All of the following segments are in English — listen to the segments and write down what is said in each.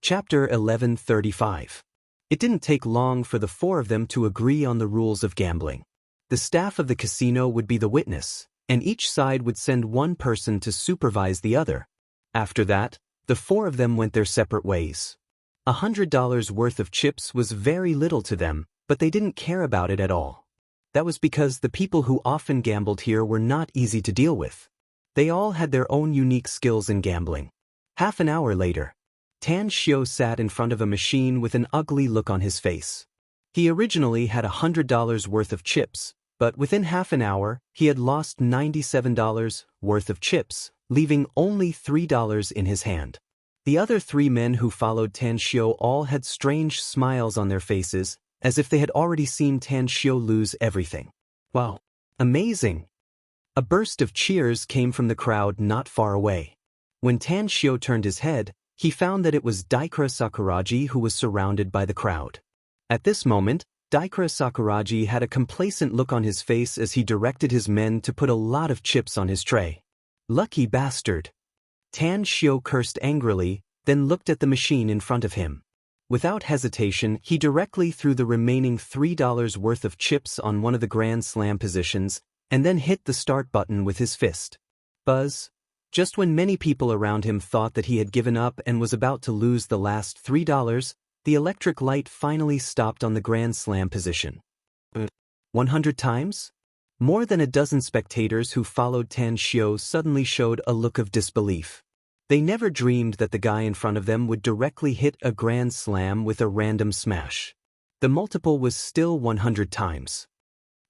Chapter 1135. It didn't take long for the four of them to agree on the rules of gambling. The staff of the casino would be the witness, and each side would send one person to supervise the other. After that, the four of them went their separate ways. $100 worth of chips was very little to them, but they didn't care about it at all. That was because the people who often gambled here were not easy to deal with. They all had their own unique skills in gambling. Half an hour later, Tan Xiao sat in front of a machine with an ugly look on his face. He originally had $100 worth of chips, but within half an hour, he had lost $97 worth of chips, leaving only $3 in his hand. The other three men who followed Tan Xiao all had strange smiles on their faces, as if they had already seen Tan Xiao lose everything. Wow! Amazing! A burst of cheers came from the crowd not far away. When Tan Xiao turned his head, he found that it was Daikra Sakuragi who was surrounded by the crowd. At this moment, Daikra Sakuragi had a complacent look on his face as he directed his men to put a lot of chips on his tray. Lucky bastard! Tan Xiao cursed angrily, then looked at the machine in front of him. Without hesitation, he directly threw the remaining $3 worth of chips on one of the Grand Slam positions, and then hit the start button with his fist. Buzz! Just when many people around him thought that he had given up and was about to lose the last $3, the electric light finally stopped on the Grand Slam position. 100 times? More than a dozen spectators who followed Tan Xiao suddenly showed a look of disbelief. They never dreamed that the guy in front of them would directly hit a Grand Slam with a random smash. The multiple was still 100 times.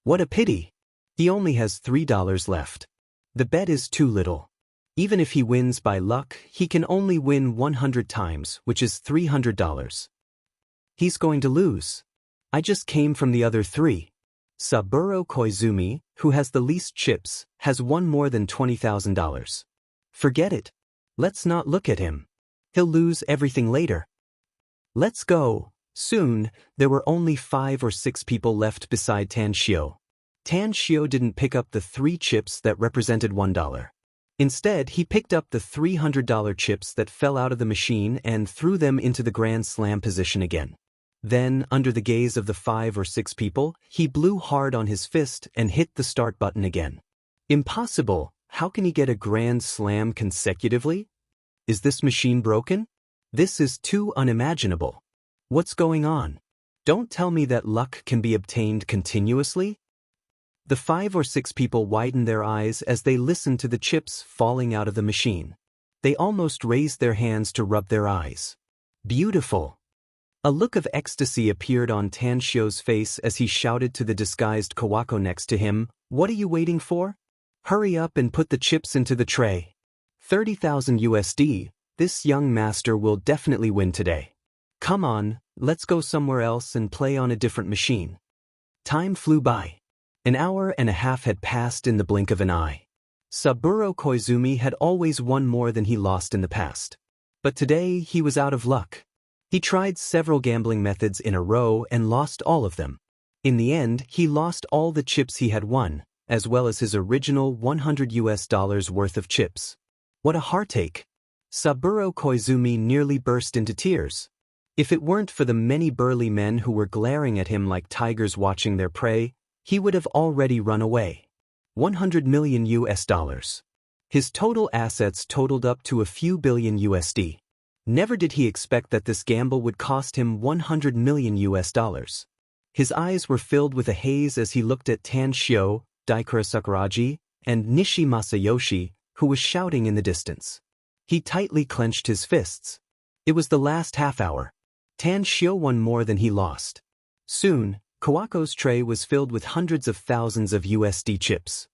What a pity! He only has $3 left. The bet is too little. Even if he wins by luck, he can only win 100 times, which is $300. He's going to lose. I just came from the other three. Saburo Koizumi, who has the least chips, has won more than $20,000. Forget it. Let's not look at him. He'll lose everything later. Let's go. Soon, there were only 5 or 6 people left beside Tan Xiao. Tan Xiao didn't pick up the 3 chips that represented $1. Instead, he picked up the $300 chips that fell out of the machine and threw them into the Grand Slam position again. Then, under the gaze of the 5 or 6 people, he blew hard on his fist and hit the start button again. Impossible! How can he get a Grand Slam consecutively? Is this machine broken? This is too unimaginable. What's going on? Don't tell me that luck can be obtained continuously? The 5 or 6 people widened their eyes as they listened to the chips falling out of the machine. They almost raised their hands to rub their eyes. Beautiful! A look of ecstasy appeared on Tan Xiao's face as he shouted to the disguised Kawako next to him, "What are you waiting for? Hurry up and put the chips into the tray. 30,000 USD, this young master will definitely win today. Come on, let's go somewhere else and play on a different machine." Time flew by. An hour and a half had passed in the blink of an eye. Saburo Koizumi had always won more than he lost in the past. But today he was out of luck. He tried several gambling methods in a row and lost all of them. In the end, he lost all the chips he had won, as well as his original $100 worth of chips. What a heartache! Saburo Koizumi nearly burst into tears. If it weren't for the many burly men who were glaring at him like tigers watching their prey, he would have already run away. $100 million. His total assets totaled up to a few billion USD. Never did he expect that this gamble would cost him $100 million. His eyes were filled with a haze as he looked at Tan Xiao, Daikra Sakuragi, and Nishi Masayoshi, who was shouting in the distance. He tightly clenched his fists. It was the last half hour. Tan Xiao won more than he lost. Soon, Kawako's tray was filled with hundreds of thousands of USD chips.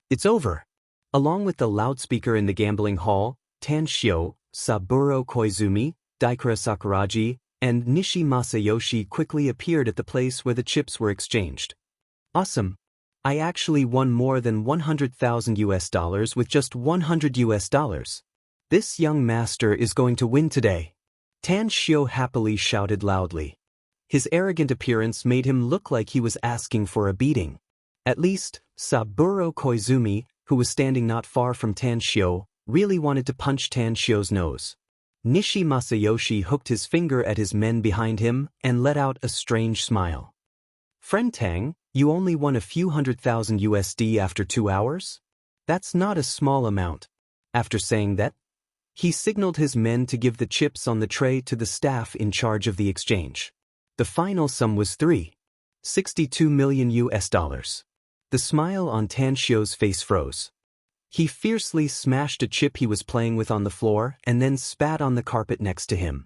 It's over. Along with the loudspeaker in the gambling hall, Tan Xiao, Saburo Koizumi, Daikra Sakuragi, and Nishi Masayoshi quickly appeared at the place where the chips were exchanged. Awesome. I actually won more than 100,000 US dollars with just 100 US dollars. This young master is going to win today. Tan Xiao happily shouted loudly. His arrogant appearance made him look like he was asking for a beating. At least, Saburo Koizumi, who was standing not far from Tan Xiao, really wanted to punch Tan Xiao's nose. Nishi Masayoshi hooked his finger at his men behind him and let out a strange smile. Friend Tang, you only won a few $100,000 USD after 2 hours? That's not a small amount. After saying that, he signaled his men to give the chips on the tray to the staff in charge of the exchange. The final sum was $362 million US. The smile on Tan Xiu's face froze. He fiercely smashed a chip he was playing with on the floor and then spat on the carpet next to him.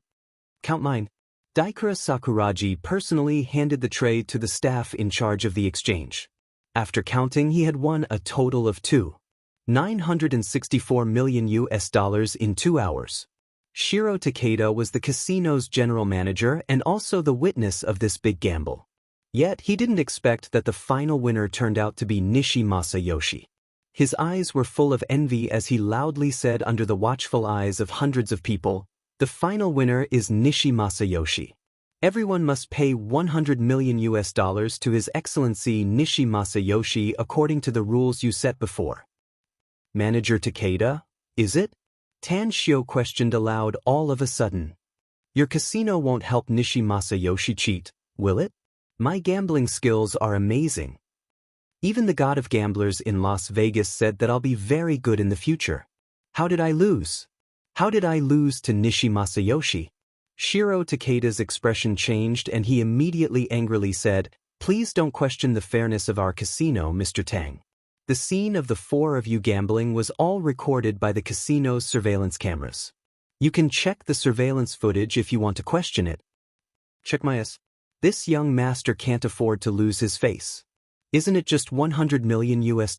Count mine. Daikura Sakuragi personally handed the tray to the staff in charge of the exchange. After counting, he had won a total of $964 million US in 2 hours. Shiro Takeda was the casino's general manager and also the witness of this big gamble. Yet he didn't expect that the final winner turned out to be Nishi Masayoshi. His eyes were full of envy as he loudly said under the watchful eyes of hundreds of people, "The final winner is Nishi Masayoshi. Everyone must pay $100 million US to His Excellency Nishi Masayoshi according to the rules you set before." Manager Takeda, is it? Tan Xiu questioned aloud all of a sudden. Your casino won't help Nishi Masayoshi cheat, will it? My gambling skills are amazing. Even the god of gamblers in Las Vegas said that I'll be very good in the future. How did I lose? How did I lose to Nishi Masayoshi? Shiro Takeda's expression changed and he immediately angrily said, "Please don't question the fairness of our casino, Mr. Tang. The scene of the 4 of you gambling was all recorded by the casino's surveillance cameras. You can check the surveillance footage if you want to question it." Check my ass. This young master can't afford to lose his face. Isn't it just $100 million US?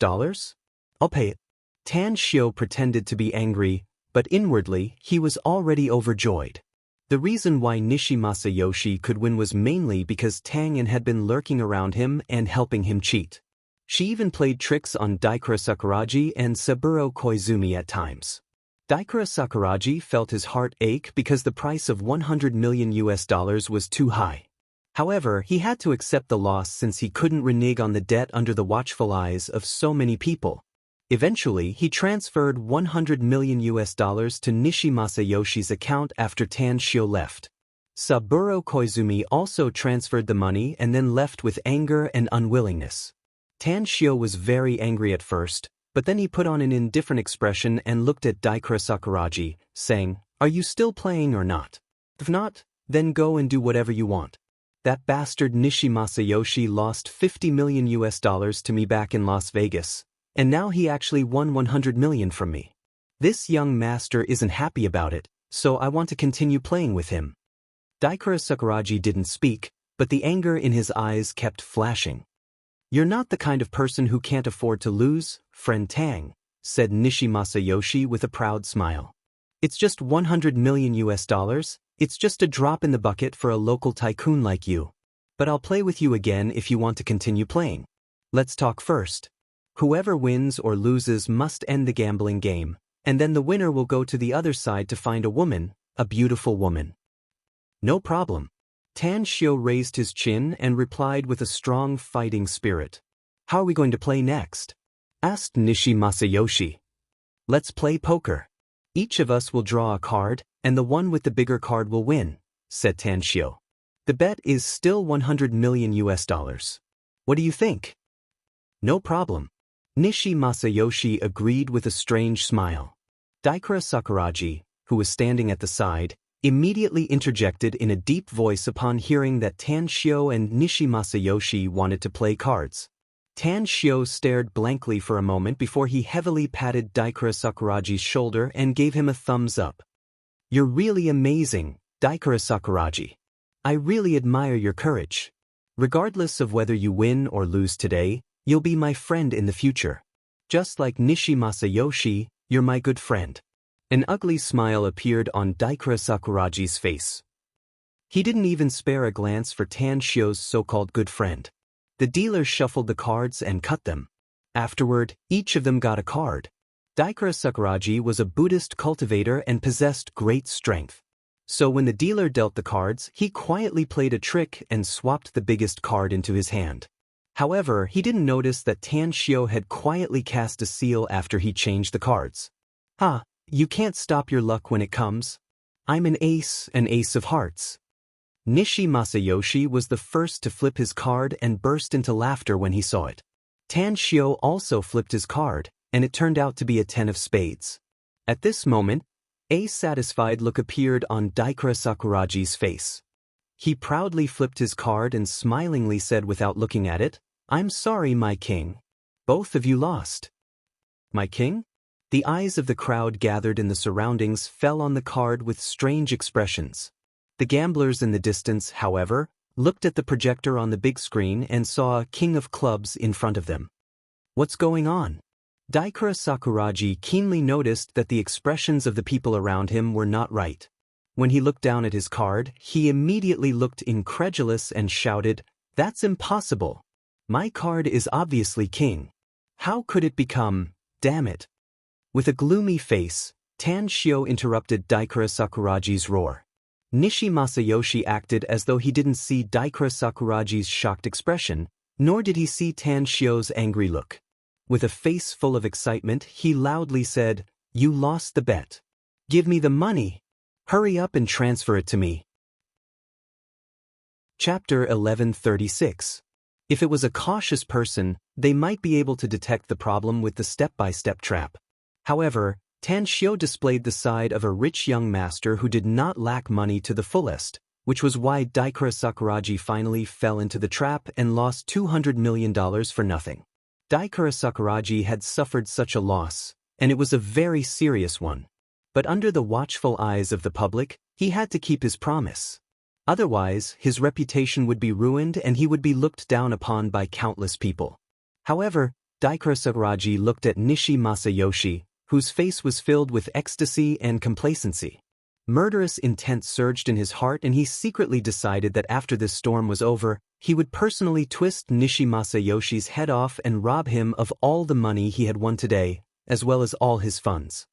I'll pay it. Tan Xiu pretended to be angry, but inwardly he was already overjoyed. The reason why Nishi Masayoshi could win was mainly because Tang had been lurking around him and helping him cheat. She even played tricks on Daikura Sakuragi and Saburo Koizumi at times. Daikura Sakuragi felt his heart ache because the price of $100 million US was too high. However, he had to accept the loss since he couldn't renege on the debt under the watchful eyes of so many people. Eventually, he transferred $100 million US to Nishi Masayoshi's account after Tan Xiu left. Saburo Koizumi also transferred the money and then left with anger and unwillingness. Tan Xiu was very angry at first, but then he put on an indifferent expression and looked at Daikura Sakuragi, saying, "Are you still playing or not? If not, then go and do whatever you want. That bastard Nishi Masayoshi lost $50 million US to me back in Las Vegas, and now he actually won $100 million from me. This young master isn't happy about it, so I want to continue playing with him." Daikura Sakuragi didn't speak, but the anger in his eyes kept flashing. "You're not the kind of person who can't afford to lose, friend Tang," said Nishi Masayoshi with a proud smile. "It's just $100 million US. It's just a drop in the bucket for a local tycoon like you. But I'll play with you again if you want to continue playing. Let's talk first. Whoever wins or loses must end the gambling game, and then the winner will go to the other side to find a woman, a beautiful woman." "No problem." Tan Xiu raised his chin and replied with a strong fighting spirit. "How are we going to play next?" asked Nishi Masayoshi. "Let's play poker. Each of us will draw a card, and the one with the bigger card will win," said Tan Xiu. "The bet is still $100 million US. What do you think?" "No problem." Nishi Masayoshi agreed with a strange smile. Daikura Sakuragi, who was standing at the side, immediately interjected in a deep voice upon hearing that Tan Xiu and Nishi Masayoshi wanted to play cards. Tan Xiu stared blankly for a moment before he heavily patted Daikura Sakuragi's shoulder and gave him a thumbs up. "You're really amazing, Daikura Sakuragi. I really admire your courage. Regardless of whether you win or lose today, you'll be my friend in the future. Just like Nishi Masayoshi, you're my good friend." An ugly smile appeared on Daikura Sakuragi's face. He didn't even spare a glance for Tan Xiu's so-called good friend. The dealer shuffled the cards and cut them. Afterward, each of them got a card. Daikura Sakuragi was a Buddhist cultivator and possessed great strength. So when the dealer dealt the cards, he quietly played a trick and swapped the biggest card into his hand. However, he didn't notice that Tan Xiu had quietly cast a seal after he changed the cards. "Ha, you can't stop your luck when it comes." I'm an ace of hearts. Nishi Masayoshi was the first to flip his card and burst into laughter when he saw it. Tan Shio also flipped his card, and it turned out to be a 10 of spades. At this moment, a satisfied look appeared on Daikura Sakuraji's face. He proudly flipped his card and smilingly said without looking at it, "I'm sorry, my king. Both of you lost." My king? The eyes of the crowd gathered in the surroundings fell on the card with strange expressions. The gamblers in the distance, however, looked at the projector on the big screen and saw a king of clubs in front of them. What's going on? Daikura Sakuraji keenly noticed that the expressions of the people around him were not right. When he looked down at his card, he immediately looked incredulous and shouted, "That's impossible. My card is obviously king. How could it become, damn it?" With a gloomy face, Tan Shio interrupted Daikura Sakuraji's roar. Nishi Masayoshi acted as though he didn't see Daikura Sakuraji's shocked expression, nor did he see Tan Shio's angry look. With a face full of excitement, he loudly said, "You lost the bet. Give me the money. Hurry up and transfer it to me." Chapter 1136. If it was a cautious person, they might be able to detect the problem with the step-by-step trap. However, Tan Shio displayed the side of a rich young master who did not lack money to the fullest, which was why Daikura Sakuraji finally fell into the trap and lost $200 million for nothing. Daikura Sakuraji had suffered such a loss, and it was a very serious one. But under the watchful eyes of the public, he had to keep his promise. Otherwise, his reputation would be ruined and he would be looked down upon by countless people. However, Daikura Sakuraji looked at Nishi Masayoshi, whose face was filled with ecstasy and complacency. Murderous intent surged in his heart, and he secretly decided that after this storm was over, he would personally twist Nishi Masayoshi's head off and rob him of all the money he had won today, as well as all his funds.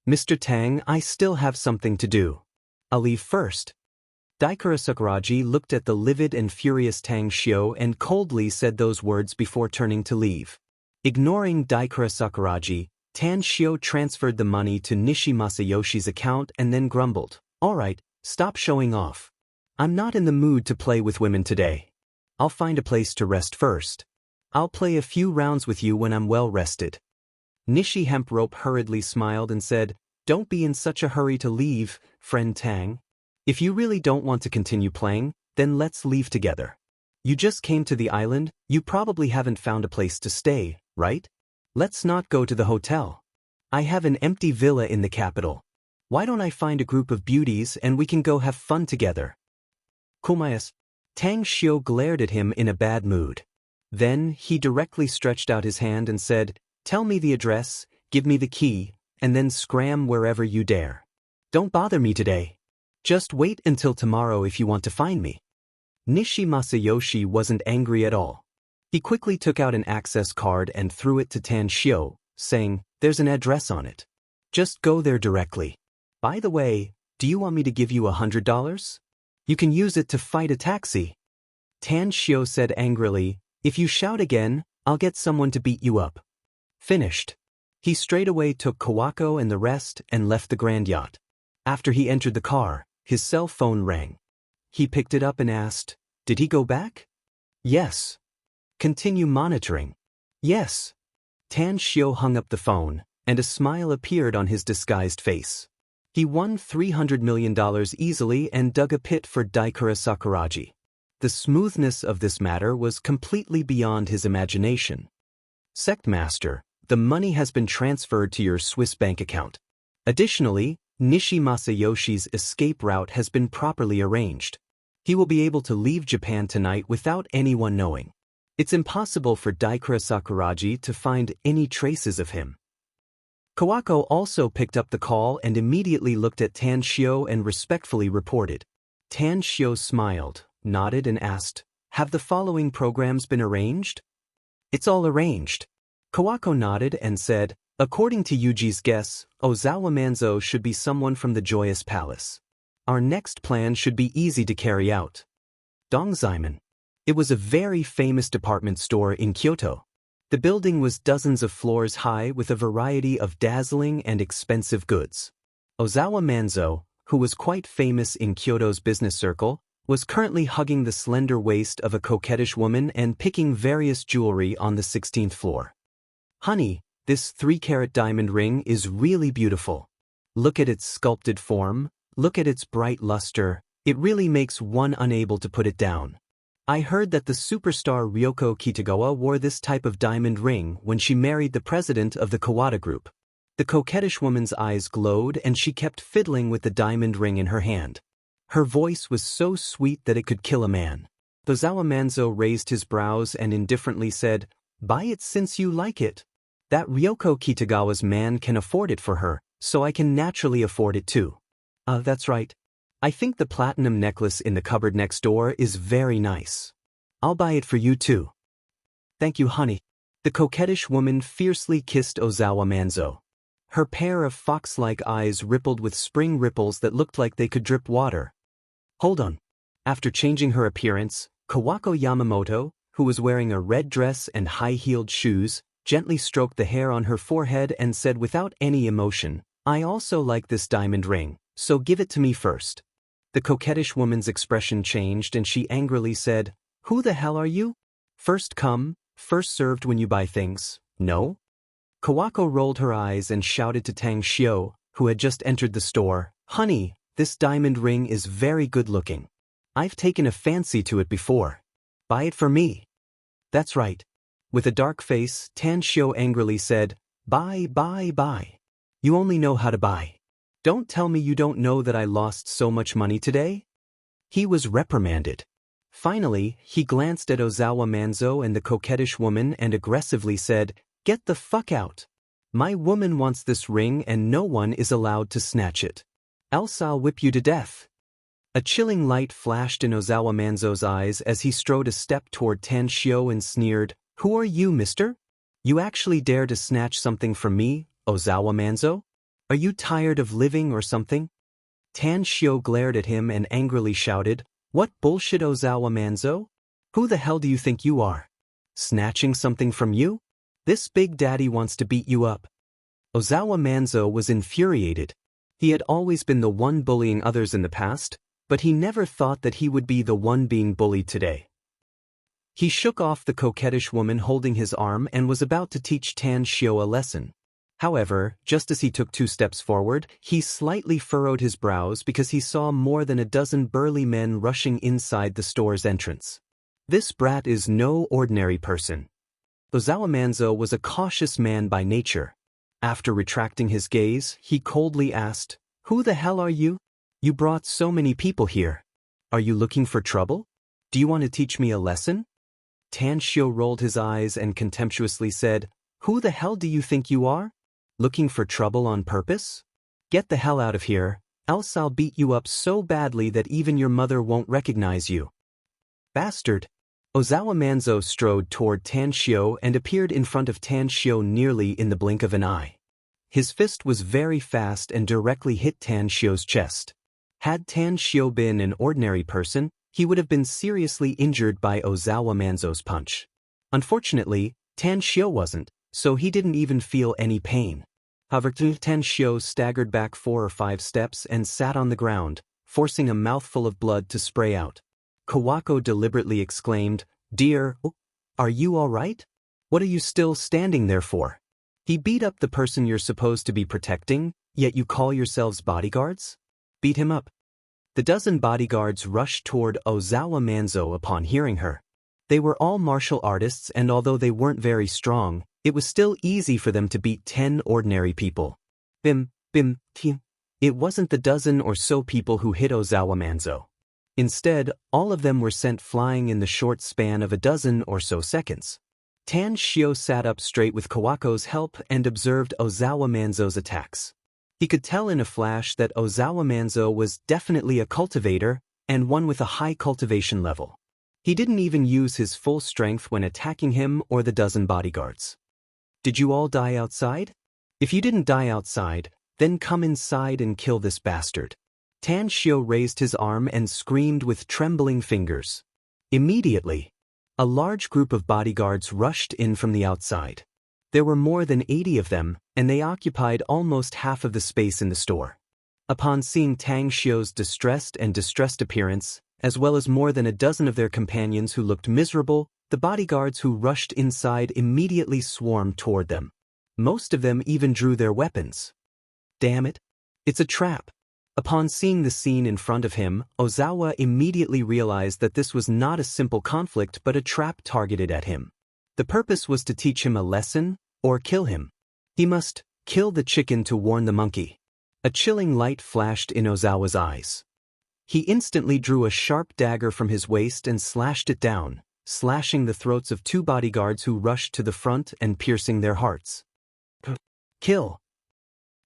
"Mr. Tang, I still have something to do. I'll leave first." Daikura Sakuraji looked at the livid and furious Tang Shio and coldly said those words before turning to leave. Ignoring Daikura Sakuraji, Tan Shio transferred the money to Nishi Masayoshi's account and then grumbled, "All right, stop showing off. I'm not in the mood to play with women today. I'll find a place to rest first. I'll play a few rounds with you when I'm well rested." Nishi Hemprope hurriedly smiled and said, "Don't be in such a hurry to leave, friend Tang. If you really don't want to continue playing, then let's leave together. You just came to the island, you probably haven't found a place to stay, right? Let's not go to the hotel. I have an empty villa in the capital. Why don't I find a group of beauties and we can go have fun together?" "Kumayas." Tang Shio glared at him in a bad mood. Then he directly stretched out his hand and said, "Tell me the address, give me the key, and then scram wherever you dare. Don't bother me today. Just wait until tomorrow if you want to find me." Nishi Masayoshi wasn't angry at all. He quickly took out an access card and threw it to Tan Shio, saying, "There's an address on it. Just go there directly. By the way, do you want me to give you $100? You can use it to fight a taxi." Tan Shio said angrily, "If you shout again, I'll get someone to beat you up." Finished. He straightaway took Kawako and the rest and left the grand yacht. After he entered the car, his cell phone rang. He picked it up and asked, "Did he go back?" "Yes." "Continue monitoring." "Yes." Tan Shio hung up the phone, and a smile appeared on his disguised face. He won $300 million easily and dug a pit for Daikura Sakuraji. The smoothness of this matter was completely beyond his imagination. "Sectmaster, the money has been transferred to your Swiss bank account. Additionally, Nishi Masayoshi's escape route has been properly arranged. He will be able to leave Japan tonight without anyone knowing. It's impossible for Daikura Sakuraji to find any traces of him." Kawako also picked up the call and immediately looked at Tan Shio and respectfully reported. Tan Shio smiled, nodded and asked, "Have the following programs been arranged?" "It's all arranged." Kawako nodded and said, "According to Yuji's guess, Ozawa Manzo should be someone from the Joyous Palace. Our next plan should be easy to carry out. Dongzaiman." It was a very famous department store in Kyoto. The building was dozens of floors high with a variety of dazzling and expensive goods. Ozawa Manzo, who was quite famous in Kyoto's business circle, was currently hugging the slender waist of a coquettish woman and picking various jewelry on the 16th floor. "Honey, this 3-carat diamond ring is really beautiful. Look at its sculpted form, look at its bright luster, it really makes one unable to put it down. I heard that the superstar Ryoko Kitagawa wore this type of diamond ring when she married the president of the Kawada Group." The coquettish woman's eyes glowed and she kept fiddling with the diamond ring in her hand. Her voice was so sweet that it could kill a man. Ozawa Manzo raised his brows and indifferently said, "Buy it since you like it. That Ryoko Kitagawa's man can afford it for her, so I can naturally afford it too." That's right. I think the platinum necklace in the cupboard next door is very nice. I'll buy it for you too." "Thank you, honey." The coquettish woman fiercely kissed Ozawa Manzo. Her pair of fox-like eyes rippled with spring ripples that looked like they could drip water. "Hold on." After changing her appearance, Kawako Yamamoto, who was wearing a red dress and high-heeled shoes, gently stroked the hair on her forehead and said without any emotion, "I also like this diamond ring, so give it to me first." The coquettish woman's expression changed and she angrily said, "Who the hell are you? First come, first served when you buy things, no?" Kawako rolled her eyes and shouted to Tang Shio, who had just entered the store, "Honey, this diamond ring is very good looking. I've taken a fancy to it before. Buy it for me." "That's right." With a dark face, Tang Shio angrily said, "Buy, buy, buy. You only know how to buy. Don't tell me you don't know that I lost so much money today?" He was reprimanded. Finally, he glanced at Ozawa Manzo and the coquettish woman and aggressively said, "Get the fuck out. My woman wants this ring and no one is allowed to snatch it. Else I'll whip you to death." A chilling light flashed in Ozawa Manzo's eyes as he strode a step toward Tang Shio and sneered, "Who are you, mister? You actually dare to snatch something from me, Ozawa Manzo? Are you tired of living or something?" Tang Shio glared at him and angrily shouted, "What bullshit, Ozawa Manzo? Who the hell do you think you are? Snatching something from you? This big daddy wants to beat you up." Ozawa Manzo was infuriated. He had always been the one bullying others in the past, but he never thought that he would be the one being bullied today. He shook off the coquettish woman holding his arm and was about to teach Tang Shio a lesson. However, just as he took 2 steps forward, he slightly furrowed his brows because he saw more than a dozen burly men rushing inside the store's entrance. This brat is no ordinary person. Ozawa Manzo was a cautious man by nature. After retracting his gaze, he coldly asked, "Who the hell are you? You brought so many people here. Are you looking for trouble? Do you want to teach me a lesson?" Tang Shio rolled his eyes and contemptuously said, "Who the hell do you think you are? Looking for trouble on purpose? Get the hell out of here, else I'll beat you up so badly that even your mother won't recognize you." "Bastard!" Ozawa Manzo strode toward Tang Shio and appeared in front of Tang Shio nearly in the blink of an eye. His fist was very fast and directly hit Tang Shio's chest. Had Tang Shio been an ordinary person, he would have been seriously injured by Ozawa Manzo's punch. Unfortunately, Tang Shio wasn't, so he didn't even feel any pain. However, Tang Shio staggered back 4 or 5 steps and sat on the ground, forcing a mouthful of blood to spray out. Kawako deliberately exclaimed, "Dear, are you all right? What are you still standing there for? He beat up the person you're supposed to be protecting, yet you call yourselves bodyguards? Beat him up." The dozen bodyguards rushed toward Ozawa Manzo upon hearing her. They were all martial artists, and although they weren't very strong, it was still easy for them to beat 10 ordinary people. Bim, bim, tim. It wasn't the dozen or so people who hit Ozawa Manzo. Instead, all of them were sent flying in the short span of a dozen or so seconds. Tang Shio sat up straight with Kawako's help and observed Ozawa Manzo's attacks. He could tell in a flash that Ozawa Manzo was definitely a cultivator, and one with a high cultivation level. He didn't even use his full strength when attacking him or the dozen bodyguards. "Did you all die outside? If you didn't die outside, then come inside and kill this bastard." Tang Shio raised his arm and screamed with trembling fingers. Immediately, a large group of bodyguards rushed in from the outside. There were more than 80 of them, and they occupied almost half of the space in the store. Upon seeing Tang Xiu's distressed appearance, as well as more than a dozen of their companions who looked miserable, the bodyguards who rushed inside immediately swarmed toward them. Most of them even drew their weapons. Damn it! It's a trap! Upon seeing the scene in front of him, Ozawa immediately realized that this was not a simple conflict but a trap targeted at him. The purpose was to teach him a lesson, or kill him. He must kill the chicken to warn the monkey. A chilling light flashed in Ozawa's eyes. He instantly drew a sharp dagger from his waist and slashed it down, slashing the throats of two bodyguards who rushed to the front and piercing their hearts. Kill!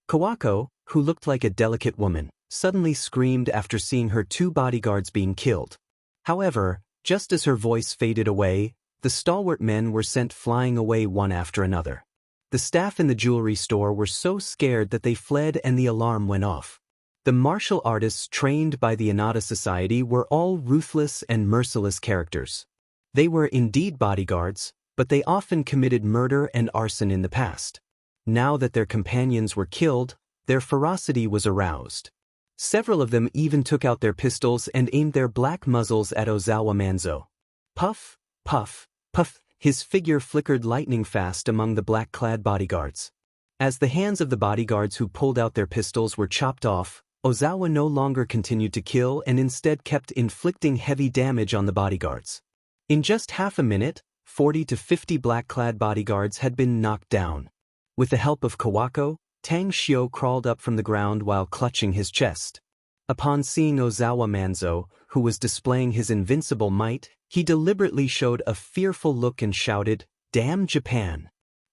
Kawako, who looked like a delicate woman, suddenly screamed after seeing her two bodyguards being killed. However, just as her voice faded away, the stalwart men were sent flying away one after another. The staff in the jewelry store were so scared that they fled and the alarm went off. The martial artists trained by the Inada Society were all ruthless and merciless characters. They were indeed bodyguards, but they often committed murder and arson in the past. Now that their companions were killed, their ferocity was aroused. Several of them even took out their pistols and aimed their black muzzles at Ozawa Manzo. Puff, puff, puff, his figure flickered lightning fast among the black-clad bodyguards. As the hands of the bodyguards who pulled out their pistols were chopped off, Ozawa no longer continued to kill and instead kept inflicting heavy damage on the bodyguards. In just half a minute, 40 to 50 black-clad bodyguards had been knocked down. With the help of Kawako, Tang Xiu crawled up from the ground while clutching his chest. Upon seeing Ozawa Manzo, who was displaying his invincible might, he deliberately showed a fearful look and shouted, "Damn Japan!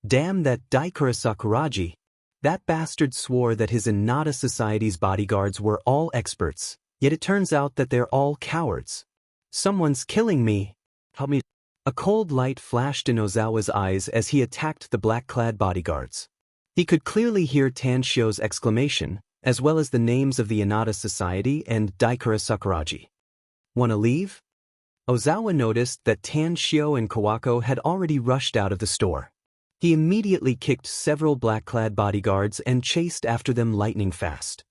Damn that Daikura Sakuraji!" That bastard swore that his Inada Society's bodyguards were all experts, yet it turns out that they're all cowards. Someone's killing me! Help me! A cold light flashed in Ozawa's eyes as he attacked the black-clad bodyguards. He could clearly hear Tang Xiu's exclamation, as well as the names of the Inada Society and Daikura Sakuraji. "Wanna leave?" Ozawa noticed that Tang Xiu and Kawako had already rushed out of the store. He immediately kicked several black-clad bodyguards and chased after them lightning fast.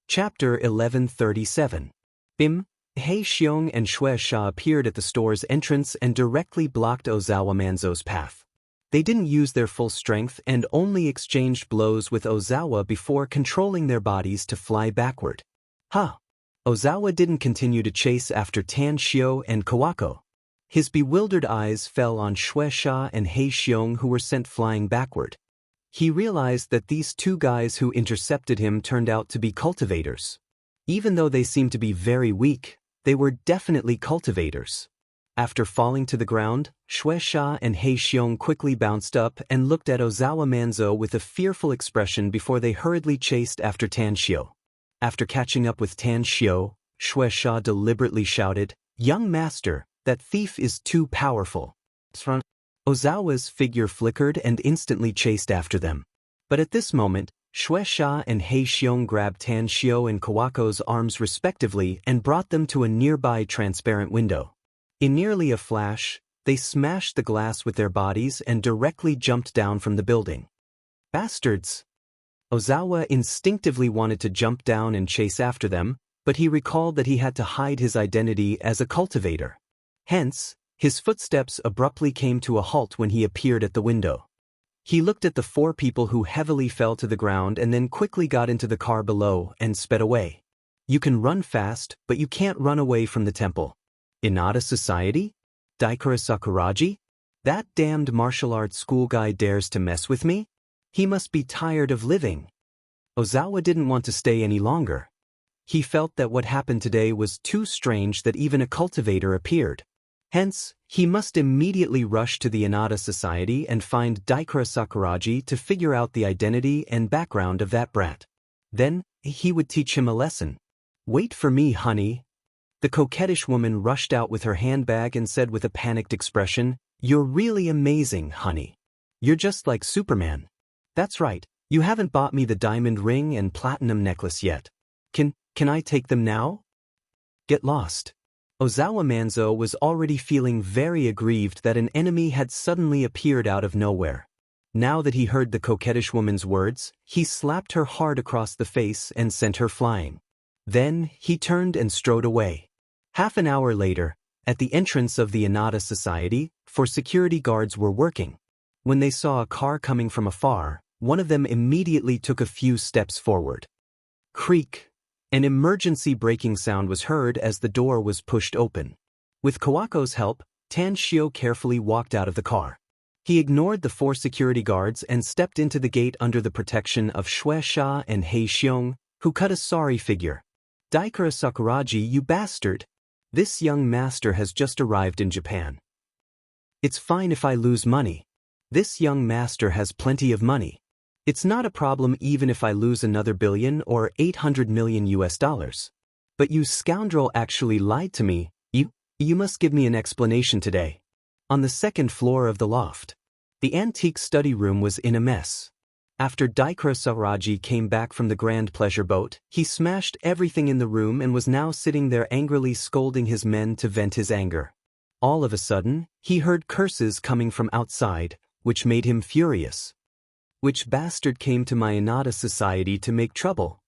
Chapter 1137. Bim, Hei Xiong and Shui Sha appeared at the store's entrance and directly blocked Ozawa Manzo's path. They didn't use their full strength and only exchanged blows with Ozawa before controlling their bodies to fly backward. Ozawa didn't continue to chase after Tang Xiu and Kawako. His bewildered eyes fell on Shui Sha and Hei Xiong, who were sent flying backward. He realized that these two guys who intercepted him turned out to be cultivators. Even though they seemed to be very weak, they were definitely cultivators. After falling to the ground, Shui Sha and Hei Xiong quickly bounced up and looked at Ozawa Manzo with a fearful expression before they hurriedly chased after Tang Xiu. After catching up with Tang Xiu, Shui Sha deliberately shouted, "Young master, that thief is too powerful." Ozawa's figure flickered and instantly chased after them. But at this moment, Shui Sha and Hei Xiong grabbed Tang Xiu and Kawako's arms respectively and brought them to a nearby transparent window. In nearly a flash, they smashed the glass with their bodies and directly jumped down from the building. Bastards! Ozawa instinctively wanted to jump down and chase after them, but he recalled that he had to hide his identity as a cultivator. Hence, his footsteps abruptly came to a halt when he appeared at the window. He looked at the four people who heavily fell to the ground and then quickly got into the car below and sped away. You can run fast, but you can't run away from the temple. Inada Society? Daikura Sakuraji? That damned martial arts school guy dares to mess with me? He must be tired of living. Ozawa didn't want to stay any longer. He felt that what happened today was too strange that even a cultivator appeared. Hence, he must immediately rush to the Inada Society and find Daikura Sakuraji to figure out the identity and background of that brat. Then, he would teach him a lesson. "Wait for me, honey." The coquettish woman rushed out with her handbag and said with a panicked expression, "You're really amazing, honey. You're just like Superman." "That's right, you haven't bought me the diamond ring and platinum necklace yet. Can I take them now?" Get lost. Ozawa Manzo was already feeling very aggrieved that an enemy had suddenly appeared out of nowhere. Now that he heard the coquettish woman's words, he slapped her hard across the face and sent her flying. Then, he turned and strode away. Half an hour later, at the entrance of the Inada Society, four security guards were working. When they saw a car coming from afar, one of them immediately took a few steps forward. Creak! An emergency braking sound was heard as the door was pushed open. With Kawako's help, Tan Shio carefully walked out of the car. He ignored the four security guards and stepped into the gate under the protection of Shui Sha and Hei Xiong, who cut a sorry figure. Daikura Sakuraji, you bastard! This young master has just arrived in Japan. It's fine if I lose money. This young master has plenty of money. It's not a problem even if I lose another billion or 800 million US dollars. But you scoundrel actually lied to me. You must give me an explanation today. On the second floor of the loft, the antique study room was in a mess. After Daikura Sakuraji came back from the Grand Pleasure Boat, he smashed everything in the room and was now sitting there angrily scolding his men to vent his anger. All of a sudden, he heard curses coming from outside, which made him furious. Which bastard came to my Inada Society to make trouble?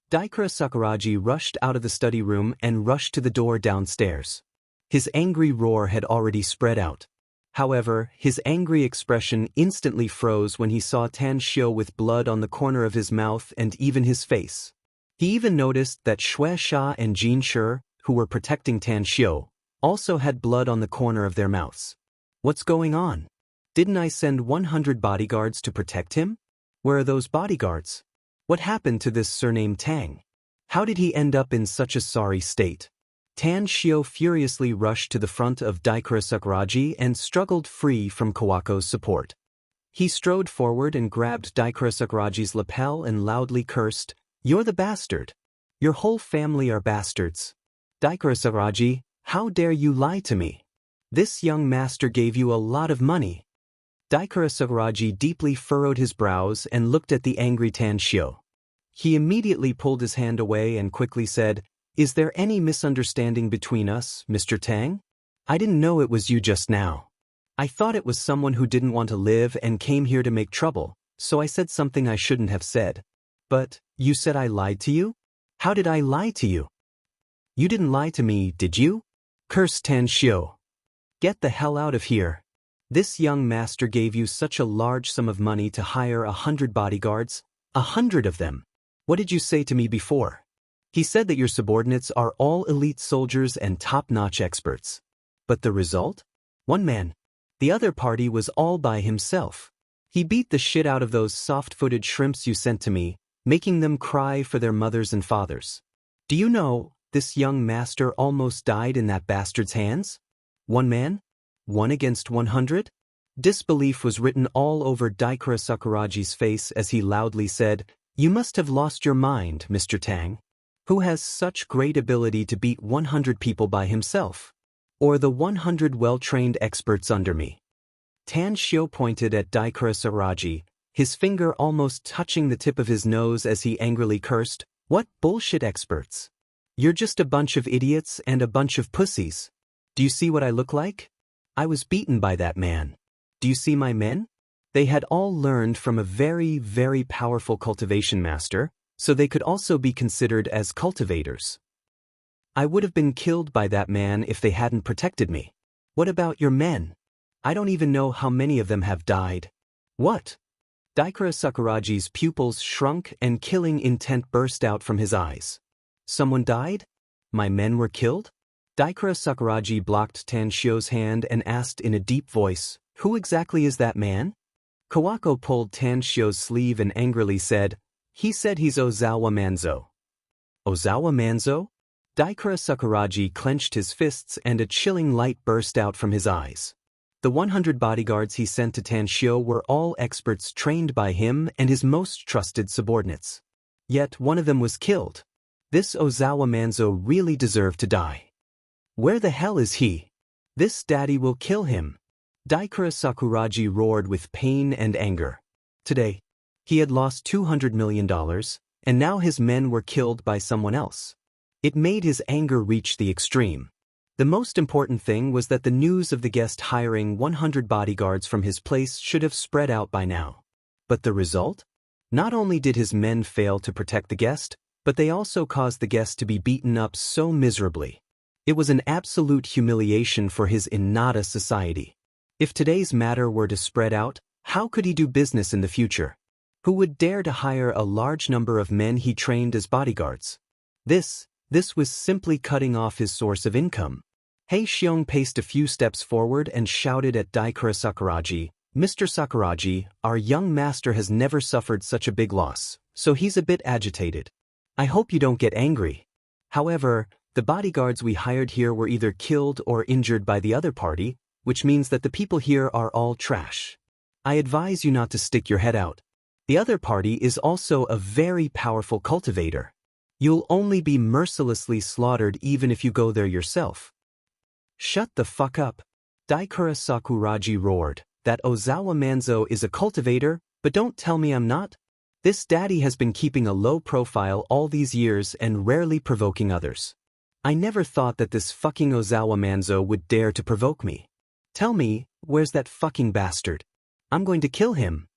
Daikura Sakuraji rushed out of the study room and rushed to the door downstairs. His angry roar had already spread out. However, his angry expression instantly froze when he saw Tan Shio with blood on the corner of his mouth and even his face. He even noticed that Shui Sha and Jin Shi, who were protecting Tan Shio, also had blood on the corner of their mouths. What's going on? Didn't I send 100 bodyguards to protect him? Where are those bodyguards? What happened to this surnamed Tang? How did he end up in such a sorry state? Tan Shio furiously rushed to the front of Daikura Sakuraji and struggled free from Kawako's support. He strode forward and grabbed Daikura Sakuraji's lapel and loudly cursed, "You're the bastard. Your whole family are bastards. Daikura Sakuraji, how dare you lie to me? This young master gave you a lot of money." Daikura Sakuraji deeply furrowed his brows and looked at the angry Tan Shio. He immediately pulled his hand away and quickly said, "Is there any misunderstanding between us, Mr. Tang? I didn't know it was you just now. I thought it was someone who didn't want to live and came here to make trouble, so I said something I shouldn't have said. But, you said I lied to you? How did I lie to you? You didn't lie to me, did you?" Cursed Tan Shio. "Get the hell out of here. This young master gave you such a large sum of money to hire 100 bodyguards, 100 of them. What did you say to me before? He said that your subordinates are all elite soldiers and top-notch experts. But the result? One man. The other party was all by himself. He beat the shit out of those soft-footed shrimps you sent to me, making them cry for their mothers and fathers. Do you know, this young master almost died in that bastard's hands? One man? 1 against 100? Disbelief was written all over Daikura Sakuraji's face as he loudly said, "You must have lost your mind, Mr. Tang. Who has such great ability to beat 100 people by himself? Or the 100 well-trained experts under me?" Tan Shio pointed at Daikura Sakuraji, his finger almost touching the tip of his nose as he angrily cursed, "What bullshit experts? You're just a bunch of idiots and a bunch of pussies. Do you see what I look like? I was beaten by that man. Do you see my men? They had all learned from a very, very powerful cultivation master, so they could also be considered as cultivators. I would have been killed by that man if they hadn't protected me. What about your men? I don't even know how many of them have died." "What?" Daikura Sakuraji's pupils shrunk and killing intent burst out from his eyes. "Someone died? My men were killed?" Daikura Sakuraji blocked Tan Shio's hand and asked in a deep voice, "Who exactly is that man?" Kawako pulled Tan Shio's sleeve and angrily said, "He said he's Ozawa Manzo." "Ozawa Manzo?" Daikura Sakuraji clenched his fists and a chilling light burst out from his eyes. The 100 bodyguards he sent to Tan Shio were all experts trained by him and his most trusted subordinates. Yet one of them was killed. This Ozawa Manzo really deserved to die. Where the hell is he? This daddy will kill him. Daikura Sakuraji roared with pain and anger. Today, he had lost $200 million, and now his men were killed by someone else. It made his anger reach the extreme. The most important thing was that the news of the guest hiring 100 bodyguards from his place should have spread out by now. But the result? Not only did his men fail to protect the guest, but they also caused the guest to be beaten up so miserably. It was an absolute humiliation for his Innata society. If today's matter were to spread out, how could he do business in the future? Who would dare to hire a large number of men he trained as bodyguards? This was simply cutting off his source of income. Hei Xiong paced a few steps forward and shouted at Daikura Sakuragi, "Mr. Sakuragi, our young master has never suffered such a big loss, so he's a bit agitated. I hope you don't get angry. However, the bodyguards we hired here were either killed or injured by the other party, which means that the people here are all trash. I advise you not to stick your head out. The other party is also a very powerful cultivator. You'll only be mercilessly slaughtered even if you go there yourself." "Shut the fuck up," Daikura Sakuragi roared. "That Ozawa Manzo is a cultivator, but don't tell me I'm not. This daddy has been keeping a low profile all these years and rarely provoking others. I never thought that this fucking Ozawa Manzo would dare to provoke me. Tell me, where's that fucking bastard? I'm going to kill him."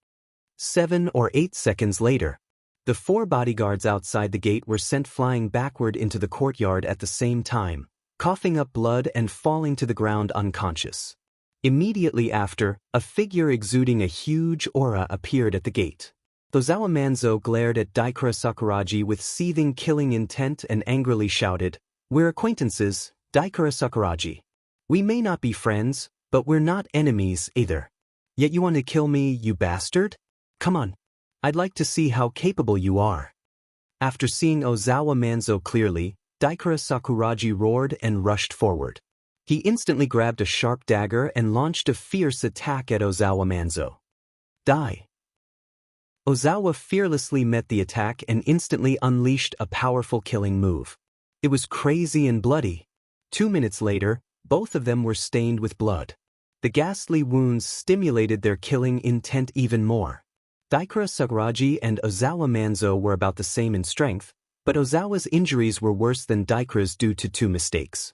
7 or 8 seconds later, the 4 bodyguards outside the gate were sent flying backward into the courtyard at the same time, coughing up blood and falling to the ground unconscious. Immediately after, a figure exuding a huge aura appeared at the gate. Ozawa Manzo glared at Daikura Sakuragi with seething killing intent and angrily shouted, "We're acquaintances, Daikura Sakuragi. We may not be friends, but we're not enemies either. Yet you want to kill me, you bastard? Come on. I'd like to see how capable you are." After seeing Ozawa Manzo clearly, Daikura Sakuragi roared and rushed forward. He instantly grabbed a sharp dagger and launched a fierce attack at Ozawa Manzo. "Die." Ozawa fearlessly met the attack and instantly unleashed a powerful killing move. It was crazy and bloody. 2 minutes later, both of them were stained with blood. The ghastly wounds stimulated their killing intent even more. Daikura Sakuragi and Ozawa Manzo were about the same in strength, but Ozawa's injuries were worse than Daikura's due to 2 mistakes.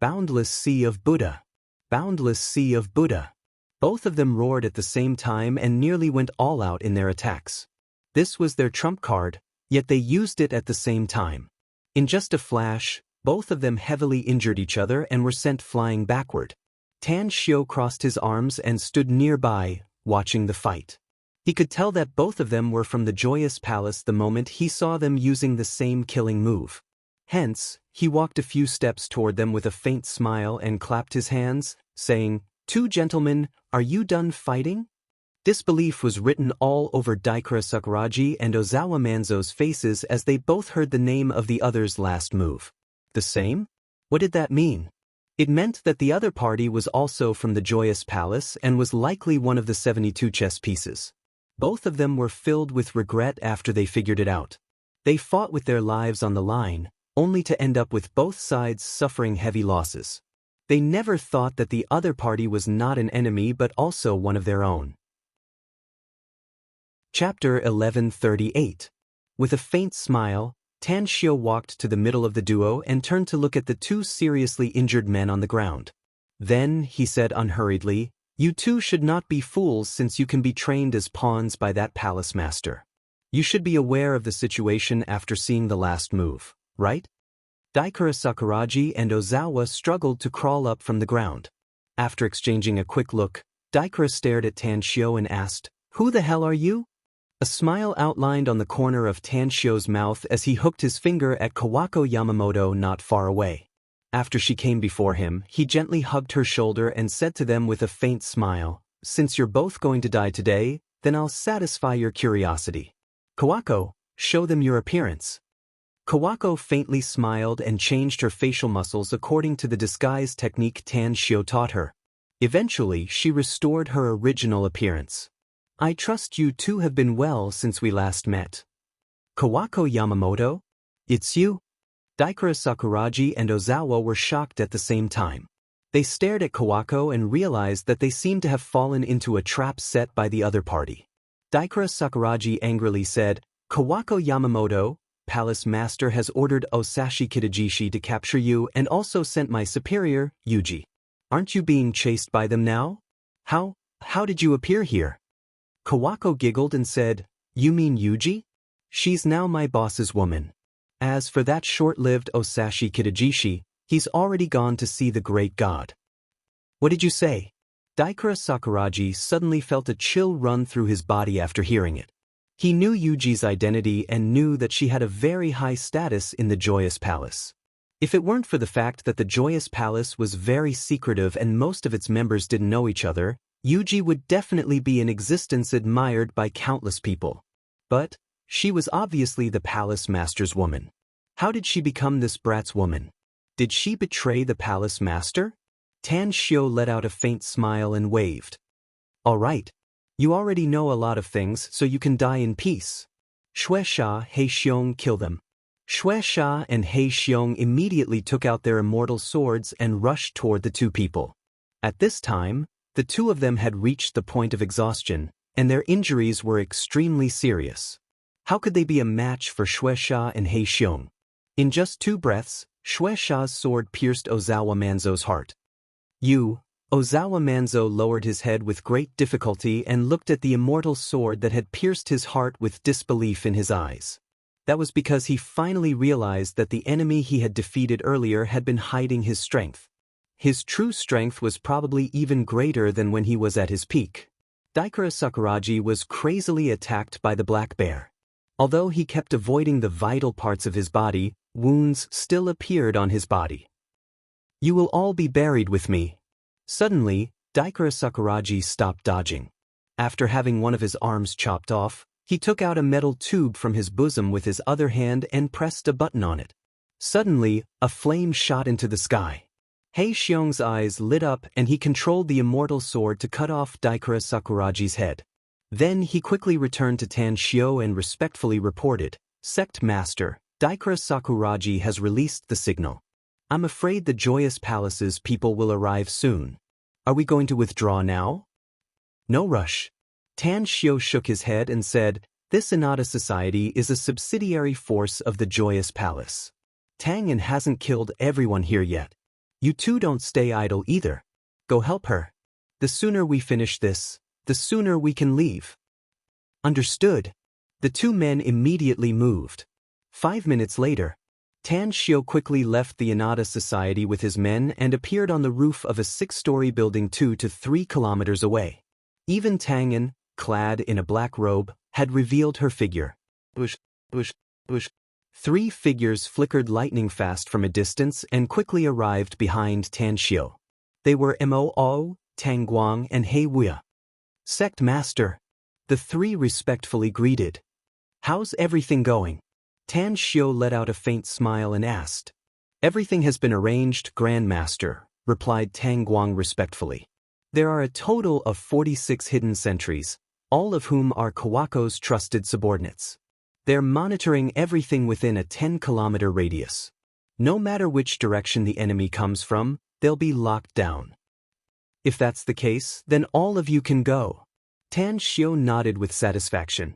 Boundless Sea of Buddha. Boundless Sea of Buddha. Both of them roared at the same time and nearly went all out in their attacks. This was their trump card, yet they used it at the same time. In just a flash, both of them heavily injured each other and were sent flying backward. Tan Shio crossed his arms and stood nearby, watching the fight. He could tell that both of them were from the Joyous Palace the moment he saw them using the same killing move. Hence, he walked a few steps toward them with a faint smile and clapped his hands, saying, "Two gentlemen, are you done fighting?" Disbelief was written all over Daikura Sakuragi and Ozawa Manzo's faces as they both heard the name of the other's last move. The same? What did that mean? It meant that the other party was also from the Joyous Palace and was likely one of the 72 chess pieces. Both of them were filled with regret after they figured it out. They fought with their lives on the line, only to end up with both sides suffering heavy losses. They never thought that the other party was not an enemy but also one of their own. Chapter 1138. With a faint smile, Tan Shio walked to the middle of the duo and turned to look at the 2 seriously injured men on the ground. Then, he said unhurriedly, "You two should not be fools since you can be trained as pawns by that palace master. You should be aware of the situation after seeing the last move, right?" Daikura Sakuragi and Ozawa struggled to crawl up from the ground. After exchanging a quick look, Daikura stared at Tan Shio and asked, "Who the hell are you?" A smile outlined on the corner of Tan Shio's mouth as he hooked his finger at Kawako Yamamoto not far away. After she came before him, he gently hugged her shoulder and said to them with a faint smile, "Since you're both going to die today, then I'll satisfy your curiosity. Kawako, show them your appearance." Kawako faintly smiled and changed her facial muscles according to the disguise technique Tan Shio taught her. Eventually, she restored her original appearance. "I trust you two have been well since we last met." "Kawako Yamamoto? It's you?" Daikura Sakuragi and Ozawa were shocked at the same time. They stared at Kawako and realized that they seemed to have fallen into a trap set by the other party. Daikura Sakuragi angrily said, "Kawako Yamamoto, palace master has ordered Osashi Kitajishi to capture you and also sent my superior, Yuji. Aren't you being chased by them now? How did you appear here? Kawako giggled and said, You mean Yuji? She's now my boss's woman. As for that short-lived Osashi Kitajishi, he's already gone to see the great god. What did you say? Daikura Sakuraji suddenly felt a chill run through his body after hearing it. He knew Yuji's identity and knew that she had a very high status in the Joyous Palace. If it weren't for the fact that the Joyous Palace was very secretive and most of its members didn't know each other, Yuji would definitely be in existence admired by countless people. But she was obviously the palace master's woman. How did she become this brat's woman? Did she betray the palace master? Tan Shio let out a faint smile and waved. All right. You already know a lot of things, so you can die in peace. Shueisha, He Xiong, kill them. Shueisha and He Xiong immediately took out their immortal swords and rushed toward the two people. At this time, the two of them had reached the point of exhaustion, and their injuries were extremely serious. How could they be a match for Shueisha and He Xiong? In just 2 breaths, Shueisha's sword pierced Ozawa Manzo's heart. Ozawa Manzo lowered his head with great difficulty and looked at the immortal sword that had pierced his heart with disbelief in his eyes. That was because he finally realized that the enemy he had defeated earlier had been hiding his strength. His true strength was probably even greater than when he was at his peak. Daikura Sakuraji was crazily attacked by the black bear. Although he kept avoiding the vital parts of his body, wounds still appeared on his body. You will all be buried with me. Suddenly, Daikura Sakuraji stopped dodging. After having one of his arms chopped off, he took out a metal tube from his bosom with his other hand and pressed a button on it. Suddenly, a flame shot into the sky. He Xiong's eyes lit up and he controlled the immortal sword to cut off Daikura Sakuraji's head. Then he quickly returned to Tan Shio and respectfully reported, Sect Master, Daikura Sakuraji has released the signal. I'm afraid the Joyous Palace's people will arrive soon. Are we going to withdraw now? No rush. Tan Shio shook his head and said, This Inada Society is a subsidiary force of the Joyous Palace. Tangen hasn't killed everyone here yet. You two don't stay idle either. Go help her. The sooner we finish this, the sooner we can leave. Understood. The 2 men immediately moved. 5 minutes later, Tan Shio quickly left the Inada Society with his men and appeared on the roof of a 6-story building 2 to 3 kilometers away. Even Tangen, clad in a black robe, had revealed her figure. Bush. 3 figures flickered lightning fast from a distance and quickly arrived behind Tan Shio. They were Moo, Tang Guang, and He Wuya. Sect Master. The 3 respectfully greeted. How's everything going? Tan Shio let out a faint smile and asked. Everything has been arranged, Grand Master, replied Tang Guang respectfully. There are a total of 46 hidden sentries, all of whom are Kawako's trusted subordinates. They're monitoring everything within a 10-kilometer radius. No matter which direction the enemy comes from, they'll be locked down. If that's the case, then all of you can go. Tan Shio nodded with satisfaction.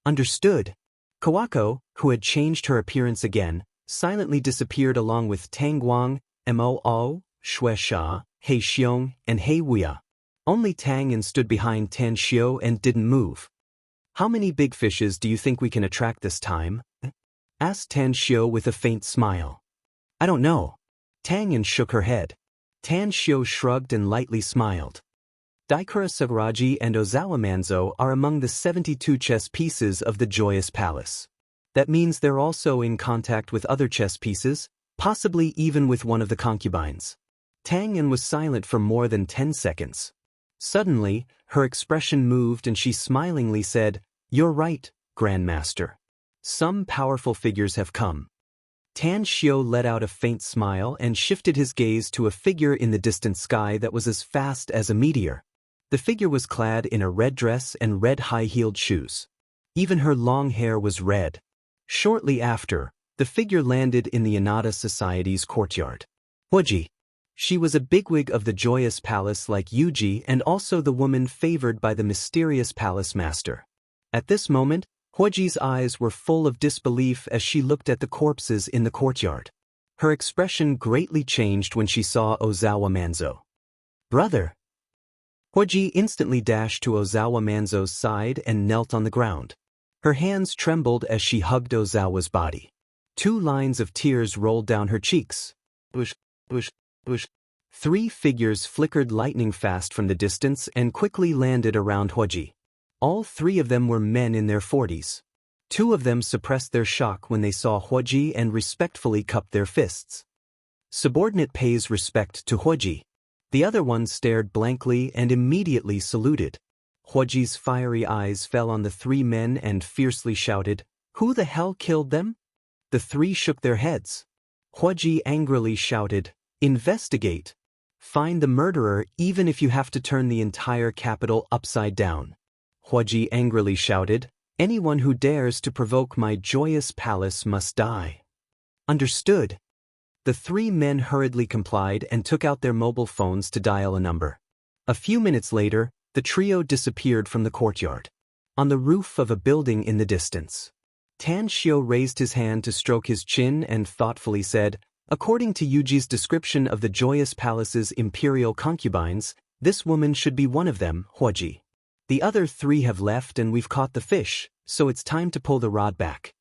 Understood. Kawako, who had changed her appearance again, silently disappeared along with Tang Guang, Moo, Shueisha, He Xiong, and He Wuya. Only Tangen stood behind Tan Shio and didn't move. How many big fishes do you think we can attract this time? Asked Tan Shio with a faint smile. I don't know. Tangen shook her head. Tan Shio shrugged and lightly smiled. Daikura Sakuraji and Ozawa Manzo are among the 72 chess pieces of the Joyous Palace. That means they're also in contact with other chess pieces, possibly even with one of the concubines. Tangen was silent for more than 10 seconds. Suddenly, her expression moved and she smilingly said, You're right, Grandmaster. Some powerful figures have come. Tan Shio let out a faint smile and shifted his gaze to a figure in the distant sky that was as fast as a meteor. The figure was clad in a red dress and red high-heeled shoes. Even her long hair was red. Shortly after, the figure landed in the Inada Society's courtyard. Huji. She was a bigwig of the Joyous Palace like Yuji and also the woman favored by the mysterious palace master. At this moment, Huoji's eyes were full of disbelief as she looked at the corpses in the courtyard. Her expression greatly changed when she saw Ozawa Manzo. "Brother!" Huoji instantly dashed to Ozawa Manzo's side and knelt on the ground. Her hands trembled as she hugged Ozawa's body. 2 lines of tears rolled down her cheeks. Bush, bush, bush. 3 figures flickered lightning fast from the distance and quickly landed around Huoji. All 3 of them were men in their 40s. 2 of them suppressed their shock when they saw Huoji and respectfully cupped their fists. Subordinate pays respect to Huoji. The other one stared blankly and immediately saluted. Huoji's fiery eyes fell on the 3 men and fiercely shouted, "Who the hell killed them?" The 3 shook their heads. Huoji angrily shouted, "Investigate. Find the murderer even if you have to turn the entire capital upside down." Huoji angrily shouted, "Anyone who dares to provoke my joyous palace must die." "Understood." The 3 men hurriedly complied and took out their mobile phones to dial a number. A few minutes later, the trio disappeared from the courtyard. On the roof of a building in the distance, Tan Xiu raised his hand to stroke his chin and thoughtfully said, "According to Yuji's description of the Joyous Palace's imperial concubines, this woman should be one of them, Huoji. The other 3 have left and we've caught the fish, so it's time to pull the rod back."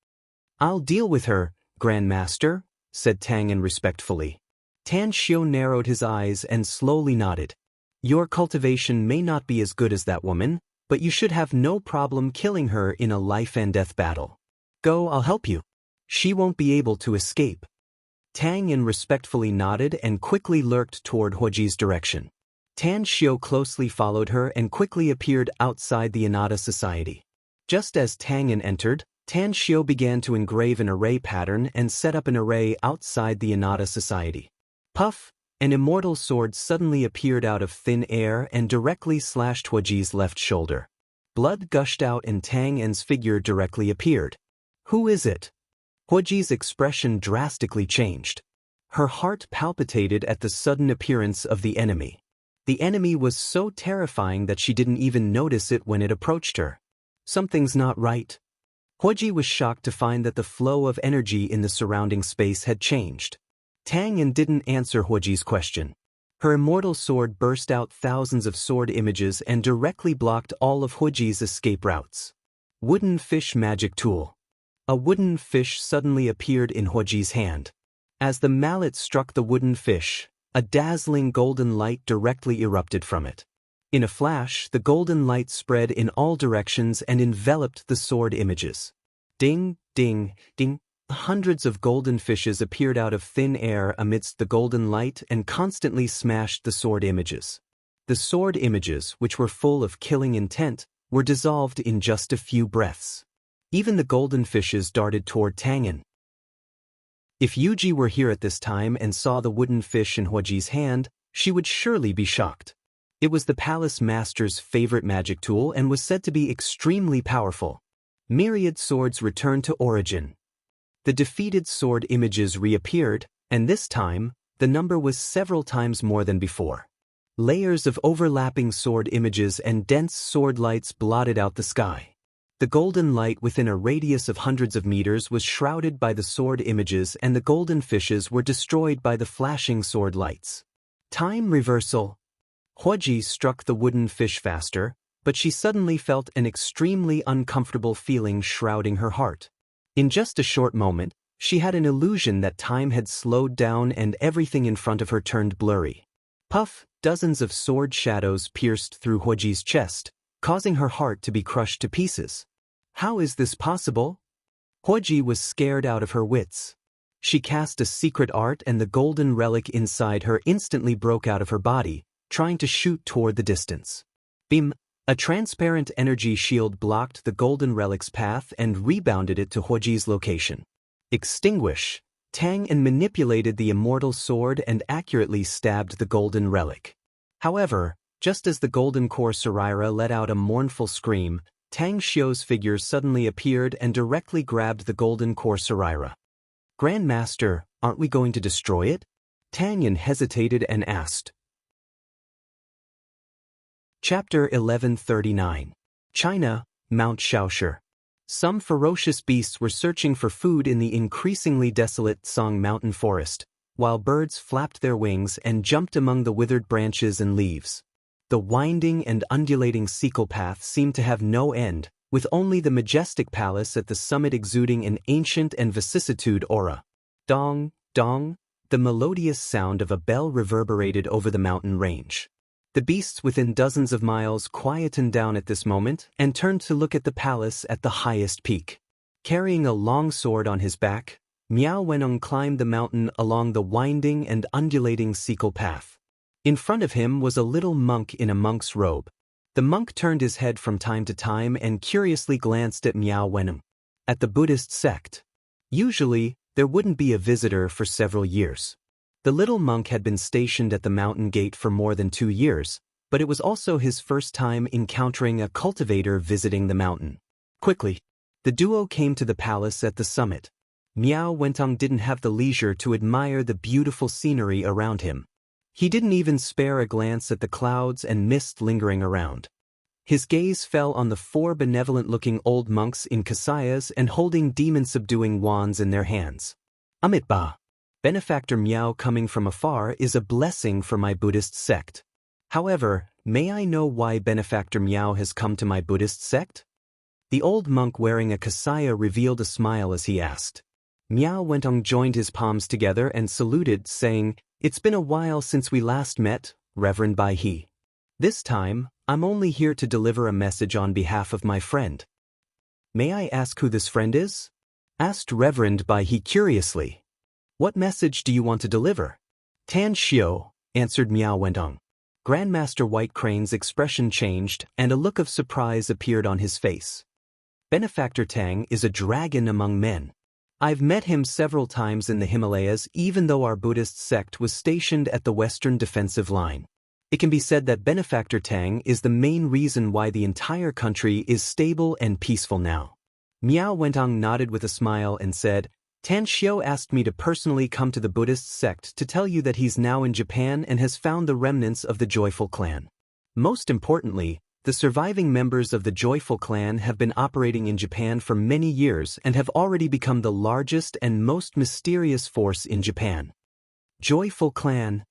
"I'll deal with her, Grand Master," said Tang'an respectfully. Tan Xiu narrowed his eyes and slowly nodded. "Your cultivation may not be as good as that woman, but you should have no problem killing her in a life-and-death battle. Go, I'll help you. She won't be able to escape." Tang'an respectfully nodded and quickly lurked toward Huoji's direction. Tan Xiu closely followed her and quickly appeared outside the Inada Society. Just as Tang'an entered, Tan Xiu began to engrave an array pattern and set up an array outside the Inada Society. Puff! An immortal sword suddenly appeared out of thin air and directly slashed Huoji's left shoulder. Blood gushed out and Tang'an's figure directly appeared. "Who is it?" Huoji's expression drastically changed. Her heart palpitated at the sudden appearance of the enemy. The enemy was so terrifying that she didn't even notice it when it approached her. Something's not right. Huoji was shocked to find that the flow of energy in the surrounding space had changed. Tang'an didn't answer Huoji's question. Her immortal sword burst out thousands of sword images and directly blocked all of Huoji's escape routes. Wooden fish magic tool. A wooden fish suddenly appeared in Huoji's hand. As the mallet struck the wooden fish, a dazzling golden light directly erupted from it. In a flash, the golden light spread in all directions and enveloped the sword images. Ding, ding, ding. Hundreds of golden fishes appeared out of thin air amidst the golden light and constantly smashed the sword images. The sword images, which were full of killing intent, were dissolved in just a few breaths. Even the golden fishes darted toward Tang'an. If Yuji were here at this time and saw the wooden fish in Huoji's hand, she would surely be shocked. It was the palace master's favorite magic tool and was said to be extremely powerful. Myriad swords returned to origin. The defeated sword images reappeared, and this time, the number was several times more than before. Layers of overlapping sword images and dense sword lights blotted out the sky. The golden light within a radius of hundreds of meters was shrouded by the sword images and the golden fishes were destroyed by the flashing sword lights. Time reversal. Huoji struck the wooden fish faster, but she suddenly felt an extremely uncomfortable feeling shrouding her heart. In just a short moment, she had an illusion that time had slowed down and everything in front of her turned blurry. Puff! Dozens of sword shadows pierced through Huoji's chest, causing her heart to be crushed to pieces. How is this possible? Huoji was scared out of her wits. She cast a secret art and the golden relic inside her instantly broke out of her body, trying to shoot toward the distance. Beam! A transparent energy shield blocked the golden relic's path and rebounded it to Huoji's location. Extinguish! Tang'an manipulated the immortal sword and accurately stabbed the golden relic. However, just as the golden core Sarira let out a mournful scream, Tang Xiu's figure suddenly appeared and directly grabbed the golden core Sarira. "Grand Master, aren't we going to destroy it?" Tang'an hesitated and asked. Chapter 1139. China, Mount Shaoshi. Some ferocious beasts were searching for food in the increasingly desolate Song Mountain forest, while birds flapped their wings and jumped among the withered branches and leaves. The winding and undulating Sequel path seemed to have no end, with only the majestic palace at the summit exuding an ancient and vicissitude aura. Dong, dong, the melodious sound of a bell reverberated over the mountain range. The beasts within dozens of miles quietened down at this moment and turned to look at the palace at the highest peak. Carrying a long sword on his back, Miao Wenong climbed the mountain along the winding and undulating Sequel path. In front of him was a little monk in a monk's robe. The monk turned his head from time to time and curiously glanced at Miao Wenong. At the Buddhist sect, usually, there wouldn't be a visitor for several years. The little monk had been stationed at the mountain gate for more than 2 years, but it was also his first time encountering a cultivator visiting the mountain. Quickly, the duo came to the palace at the summit. Miao Wenong didn't have the leisure to admire the beautiful scenery around him. He didn't even spare a glance at the clouds and mist lingering around. His gaze fell on the 4 benevolent-looking old monks in kasayas and holding demon-subduing wands in their hands. Amitba, Benefactor Miao coming from afar is a blessing for my Buddhist sect. However, may I know why Benefactor Miao has come to my Buddhist sect? The old monk wearing a kasaya revealed a smile as he asked. Miao Wenong joined his palms together and saluted, saying, "It's been a while since we last met, Reverend Bai He. This time, I'm only here to deliver a message on behalf of my friend." "May I ask who this friend is?" asked Reverend Bai He curiously. "What message do you want to deliver?" "Tan Xiao," answered Miao Wenong. Grandmaster White Crane's expression changed and a look of surprise appeared on his face. "Benefactor Tang is a dragon among men. I've met him several times in the Himalayas even though our Buddhist sect was stationed at the western defensive line. It can be said that Benefactor Tang is the main reason why the entire country is stable and peaceful now." Miao Wenong nodded with a smile and said, "Tan Xiao asked me to personally come to the Buddhist sect to tell you that he's now in Japan and has found the remnants of the Joyful clan. Most importantly, the surviving members of the Joyful clan have been operating in Japan for many years and have already become the largest and most mysterious force in Japan." Joyful clan.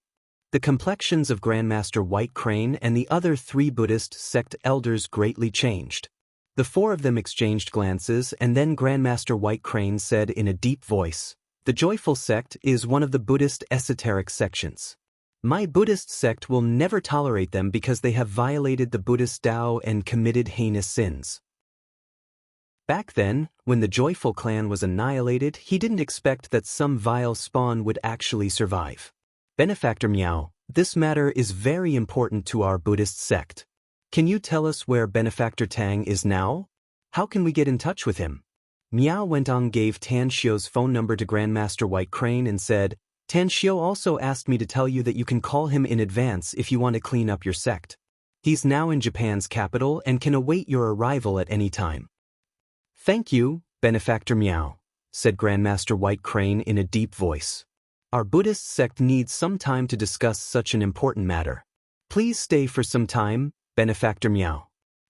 The complexions of Grandmaster White Crane and the other 3 Buddhist sect elders greatly changed. The 4 of them exchanged glances and then Grandmaster White Crane said in a deep voice, "The Joyful sect is one of the Buddhist esoteric sections. My Buddhist sect will never tolerate them because they have violated the Buddhist Tao and committed heinous sins." Back then, when the Joyful clan was annihilated, he didn't expect that some vile spawn would actually survive. "Benefactor Miao, this matter is very important to our Buddhist sect. Can you tell us where Benefactor Tang is now? How can we get in touch with him?" Miao Wenong gave Tan Xiao's phone number to Grandmaster White Crane and said, "Tan Xiao also asked me to tell you that you can call him in advance if you want to clean up your sect. He's now in Japan's capital and can await your arrival at any time." "Thank you, Benefactor Miao," said Grandmaster White Crane in a deep voice. "Our Buddhist sect needs some time to discuss such an important matter. Please stay for some time, Benefactor Miao.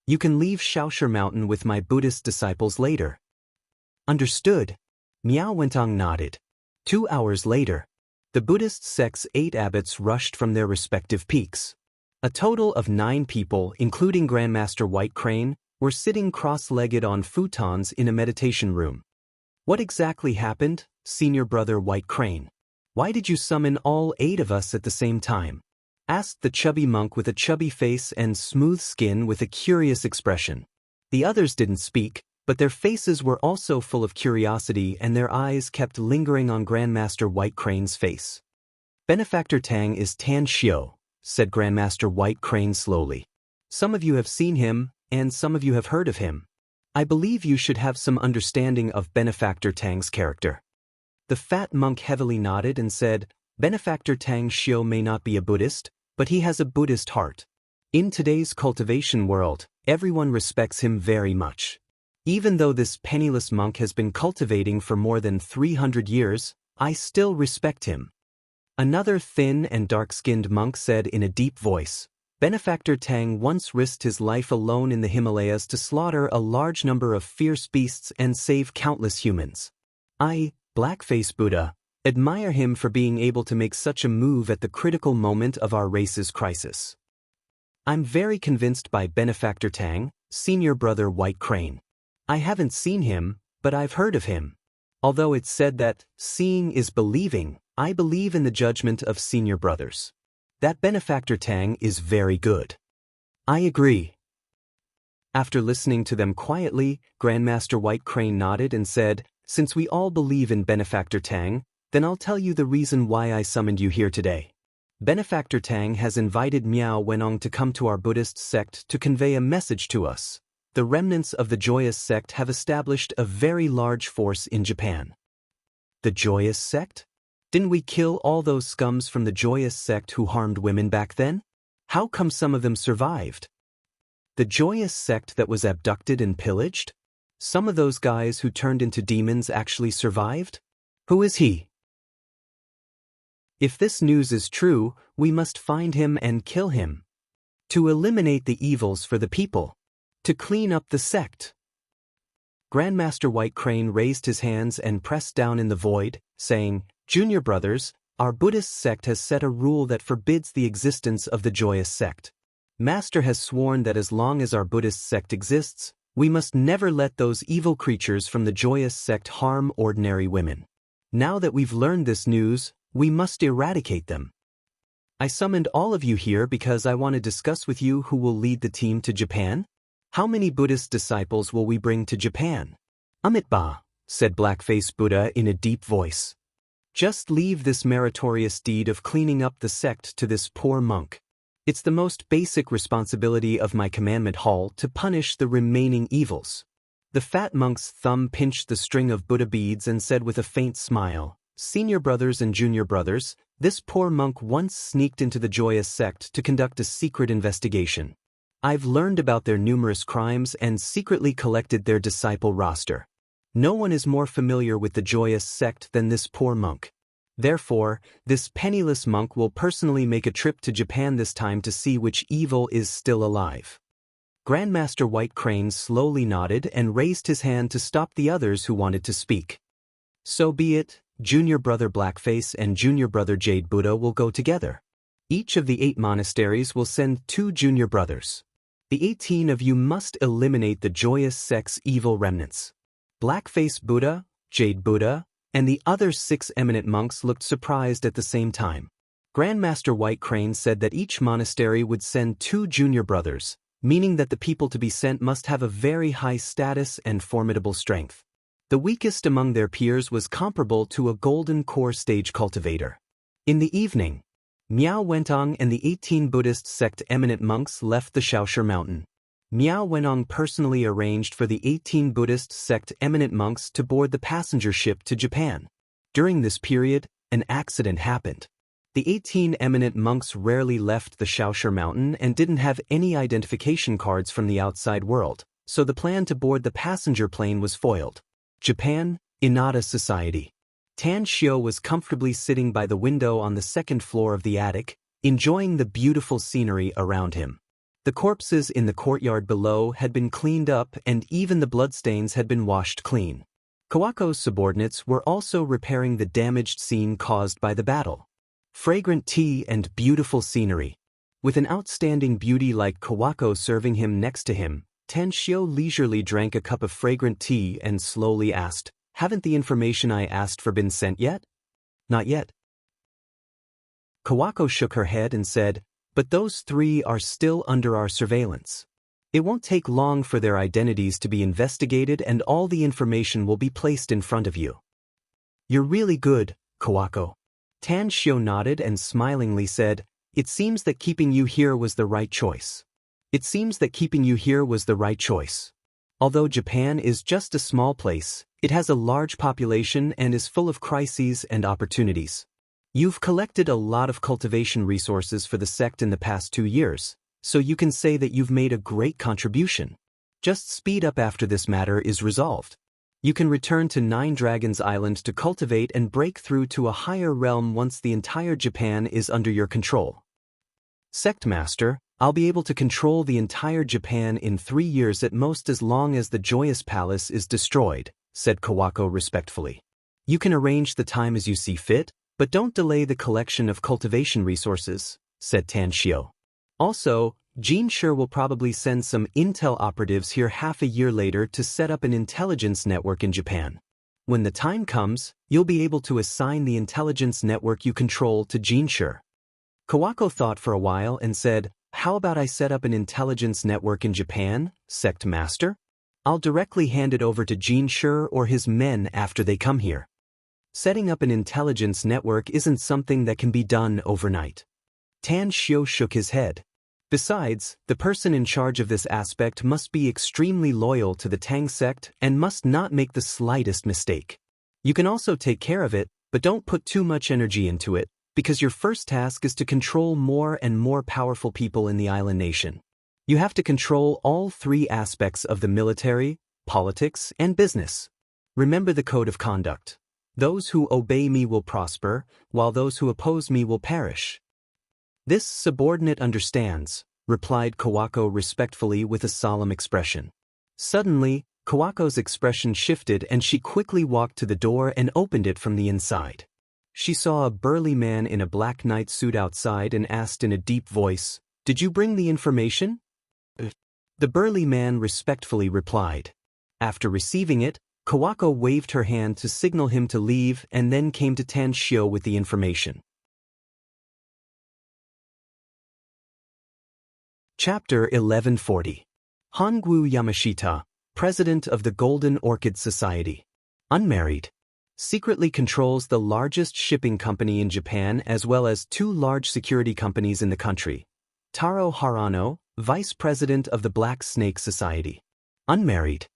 You can leave Shaosher Mountain with my Buddhist disciples later." "Understood." Miao Wenong nodded. 2 hours later, the Buddhist sect's 8 abbots rushed from their respective peaks. A total of 9 people, including Grandmaster White Crane, were sitting cross-legged on futons in a meditation room. "What exactly happened, Senior Brother White Crane? Why did you summon all 8 of us at the same time?" asked the chubby monk with a chubby face and smooth skin with a curious expression. The others didn't speak, but their faces were also full of curiosity and their eyes kept lingering on Grandmaster White Crane's face. "Benefactor Tang is Tan Xiao," said Grandmaster White Crane slowly. "Some of you have seen him, and some of you have heard of him. I believe you should have some understanding of Benefactor Tang's character." The fat monk heavily nodded and said, "Benefactor Tang Xiao may not be a Buddhist, but he has a Buddhist heart. In today's cultivation world, everyone respects him very much. Even though this penniless monk has been cultivating for more than 300 years, I still respect him." Another thin and dark-skinned monk said in a deep voice, Benefactor Tang once risked his life alone in the Himalayas to slaughter a large number of fierce beasts and save countless humans. I, Blackface Buddha, admire him for being able to make such a move at the critical moment of our race's crisis. I'm very convinced by Benefactor Tang, Senior Brother White Crane. I haven't seen him, but I've heard of him. Although it's said that seeing is believing, I believe in the judgment of Senior Brothers. That Benefactor Tang is very good. I agree. After listening to them quietly, Grandmaster White Crane nodded and said, "Since we all believe in Benefactor Tang, then I'll tell you the reason why I summoned you here today. Benefactor Tang has invited Miao Wenong to come to our Buddhist sect to convey a message to us. The remnants of the Joyous sect have established a very large force in Japan." The Joyous sect? Didn't we kill all those scums from the Joyous sect who harmed women back then? How come some of them survived? The Joyous sect that was abducted and pillaged? Some of those guys who turned into demons actually survived? Who is he? If this news is true, we must find him and kill him. To eliminate the evils for the people. To clean up the sect. Grandmaster White Crane raised his hands and pressed down in the void, saying, "Junior brothers, our Buddhist sect has set a rule that forbids the existence of the Joyous sect. Master has sworn that as long as our Buddhist sect exists, we must never let those evil creatures from the Joyous sect harm ordinary women. Now that we've learned this news, we must eradicate them. I summoned all of you here because I want to discuss with you who will lead the team to Japan. How many Buddhist disciples will we bring to Japan?" "Amitabha," said Blackface Buddha in a deep voice. "Just leave this meritorious deed of cleaning up the sect to this poor monk. It's the most basic responsibility of my commandment hall to punish the remaining evils." The fat monk's thumb pinched the string of Buddha beads and said with a faint smile, "Senior brothers and junior brothers, this poor monk once sneaked into the Joyous sect to conduct a secret investigation. I've learned about their numerous crimes and secretly collected their disciple roster. No one is more familiar with the Joyous sect than this poor monk. Therefore, this penniless monk will personally make a trip to Japan this time to see which evil is still alive." Grandmaster White Crane slowly nodded and raised his hand to stop the others who wanted to speak. "So be it, Junior Brother Blackface and Junior Brother Jade Buddha will go together. Each of the 8 monasteries will send 2 junior brothers. The 18 of you must eliminate the Joyous sect's evil remnants." Blackface Buddha, Jade Buddha, and the other 6 eminent monks looked surprised at the same time. Grandmaster White Crane said that each monastery would send 2 junior brothers, meaning that the people to be sent must have a very high status and formidable strength. The weakest among their peers was comparable to a golden core stage cultivator. In the evening, Miao Wenong and the 18 Buddhist sect eminent monks left the Shaoshi Mountain. Miao Wenong personally arranged for the 18 Buddhist sect eminent monks to board the passenger ship to Japan. During this period, an accident happened. The 18 eminent monks rarely left the Shaoshi Mountain and didn't have any identification cards from the outside world, so the plan to board the passenger plane was foiled. Japan, Inada Society. Tan Shio was comfortably sitting by the window on the 2nd floor of the attic, enjoying the beautiful scenery around him. The corpses in the courtyard below had been cleaned up and even the bloodstains had been washed clean. Kawako's subordinates were also repairing the damaged scene caused by the battle. Fragrant tea and beautiful scenery. With an outstanding beauty like Kawako serving him next to him, Tan Shio leisurely drank a cup of fragrant tea and slowly asked, "Haven't the information I asked for been sent yet?" "Not yet." Kawako shook her head and said, "But those 3 are still under our surveillance. It won't take long for their identities to be investigated and all the information will be placed in front of you." "You're really good, Kawako." Tan Shio nodded and smilingly said, "It seems that keeping you here was the right choice. It seems that keeping you here was the right choice. Although Japan is just a small place, it has a large population and is full of crises and opportunities. You've collected a lot of cultivation resources for the sect in the past 2 years, so you can say that you've made a great contribution. Just speed up after this matter is resolved. You can return to 9 Dragons Island to cultivate and break through to a higher realm once the entire Japan is under your control." "Sect Master, I'll be able to control the entire Japan in 3 years at most, as long as the joyous palace is destroyed, said Kawako respectfully. You can arrange the time as you see fit, but don't delay the collection of cultivation resources, said Tanshio. Also, Jinshur will probably send some intel operatives here half a year later to set up an intelligence network in Japan. When the time comes, you'll be able to assign the intelligence network you control to Jinshur. Kawako thought for a while and said, how about I set up an intelligence network in Japan, Sect Master? I'll directly hand it over to Jinshur or his men after they come here. Setting up an intelligence network isn't something that can be done overnight. Tanshio shook his head. Besides, the person in charge of this aspect must be extremely loyal to the Tang sect and must not make the slightest mistake. You can also take care of it, but don't put too much energy into it, because your first task is to control more and more powerful people in the island nation. You have to control all 3 aspects of the military, politics, and business. Remember the code of conduct. Those who obey me will prosper, while those who oppose me will perish. This subordinate understands, replied Kawako respectfully with a solemn expression. Suddenly, Kawako's expression shifted and she quickly walked to the door and opened it from the inside. She saw a burly man in a black night suit outside and asked in a deep voice, "Did you bring the information?" The burly man respectfully replied. After receiving it, Kawako waved her hand to signal him to leave and then came to Tanshio with the information. Chapter 1140. Hongwu Yamashita, President of the Golden Orchid Society. Unmarried. Secretly controls the largest shipping company in Japan as well as 2 large security companies in the country. Taro Harano, Vice President of the Black Snake Society. Unmarried.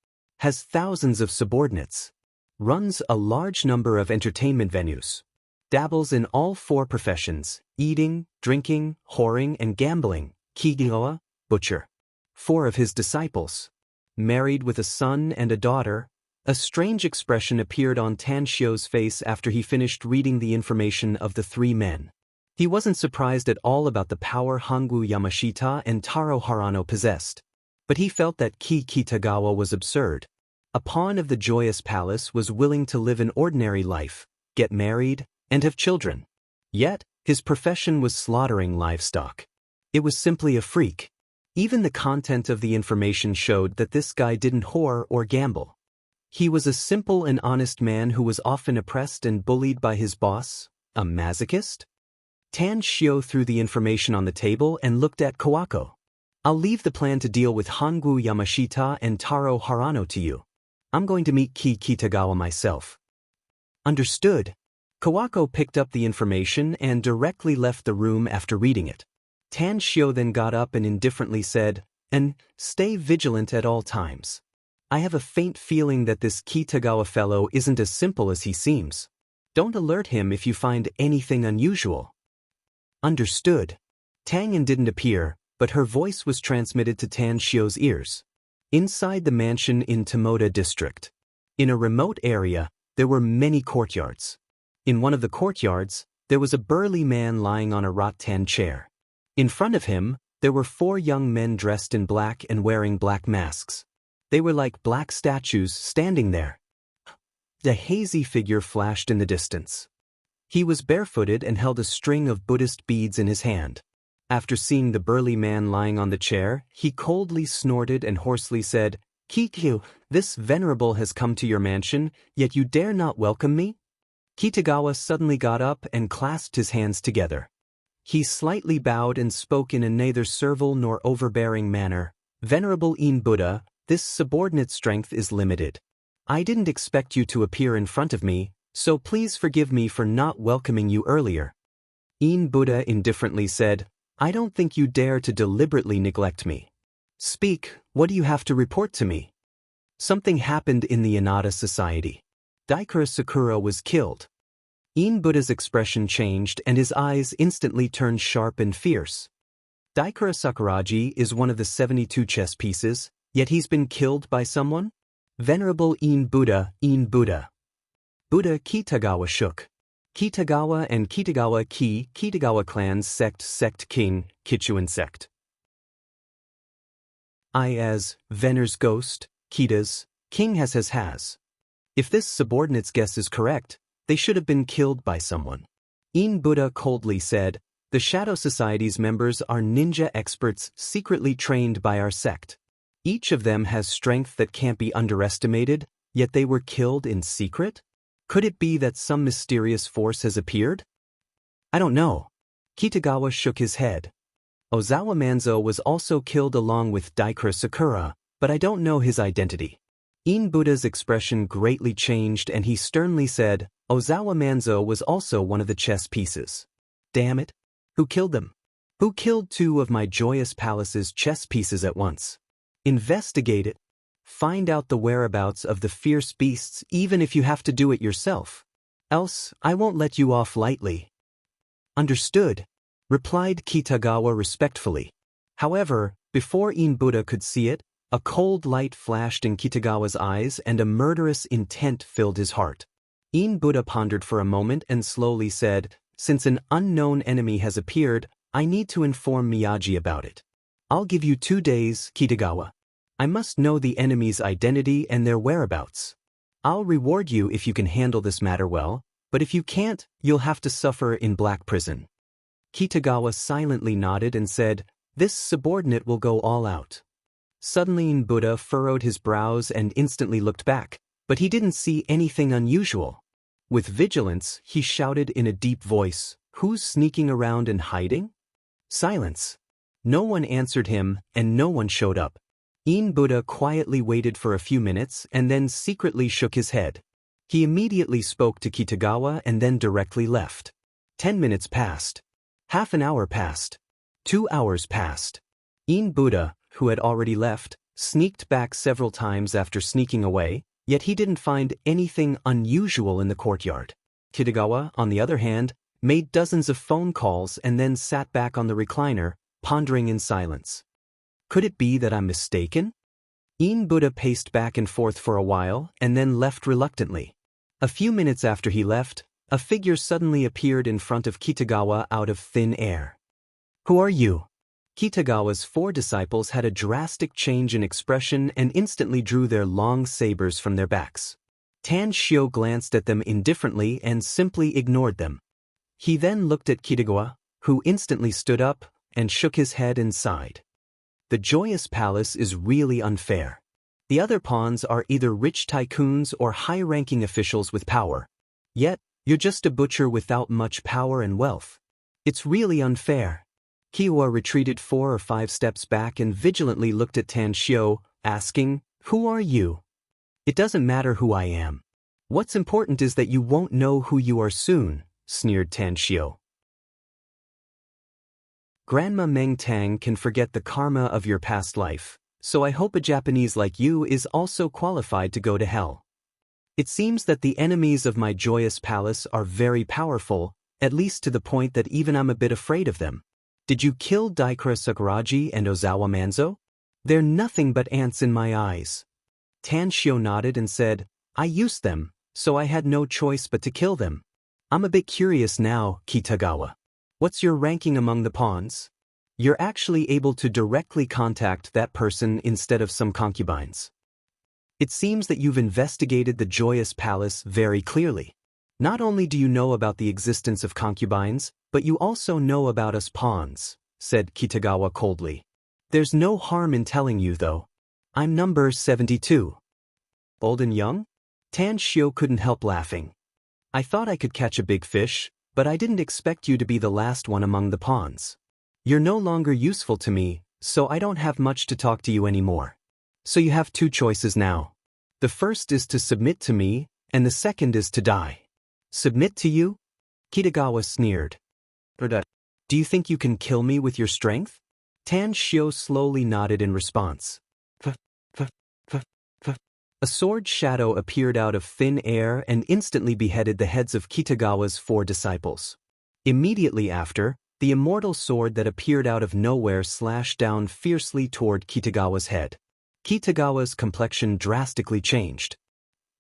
Has thousands of subordinates. Runs a large number of entertainment venues. Dabbles in all 4 professions: eating, drinking, whoring, and gambling. Kigiloa, butcher. 4 of his disciples. Married with a son and a daughter. A strange expression appeared on Tanshio's face after he finished reading the information of the 3 men. He wasn't surprised at all about the power Hongwu Yamashita and Taro Harano possessed. But he felt that Kitagawa was absurd. A pawn of the joyous palace was willing to live an ordinary life, get married, and have children. Yet, his profession was slaughtering livestock. It was simply a freak. Even the content of the information showed that this guy didn't whore or gamble. He was a simple and honest man who was often oppressed and bullied by his boss, a masochist. Tanshio threw the information on the table and looked at Kawako. I'll leave the plan to deal with Hongwu Yamashita and Taro Harano to you. I'm going to meet Kitagawa myself. Understood. Kawako picked up the information and directly left the room after reading it. Tanshio then got up and indifferently said, "And stay vigilant at all times. I have a faint feeling that this Kitagawa fellow isn't as simple as he seems. Don't alert him if you find anything unusual." Understood. Tangen didn't appear, but her voice was transmitted to Tanshio's ears. Inside the mansion in Tomoda district. In a remote area, there were many courtyards. In one of the courtyards, there was a burly man lying on a rattan chair. In front of him, there were 4 young men dressed in black and wearing black masks. They were like black statues standing there. The hazy figure flashed in the distance. He was barefooted and held a string of Buddhist beads in his hand. After seeing the burly man lying on the chair, he coldly snorted and hoarsely said, "Kikyu, this venerable has come to your mansion, yet you dare not welcome me?" Kitagawa suddenly got up and clasped his hands together. He slightly bowed and spoke in a neither servile nor overbearing manner. "Venerable In Buddha, this subordinate strength is limited. I didn't expect you to appear in front of me, so please forgive me for not welcoming you earlier." In Buddha indifferently said, "I don't think you dare to deliberately neglect me. Speak, what do you have to report to me?" Something happened in the Inada society. Daikura Sakura was killed. In Buddha's expression changed and his eyes instantly turned sharp and fierce. Daikura Sakuraji is one of the 72 chess pieces, yet he's been killed by someone? Venerable In Buddha, In Buddha. Buddha Kitagawa shook. Kitagawa and Kitagawa clans sect King, Kichuan sect. I as, Vener's ghost, Kita's, King has. If this subordinate's guess is correct, they should have been killed by someone. In Buddha coldly said, the Shadow Society's members are ninja experts secretly trained by our sect. Each of them has strength that can't be underestimated, yet they were killed in secret? Could it be that some mysterious force has appeared? I don't know. Kitagawa shook his head. Ozawa Manzo was also killed along with Daikura Sakura, but I don't know his identity. In Buddha's expression greatly changed and he sternly said, Ozawa Manzo was also one of the chess pieces. Damn it. Who killed them? Who killed two of my Joyous Palace's chess pieces at once? Investigate it. Find out the whereabouts of the fierce beasts even if you have to do it yourself. Else, I won't let you off lightly. Understood, replied Kitagawa respectfully. However, before In Buddha could see it, a cold light flashed in Kitagawa's eyes and a murderous intent filled his heart. In Buddha pondered for a moment and slowly said, since an unknown enemy has appeared, I need to inform Miyagi about it. I'll give you 2 days, Kitagawa. I must know the enemy's identity and their whereabouts. I'll reward you if you can handle this matter well, but if you can't, you'll have to suffer in black prison. Kitagawa silently nodded and said, this subordinate will go all out. Suddenly In Buddha furrowed his brows and instantly looked back, but he didn't see anything unusual. With vigilance, he shouted in a deep voice, who's sneaking around and hiding? Silence. No one answered him, and no one showed up. In Buddha quietly waited for a few minutes and then secretly shook his head. He immediately spoke to Kitagawa and then directly left. 10 minutes passed. Half an hour passed. 2 hours passed. In Buddha, who had already left, sneaked back several times after sneaking away, yet he didn't find anything unusual in the courtyard. Kitagawa, on the other hand, made dozens of phone calls and then sat back on the recliner, pondering in silence. Could it be that I'm mistaken? In Buddha paced back and forth for a while and then left reluctantly. A few minutes after he left, a figure suddenly appeared in front of Kitagawa out of thin air. Who are you? Kitagawa's 4 disciples had a drastic change in expression and instantly drew their long sabers from their backs. Tan Shio glanced at them indifferently and simply ignored them. He then looked at Kitagawa, who instantly stood up and shook his head and sighed. The Joyous Palace is really unfair. The other pawns are either rich tycoons or high-ranking officials with power. Yet, you're just a butcher without much power and wealth. It's really unfair. Kiwa retreated 4 or 5 steps back and vigilantly looked at Tan Shio, asking, who are you? It doesn't matter who I am. What's important is that you won't know who you are soon, sneered Tan Shio. Grandma Meng Tang can forget the karma of your past life, so I hope a Japanese like you is also qualified to go to hell. It seems that the enemies of my Joyous Palace are very powerful, at least to the point that even I'm a bit afraid of them. Did you kill Daikura Sakuraji and Ozawa Manzo? They're nothing but ants in my eyes. Tan Shio nodded and said, I used them, so I had no choice but to kill them. I'm a bit curious now, Kitagawa. What's your ranking among the pawns? You're actually able to directly contact that person instead of some concubines. It seems that you've investigated the Joyous Palace very clearly. Not only do you know about the existence of concubines, but you also know about us pawns, said Kitagawa coldly. There's no harm in telling you, though. I'm number 72. Old and young? Tan Shio couldn't help laughing. I thought I could catch a big fish, but I didn't expect you to be the last one among the pawns. You're no longer useful to me, so I don't have much to talk to you anymore. So you have 2 choices now. The first is to submit to me, and the second is to die. Submit to you? Kitagawa sneered. Do you think you can kill me with your strength? Tan Shio slowly nodded in response. A sword shadow appeared out of thin air and instantly beheaded the heads of Kitagawa's 4 disciples. Immediately after, the immortal sword that appeared out of nowhere slashed down fiercely toward Kitagawa's head. Kitagawa's complexion drastically changed.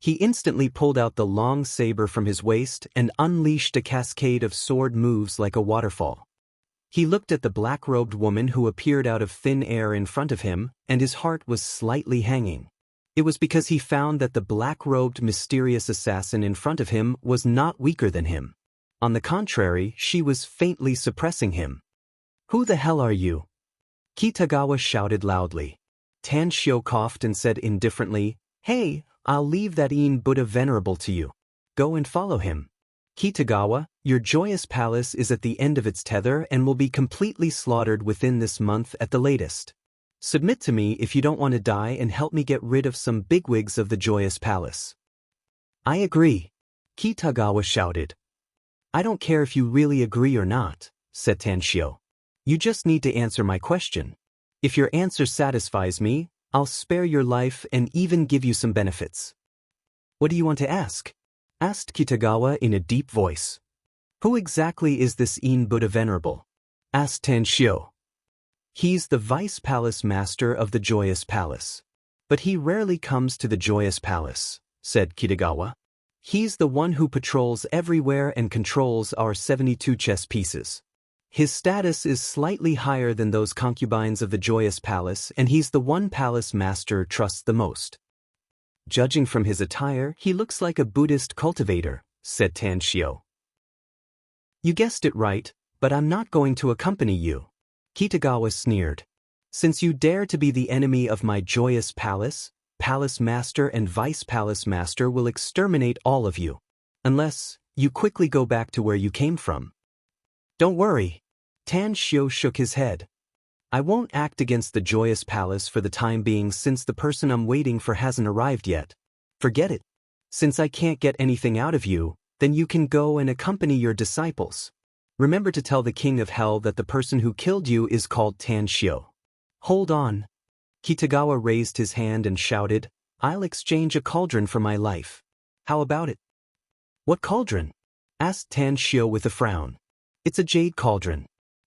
He instantly pulled out the long saber from his waist and unleashed a cascade of sword moves like a waterfall. He looked at the black-robed woman who appeared out of thin air in front of him, and his heart was slightly hanging. It was because he found that the black-robed mysterious assassin in front of him was not weaker than him. On the contrary, she was faintly suppressing him. "Who the hell are you?" Kitagawa shouted loudly. Tanshio coughed and said indifferently, "Hey, I'll leave that Buddha venerable to you. Go and follow him. Kitagawa, your joyous palace is at the end of its tether and will be completely slaughtered within this month at the latest. Submit to me if you don't want to die and help me get rid of some bigwigs of the joyous palace." "I agree," Kitagawa shouted. "I don't care if you really agree or not," said Tanshio. "You just need to answer my question. If your answer satisfies me, I'll spare your life and even give you some benefits." "What do you want to ask?" asked Kitagawa in a deep voice. "Who exactly is this Buddha venerable?" asked Tanshio. "He's the vice palace master of the joyous palace. But he rarely comes to the joyous palace," said Kitagawa. "He's the one who patrols everywhere and controls our 72 chess pieces. His status is slightly higher than those concubines of the joyous palace, and he's the one palace master trusts the most." "Judging from his attire, he looks like a Buddhist cultivator," said Tanshio. "You guessed it right, but I'm not going to accompany you," Kitagawa sneered. "Since you dare to be the enemy of my joyous palace, palace master and vice palace master will exterminate all of you. Unless you quickly go back to where you came from." "Don't worry." Tanshio shook his head. "I won't act against the joyous palace for the time being since the person I'm waiting for hasn't arrived yet. Forget it. Since I can't get anything out of you, then you can go and accompany your disciples. Remember to tell the king of hell that the person who killed you is called Tanshio." "Hold on." Kitagawa raised his hand and shouted, "I'll exchange a cauldron for my life. How about it?" "What cauldron?" asked Tanshio with a frown. "It's a jade cauldron.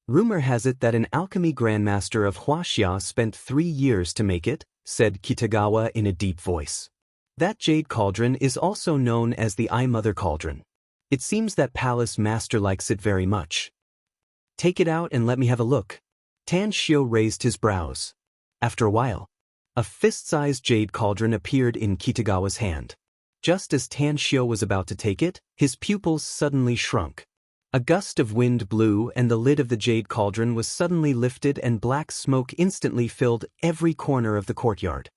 Rumor has it that an alchemy grandmaster of Huaxia spent 3 years to make it," said Kitagawa in a deep voice. "That jade cauldron is also known as the Mother cauldron. It seems that palace master likes it very much." "Take it out and let me have a look." Tanshio raised his brows. After a while, a fist-sized jade cauldron appeared in Kitagawa's hand. Just as Tanshio was about to take it, his pupils suddenly shrunk. A gust of wind blew and the lid of the jade cauldron was suddenly lifted and black smoke instantly filled every corner of the courtyard.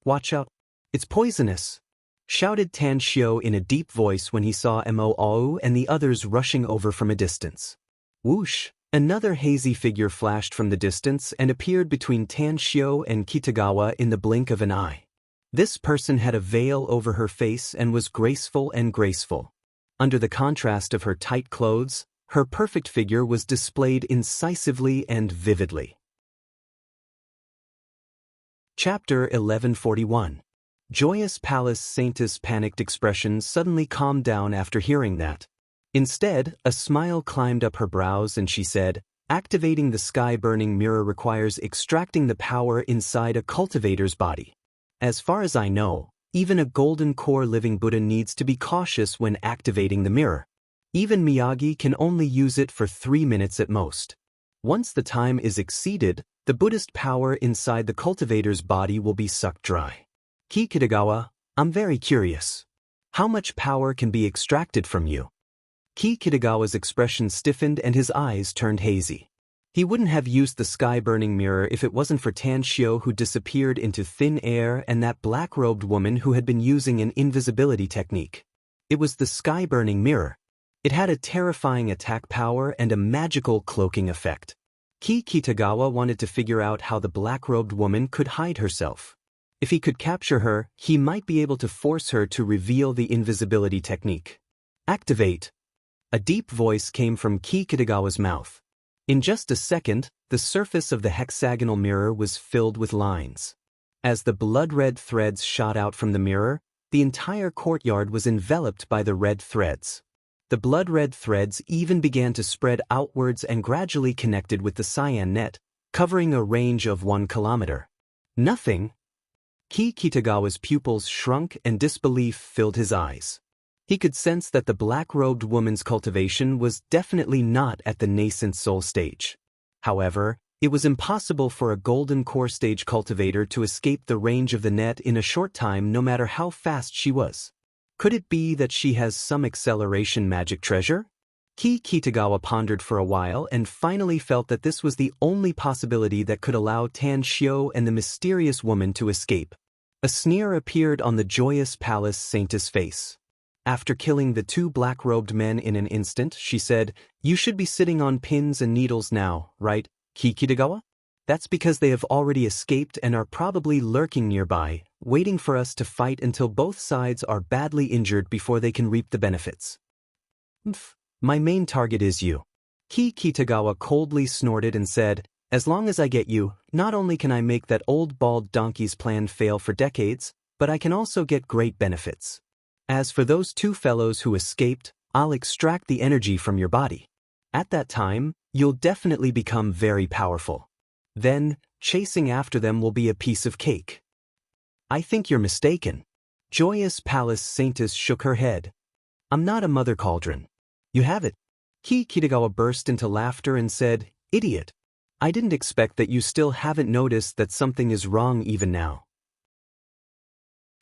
"Watch out! It's poisonous!" shouted Tanshio in a deep voice when he saw Moo and the others rushing over from a distance. Whoosh! Another hazy figure flashed from the distance and appeared between Tanshio and Kitagawa in the blink of an eye. This person had a veil over her face and was graceful and graceful. Under the contrast of her tight clothes, her perfect figure was displayed incisively and vividly. Chapter 1141. Joyous Palace Saintess' panicked expression suddenly calmed down after hearing that. Instead, a smile climbed up her brows and she said, "Activating the sky-burning mirror requires extracting the power inside a cultivator's body. As far as I know, even a golden core living Buddha needs to be cautious when activating the mirror. Even Miyagi can only use it for 3 minutes at most. Once the time is exceeded, the Buddhist power inside the cultivator's body will be sucked dry. Kitagawa, I'm very curious. How much power can be extracted from you?" Kitagawa's expression stiffened and his eyes turned hazy. He wouldn't have used the sky-burning mirror if it wasn't for Tanshio, who disappeared into thin air, and that black-robed woman who had been using an invisibility technique. It was the sky-burning mirror. It had a terrifying attack power and a magical cloaking effect. Kitagawa wanted to figure out how the black-robed woman could hide herself. If he could capture her, he might be able to force her to reveal the invisibility technique. "Activate!" A deep voice came from Kitagawa's mouth. In just a second, the surface of the hexagonal mirror was filled with lines. As the blood-red threads shot out from the mirror, the entire courtyard was enveloped by the red threads. The blood-red threads even began to spread outwards and gradually connected with the cyan net, covering a range of 1 kilometer. "Nothing!" Kitagawa's pupils shrunk and disbelief filled his eyes. He could sense that the black-robed woman's cultivation was definitely not at the nascent soul stage. However, it was impossible for a golden core stage cultivator to escape the range of the net in a short time no matter how fast she was. Could it be that she has some acceleration magic treasure? Kitagawa pondered for a while and finally felt that this was the only possibility that could allow Tan Shio and the mysterious woman to escape. A sneer appeared on the joyous palace saintess face. After killing the two black-robed men in an instant, she said, "You should be sitting on pins and needles now, right, Kitagawa? That's because they have already escaped and are probably lurking nearby, waiting for us to fight until both sides are badly injured before they can reap the benefits." My main target is you. Kitagawa coldly snorted and said, "As long as I get you, not only can I make that old bald donkey's plan fail for decades, but I can also get great benefits. As for those two fellows who escaped, I'll extract the energy from your body. At that time, you'll definitely become very powerful. Then, chasing after them will be a piece of cake." "I think you're mistaken." Joyous Palace Saintess shook her head. "I'm not a mother cauldron. You have it." Kitagawa burst into laughter and said, "Idiot. I didn't expect that you still haven't noticed that something is wrong even now.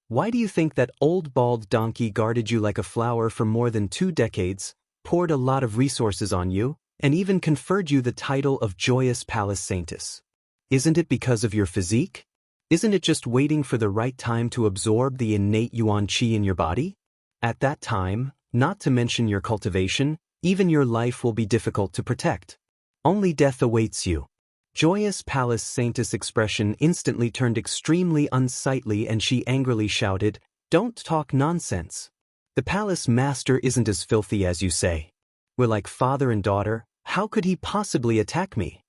Why do you think that old bald donkey guarded you like a flower for more than 2 decades, poured a lot of resources on you, and even conferred you the title of Joyous Palace Saintess? Isn't it because of your physique? Isn't it just waiting for the right time to absorb the innate yuan qi in your body? At that time, not to mention your cultivation, even your life will be difficult to protect. Only death awaits you." Joyous Palace Saintess' expression instantly turned extremely unsightly and she angrily shouted, "Don't talk nonsense. The palace master isn't as filthy as you say. We're like father and daughter, how could he possibly attack me?"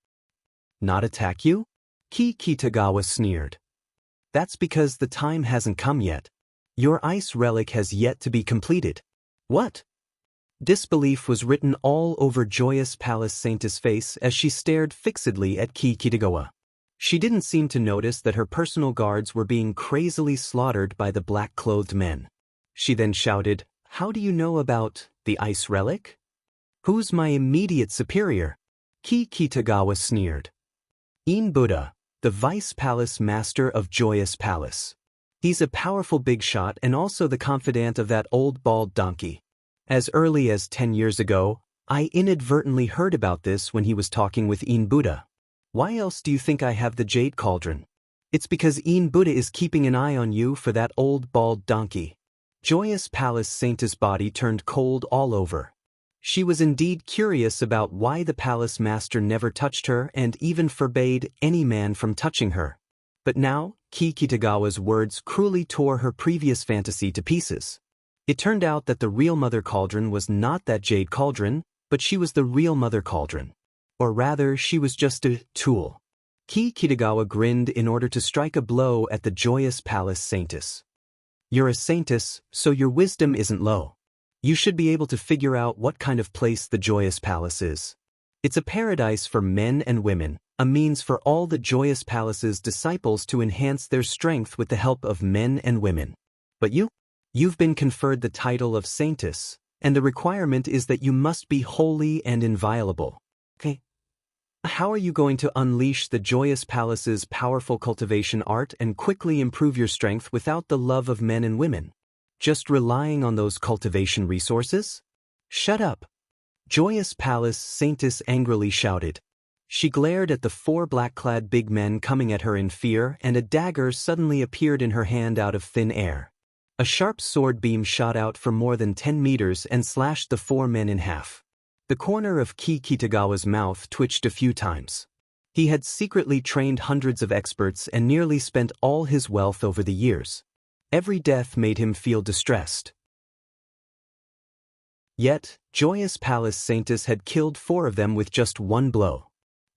"Not attack you?" Kitagawa sneered. "That's because the time hasn't come yet. Your ice relic has yet to be completed." "What?" Disbelief was written all over Joyous Palace Saintess' face as she stared fixedly at Kitagawa. She didn't seem to notice that her personal guards were being crazily slaughtered by the black-clothed men. She then shouted, "How do you know about the ice relic? Who's my immediate superior?" Kitagawa sneered. "In Buddha, the Vice Palace Master of Joyous Palace. He's a powerful big shot and also the confidant of that old bald donkey. As early as 10 years ago, I inadvertently heard about this when he was talking with In Buddha. Why else do you think I have the Jade Cauldron? It's because In Buddha is keeping an eye on you for that old bald donkey." Joyous Palace Saintess' body turned cold all over. She was indeed curious about why the palace master never touched her and even forbade any man from touching her. But now, Kitagawa's words cruelly tore her previous fantasy to pieces. It turned out that the real Mother Cauldron was not that Jade Cauldron, but she was the real Mother Cauldron. Or rather, she was just a tool. Kitagawa grinned in order to strike a blow at the Joyous Palace Saintess. "You're a saintess, so your wisdom isn't low. You should be able to figure out what kind of place the Joyous Palace is. It's a paradise for men and women, a means for all the Joyous Palace's disciples to enhance their strength with the help of men and women. But you've been conferred the title of Saintess, and the requirement is that you must be holy and inviolable. Okay? How are you going to unleash the Joyous Palace's powerful cultivation art and quickly improve your strength without the love of men and women? Just relying on those cultivation resources? Shut up!" Joyous Palace Saintess angrily shouted. She glared at the 4 black-clad big men coming at her in fear, and a dagger suddenly appeared in her hand out of thin air. A sharp sword beam shot out for more than 10 meters and slashed the 4 men in half. The corner of Kitagawa's mouth twitched a few times. He had secretly trained hundreds of experts and nearly spent all his wealth over the years. Every death made him feel distressed. Yet, Joyous Palace Saintess had killed 4 of them with just 1 blow.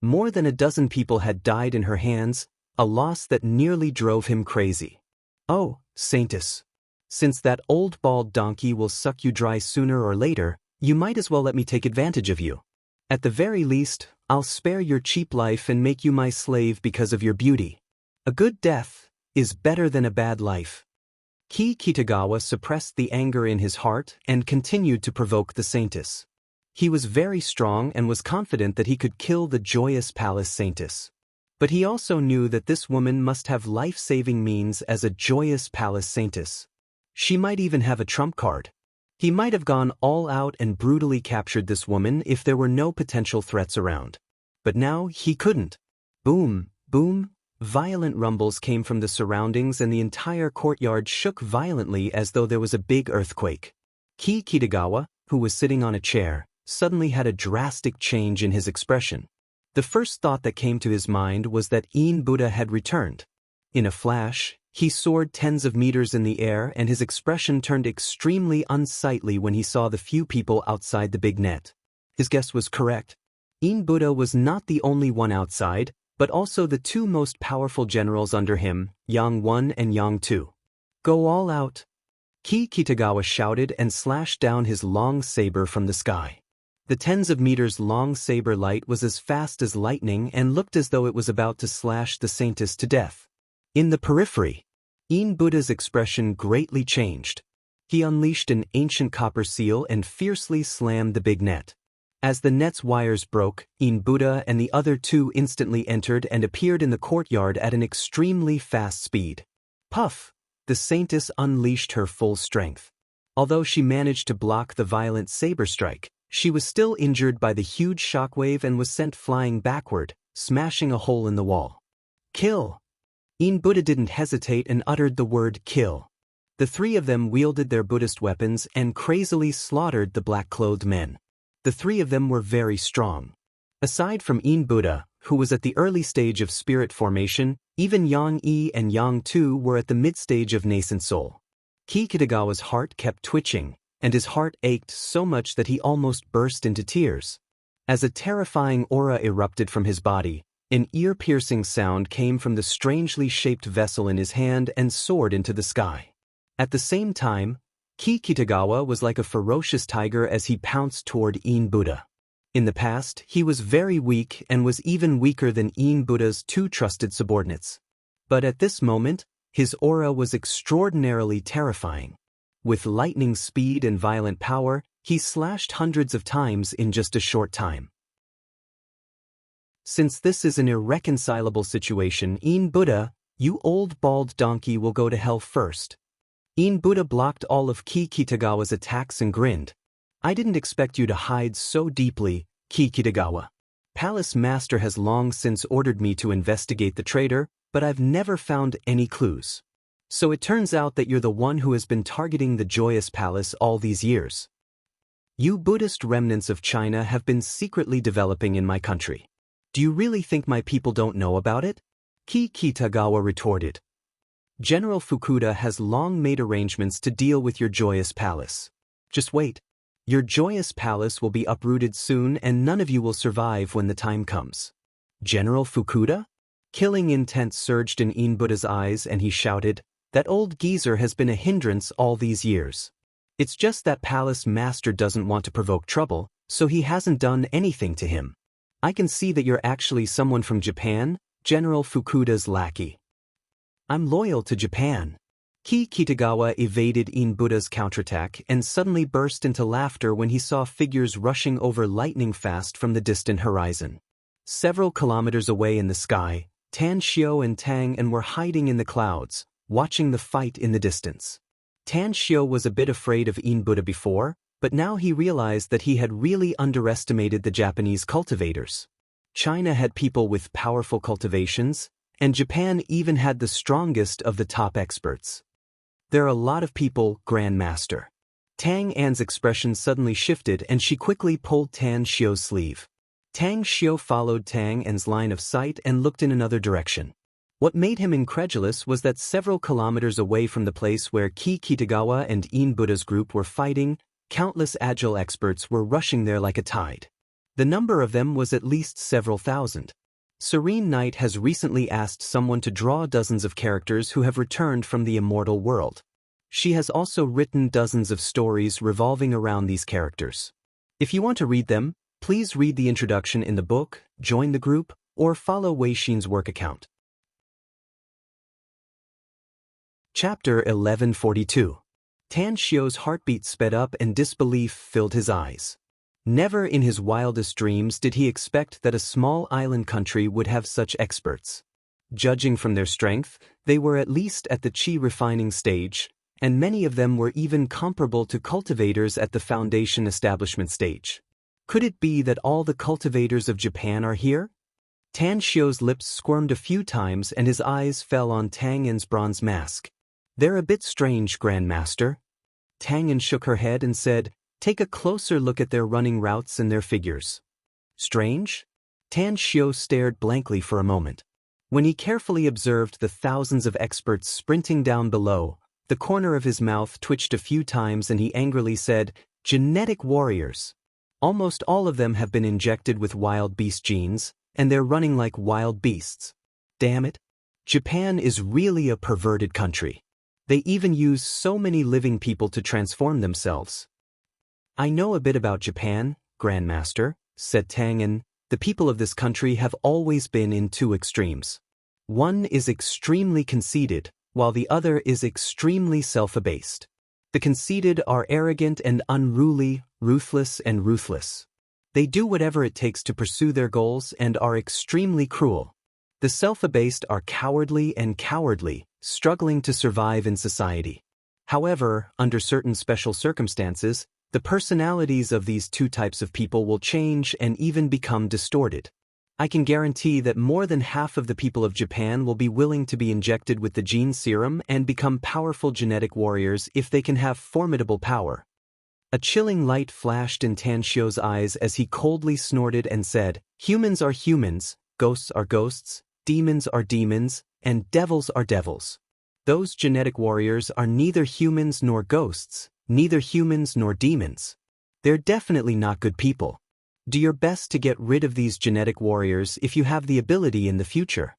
More than a dozen people had died in her hands, a loss that nearly drove him crazy. "Oh, Saintess. Since that old bald donkey will suck you dry sooner or later, you might as well let me take advantage of you. At the very least, I'll spare your cheap life and make you my slave because of your beauty. A good death is better than a bad life." Kitagawa suppressed the anger in his heart and continued to provoke the Saintess. He was very strong and was confident that he could kill the joyous palace saintess. But he also knew that this woman must have life-saving means as a joyous palace saintess. She might even have a trump card. He might have gone all out and brutally captured this woman if there were no potential threats around. But now he couldn't. Boom, boom. Violent rumbles came from the surroundings and the entire courtyard shook violently as though there was a big earthquake. Kitagawa, who was sitting on a chair, suddenly had a drastic change in his expression. The first thought that came to his mind was that Buddha had returned. In a flash, he soared tens of meters in the air and his expression turned extremely unsightly when he saw the few people outside the big net. His guess was correct. Buddha was not the only one outside, but also the two most powerful generals under him, Yang 1 and Yang 2. Go all out. Kitagawa shouted and slashed down his long saber from the sky. The tens of meters long saber light was as fast as lightning and looked as though it was about to slash the saintess to death. In the periphery, Buddha's expression greatly changed. He unleashed an ancient copper seal and fiercely slammed the big net. As the net's wires broke, Buddha and the other two instantly entered and appeared in the courtyard at an extremely fast speed. Puff! The saintess unleashed her full strength. Although she managed to block the violent saber strike, she was still injured by the huge shockwave and was sent flying backward, smashing a hole in the wall. Kill! Buddha didn't hesitate and uttered the word kill. The three of them wielded their Buddhist weapons and crazily slaughtered the black-clothed men. The three of them were very strong. Aside from Buddha, who was at the early stage of spirit formation, even Yang E and Yang 2 were at the mid-stage of nascent soul. Kitagawa's heart kept twitching, and his heart ached so much that he almost burst into tears. As a terrifying aura erupted from his body, an ear-piercing sound came from the strangely shaped vessel in his hand and soared into the sky. At the same time, Kitagawa was like a ferocious tiger as he pounced toward Buddha. In the past, he was very weak and was even weaker than Buddha's two trusted subordinates. But at this moment, his aura was extraordinarily terrifying. With lightning speed and violent power, he slashed hundreds of times in just a short time. Since this is an irreconcilable situation, Buddha, you old bald donkey, will go to hell first. Buddha blocked all of Kitagawa's attacks and grinned. I didn't expect you to hide so deeply, Kitagawa. Palace Master has long since ordered me to investigate the traitor, but I've never found any clues. So it turns out that you're the one who has been targeting the Joyous Palace all these years. You Buddhist remnants of China have been secretly developing in my country. Do you really think my people don't know about it? Kitagawa retorted. General Fukuda has long made arrangements to deal with your Joyous Palace. Just wait. Your Joyous Palace will be uprooted soon and none of you will survive when the time comes. General Fukuda? Killing intent surged in Buddha's eyes and he shouted, that old geezer has been a hindrance all these years. It's just that Palace Master doesn't want to provoke trouble, so he hasn't done anything to him. I can see that you're actually someone from Japan, General Fukuda's lackey. I'm loyal to Japan. Kitagawa evaded Buddha's counterattack and suddenly burst into laughter when he saw figures rushing over lightning fast from the distant horizon. Several kilometers away in the sky, Tan Xiao and Tang were hiding in the clouds, watching the fight in the distance. Tan Xiao was a bit afraid of Buddha before, but now he realized that he had really underestimated the Japanese cultivators. China had people with powerful cultivations, and Japan even had the strongest of the top experts. There are a lot of people, Grandmaster. Tang An's expression suddenly shifted and she quickly pulled Tan Xiao's sleeve. Tang Xiao followed Tang An's line of sight and looked in another direction. What made him incredulous was that several kilometers away from the place where Kitagawa and Buddha's group were fighting, countless agile experts were rushing there like a tide. The number of them was at least several thousand. Serene Knight has recently asked someone to draw dozens of characters who have returned from the immortal world. She has also written dozens of stories revolving around these characters. If you want to read them, please read the introduction in the book, join the group, or follow Wei Xin's work account. Chapter 1142. Tan Xiao's heartbeat sped up and disbelief filled his eyes. Never in his wildest dreams did he expect that a small island country would have such experts. Judging from their strength, they were at least at the chi refining stage, and many of them were even comparable to cultivators at the foundation establishment stage. Could it be that all the cultivators of Japan are here? Tan Xiu's lips squirmed a few times and his eyes fell on Tang En's bronze mask. They're a bit strange, Grandmaster. Tang En shook her head and said, take a closer look at their running routes and their figures. Strange? Tan Xiu stared blankly for a moment. When he carefully observed the thousands of experts sprinting down below, the corner of his mouth twitched a few times and he angrily said, genetic warriors. Almost all of them have been injected with wild beast genes, and they're running like wild beasts. Damn it. Japan is really a perverted country. They even use so many living people to transform themselves. I know a bit about Japan, Grandmaster, said Tang En. The people of this country have always been in two extremes. One is extremely conceited, while the other is extremely self-abased. The conceited are arrogant and unruly, ruthless and ruthless. They do whatever it takes to pursue their goals and are extremely cruel. The self-abased are cowardly and cowardly, struggling to survive in society. However, under certain special circumstances, the personalities of these two types of people will change and even become distorted. I can guarantee that more than half of the people of Japan will be willing to be injected with the gene serum and become powerful genetic warriors if they can have formidable power. A chilling light flashed in Tan Xiu's eyes as he coldly snorted and said, humans are humans, ghosts are ghosts, demons are demons, and devils are devils. Those genetic warriors are neither humans nor ghosts, neither humans nor demons. They're definitely not good people. Do your best to get rid of these genetic warriors if you have the ability in the future.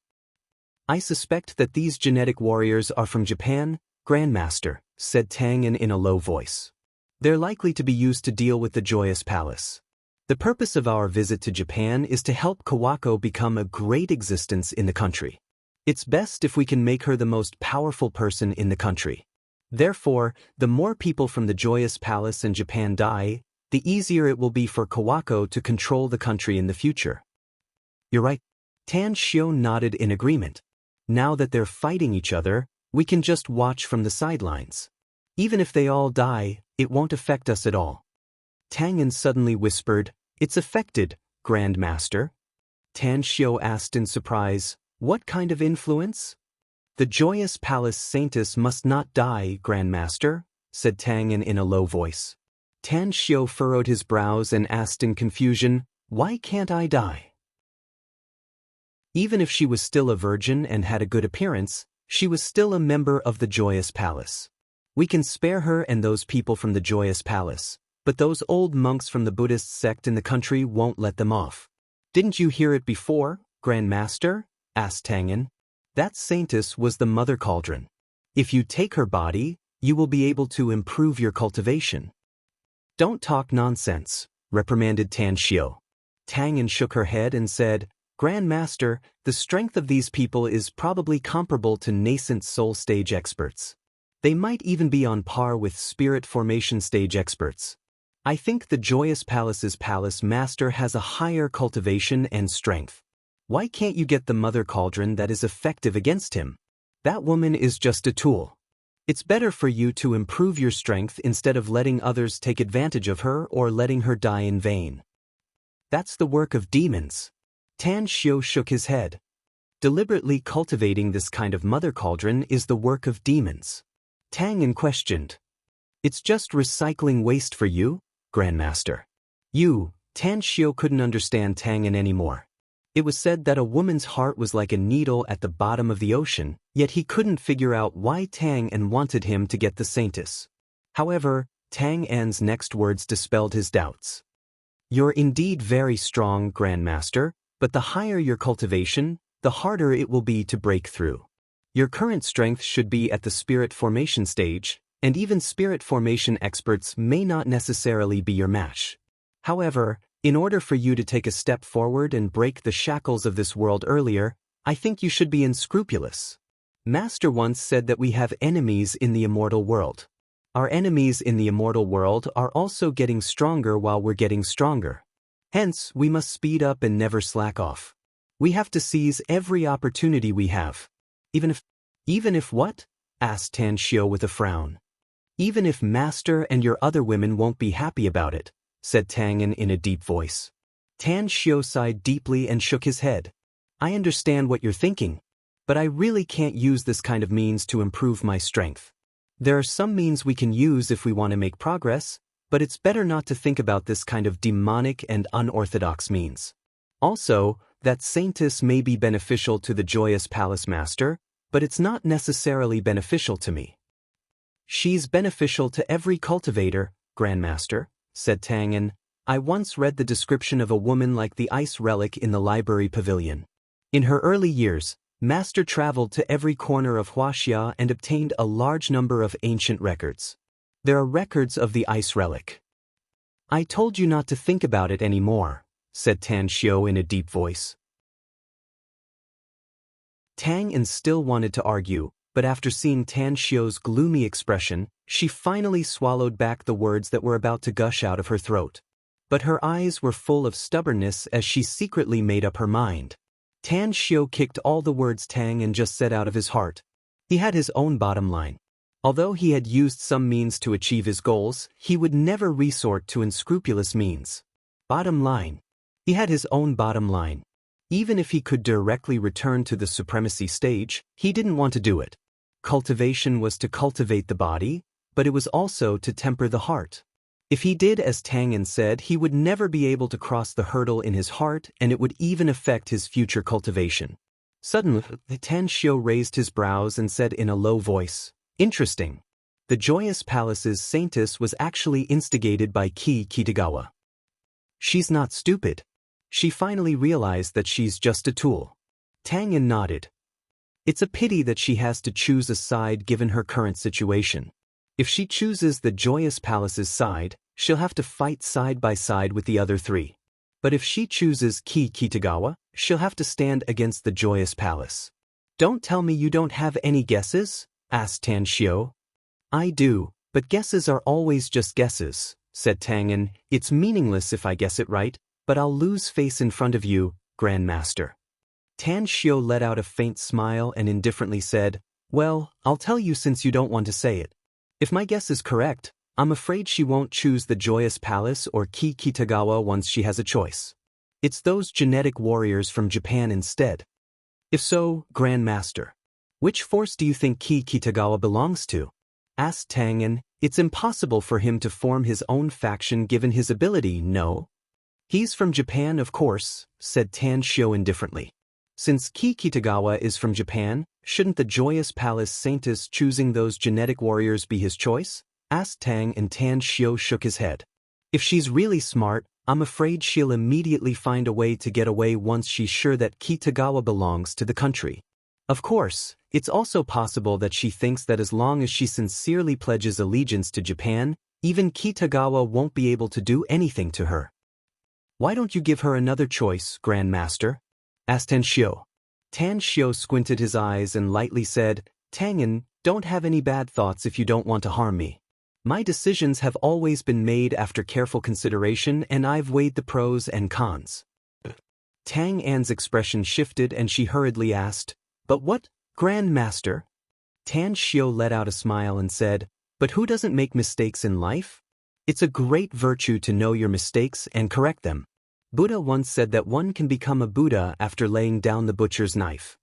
I suspect that these genetic warriors are from Japan, Grandmaster, said Tang En in a low voice. They're likely to be used to deal with the Joyous Palace. The purpose of our visit to Japan is to help Kawako become a great existence in the country. It's best if we can make her the most powerful person in the country. Therefore, the more people from the Joyous Palace and Japan die, the easier it will be for Kawako to control the country in the future. You're right. Tan Xiu nodded in agreement. Now that they're fighting each other, we can just watch from the sidelines. Even if they all die, it won't affect us at all. Tang En suddenly whispered, it's affected, Grandmaster. Tan Xiu asked in surprise, what kind of influence? The Joyous Palace Saintess must not die, Grandmaster, said Tang En in a low voice. Tan Xiu furrowed his brows and asked in confusion, why can't I die? Even if she was still a virgin and had a good appearance, she was still a member of the Joyous Palace. We can spare her and those people from the Joyous Palace, but those old monks from the Buddhist sect in the country won't let them off. Didn't you hear it before, Grandmaster? Asked Tang En. That saintess was the Mother Cauldron. If you take her body, you will be able to improve your cultivation. Don't talk nonsense, reprimanded Tan Xiu. Tang En shook her head and said, Grandmaster, the strength of these people is probably comparable to nascent soul stage experts. They might even be on par with spirit formation stage experts. I think the Joyous Palace's palace master has a higher cultivation and strength. Why can't you get the Mother Cauldron that is effective against him? That woman is just a tool. It's better for you to improve your strength instead of letting others take advantage of her or letting her die in vain. That's the work of demons. Tan Xiu shook his head. Deliberately cultivating this kind of Mother Cauldron is the work of demons. Tang En questioned. It's just recycling waste for you, Grandmaster. Tan Xiu couldn't understand Tang En anymore. It was said that a woman's heart was like a needle at the bottom of the ocean, yet he couldn't figure out why Tang En wanted him to get the saintess. However, Tang En's next words dispelled his doubts. You're indeed very strong, Grandmaster, but the higher your cultivation, the harder it will be to break through. Your current strength should be at the spirit formation stage, and even spirit formation experts may not necessarily be your match. However, in order for you to take a step forward and break the shackles of this world earlier, I think you should be unscrupulous. Master once said that we have enemies in the immortal world. Our enemies in the immortal world are also getting stronger while we're getting stronger. Hence, we must speed up and never slack off. We have to seize every opportunity we have. Even if what? Asked Tan Xiu with a frown. Even if Master and your other women won't be happy about it, said Tang An in a deep voice. Tan Xiu sighed deeply and shook his head. I understand what you're thinking, but I really can't use this kind of means to improve my strength. There are some means we can use if we want to make progress, but it's better not to think about this kind of demonic and unorthodox means. Also, that saintess may be beneficial to the Joyous Palace Master, but it's not necessarily beneficial to me. She's beneficial to every cultivator, Grandmaster, said Tang An. I once read the description of a woman like the ice relic in the library pavilion. In her early years, Master traveled to every corner of Huaxia and obtained a large number of ancient records. There are records of the ice relic. I told you not to think about it anymore, said Tan Xiu in a deep voice. Tang An still wanted to argue, but after seeing Tan Xiu's gloomy expression, she finally swallowed back the words that were about to gush out of her throat. But her eyes were full of stubbornness as she secretly made up her mind. Tan Xiu kicked all the words Tang An just said out of his heart. He had his own bottom line. Although he had used some means to achieve his goals, he would never resort to unscrupulous means. Bottom line. He had his own bottom line. Even if he could directly return to the supremacy stage, he didn't want to do it. Cultivation was to cultivate the body, but it was also to temper the heart. If he did as Tang An said, he would never be able to cross the hurdle in his heart, and it would even affect his future cultivation. Suddenly, Tan Xiu raised his brows and said in a low voice, Interesting. The Joyous Palace's saintess was actually instigated by Ki Kitagawa. She's not stupid. She finally realized that she's just a tool. Tang An nodded. It's a pity that she has to choose a side given her current situation. If she chooses the Joyous Palace's side, she'll have to fight side by side with the other three. But if she chooses Ki Kitagawa, she'll have to stand against the Joyous Palace. Don't tell me you don't have any guesses? Asked Tan Xiu. I do, but guesses are always just guesses, said Tang An. It's meaningless if I guess it right, but I'll lose face in front of you, Grandmaster. Tan Xiu let out a faint smile and indifferently said, Well, I'll tell you since you don't want to say it. If my guess is correct, I'm afraid she won't choose the Joyous Palace or Ki Kitagawa once she has a choice. It's those genetic warriors from Japan instead. If so, Grandmaster, which force do you think Ki Kitagawa belongs to? Asked Tang An. It's impossible for him to form his own faction given his ability, no? He's from Japan, of course, said Tan Xiu indifferently. Since Ki Kitagawa is from Japan, shouldn't the Joyous Palace saintess choosing those genetic warriors be his choice? Asked Tang, and Tan Xiu shook his head. If she's really smart, I'm afraid she'll immediately find a way to get away once she's sure that Kitagawa belongs to the country. Of course, it's also possible that she thinks that as long as she sincerely pledges allegiance to Japan, even Kitagawa won't be able to do anything to her. Why don't you give her another choice, Grandmaster? Asked Tan Xiu. Tan Xiu squinted his eyes and lightly said, Tang An, don't have any bad thoughts if you don't want to harm me. My decisions have always been made after careful consideration and I've weighed the pros and cons. Tang An's expression shifted and she hurriedly asked, But what, Grandmaster? Tan Xiu let out a smile and said, But who doesn't make mistakes in life? It's a great virtue to know your mistakes and correct them. Buddha once said that one can become a Buddha after laying down the butcher's knife.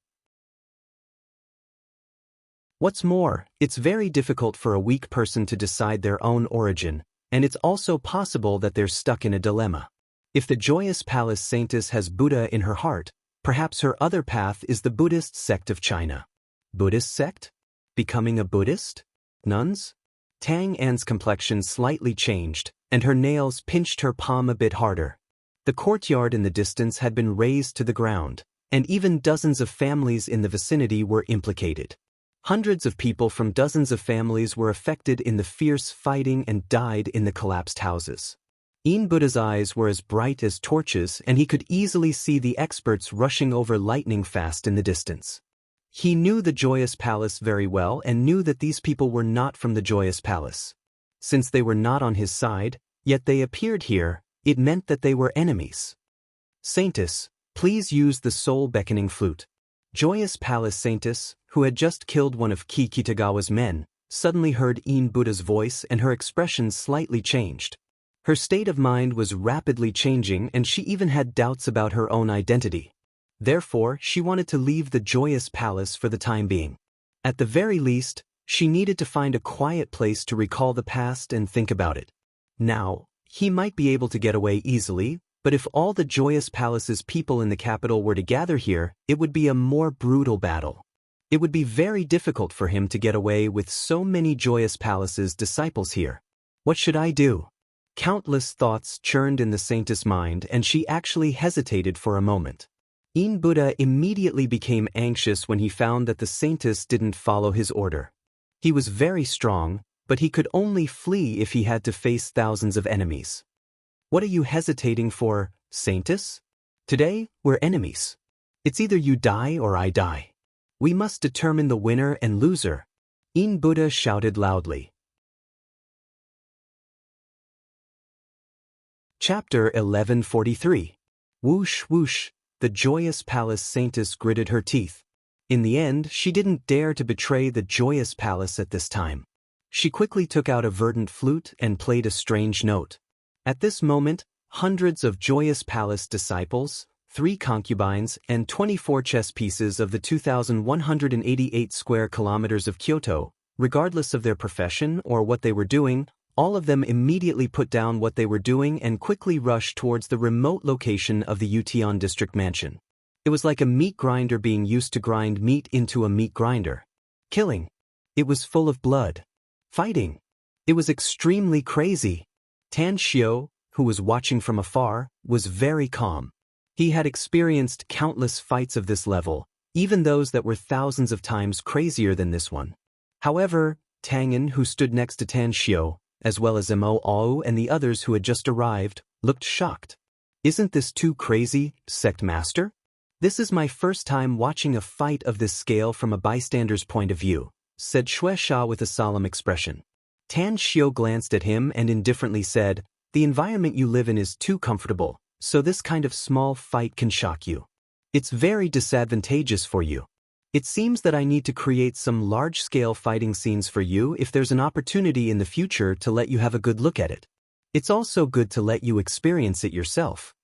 What's more, it's very difficult for a weak person to decide their own origin, and it's also possible that they're stuck in a dilemma. If the Joyous Palace saintess has Buddha in her heart, perhaps her other path is the Buddhist sect of China. Buddhist sect? Becoming a Buddhist? Nuns? Tang An's complexion slightly changed, and her nails pinched her palm a bit harder. The courtyard in the distance had been razed to the ground, and even dozens of families in the vicinity were implicated. Hundreds of people from dozens of families were affected in the fierce fighting and died in the collapsed houses. Buddha's eyes were as bright as torches and he could easily see the experts rushing over lightning fast in the distance. He knew the Joyous Palace very well and knew that these people were not from the Joyous Palace. Since they were not on his side, yet they appeared here, it meant that they were enemies. Saintess, please use the soul-beckoning flute. Joyous Palace Saintess, who had just killed one of Ki Kitagawa's men, suddenly heard In Buddha's voice and her expression slightly changed. Her state of mind was rapidly changing and she even had doubts about her own identity. Therefore, she wanted to leave the joyous palace for the time being. At the very least, she needed to find a quiet place to recall the past and think about it. Now, he might be able to get away easily, but if all the joyous palace's people in the capital were to gather here, it would be a more brutal battle. It would be very difficult for him to get away with so many joyous palace's disciples here. What should I do? Countless thoughts churned in the saintess' mind and she actually hesitated for a moment. In Buddha immediately became anxious when he found that the saintess didn't follow his order. He was very strong, but he could only flee if he had to face thousands of enemies. What are you hesitating for, saintess? Today, we're enemies. It's either you die or I die. We must determine the winner and loser. In Buddha shouted loudly. Chapter 1143. Whoosh whoosh, the joyous palace saintess gritted her teeth. In the end, she didn't dare to betray the joyous palace at this time. She quickly took out a verdant flute and played a strange note. At this moment, hundreds of joyous palace disciples, 3 concubines, and 24 chess pieces of the 2,188 square kilometers of Kyoto, regardless of their profession or what they were doing, all of them immediately put down what they were doing and quickly rushed towards the remote location of the Uteon district mansion. It was like a meat grinder being used to grind meat into a meat grinder. Killing. It was full of blood. Fighting. It was extremely crazy. Tan Xiao, who was watching from afar, was very calm. He had experienced countless fights of this level, even those that were thousands of times crazier than this one. However, Tangen, who stood next to Tan Xiao, as well as Mo Ao and the others who had just arrived, looked shocked. Isn't this too crazy, sect master? This is my first time watching a fight of this scale from a bystander's point of view, said Xue Sha with a solemn expression. Tan Xiao glanced at him and indifferently said, the environment you live in is too comfortable, so this kind of small fight can shock you. It's very disadvantageous for you. It seems that I need to create some large-scale fighting scenes for you if there's an opportunity in the future to let you have a good look at it. It's also good to let you experience it yourself.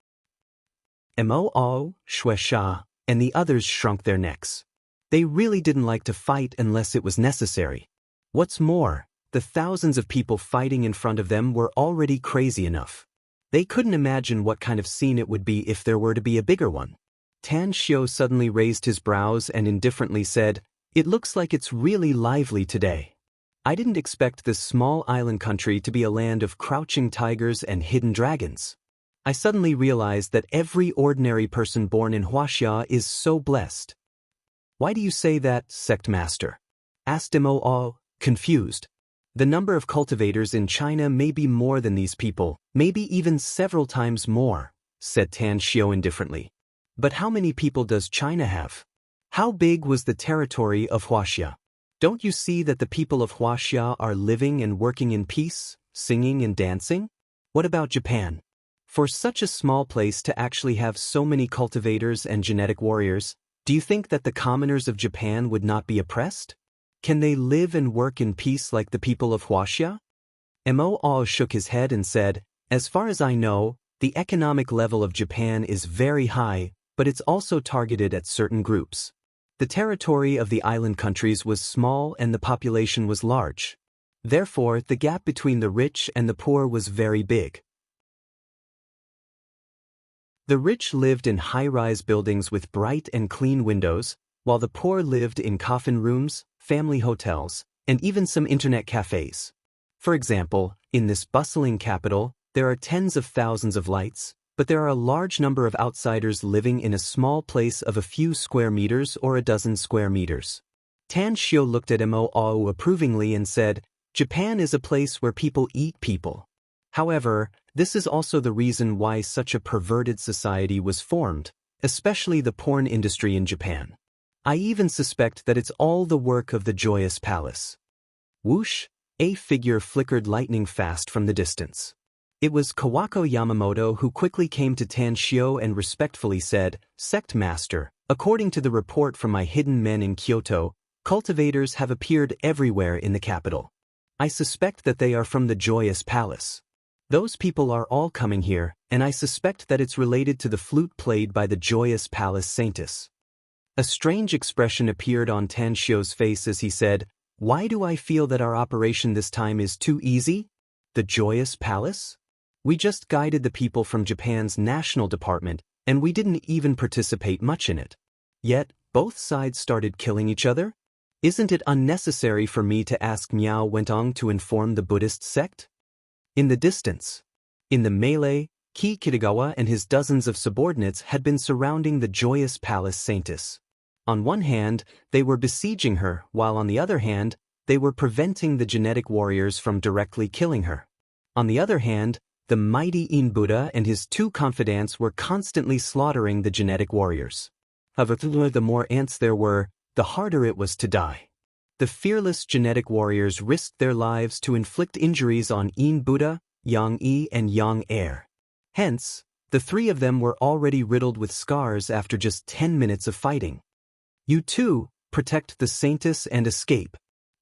Mo Ao, Xue Sha, and the others shrunk their necks. They really didn't like to fight unless it was necessary. What's more, the thousands of people fighting in front of them were already crazy enough. They couldn't imagine what kind of scene it would be if there were to be a bigger one. Tan Xiao suddenly raised his brows and indifferently said, it looks like it's really lively today. I didn't expect this small island country to be a land of crouching tigers and hidden dragons. I suddenly realized that every ordinary person born in Huaxia is so blessed. Why do you say that, sect master? Asked Mo Ao, confused. The number of cultivators in China may be more than these people, maybe even several times more, said Tan Xiao indifferently. But how many people does China have? How big was the territory of Huaxia? Don't you see that the people of Huaxia are living and working in peace, singing and dancing? What about Japan? For such a small place to actually have so many cultivators and genetic warriors, do you think that the commoners of Japan would not be oppressed? Can they live and work in peace like the people of Huaxia? Mo Ao shook his head and said, as far as I know, the economic level of Japan is very high, but it's also targeted at certain groups. The territory of the island countries was small and the population was large. Therefore, the gap between the rich and the poor was very big. The rich lived in high-rise buildings with bright and clean windows, while the poor lived in coffin rooms, family hotels, and even some internet cafes. For example, in this bustling capital, there are tens of thousands of lights, but there are a large number of outsiders living in a small place of a few square meters or a dozen square meters. Tan Xiao looked at Mo Ao approvingly and said, Japan is a place where people eat people. However, this is also the reason why such a perverted society was formed, especially the porn industry in Japan. I even suspect that it's all the work of the Joyous Palace. Whoosh! A figure flickered lightning fast from the distance. It was Kawako Yamamoto, who quickly came to Tanshio and respectfully said, "Sect Master, according to the report from my hidden men in Kyoto, cultivators have appeared everywhere in the capital. I suspect that they are from the Joyous Palace. Those people are all coming here, and I suspect that it's related to the flute played by the Joyous Palace Saintess." A strange expression appeared on Tanshio's face as he said, "Why do I feel that our operation this time is too easy? The Joyous Palace? We just guided the people from Japan's national department, and we didn't even participate much in it. Yet, both sides started killing each other? Isn't it unnecessary for me to ask Miao Wentong to inform the Buddhist sect?" In the distance, in the melee, Ki Kitagawa and his dozens of subordinates had been surrounding the Joyous Palace Saintess. On one hand, they were besieging her, while on the other hand, they were preventing the genetic warriors from directly killing her. On the other hand, the mighty In Buddha and his two confidants were constantly slaughtering the genetic warriors. However, the more ants there were, the harder it was to die. The fearless genetic warriors risked their lives to inflict injuries on In Buddha, Yang Yi, and Yang Air. Hence, the three of them were already riddled with scars after just 10 minutes of fighting. "You two, protect the Saintess and escape."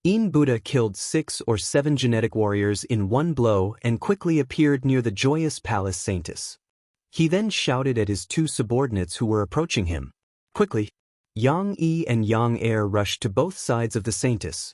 In Buddha killed 6 or 7 genetic warriors in one blow and quickly appeared near the Joyous Palace Saintess. He then shouted at his two subordinates who were approaching him. Quickly, Yang Yi and Yang Air rushed to both sides of the Saintess.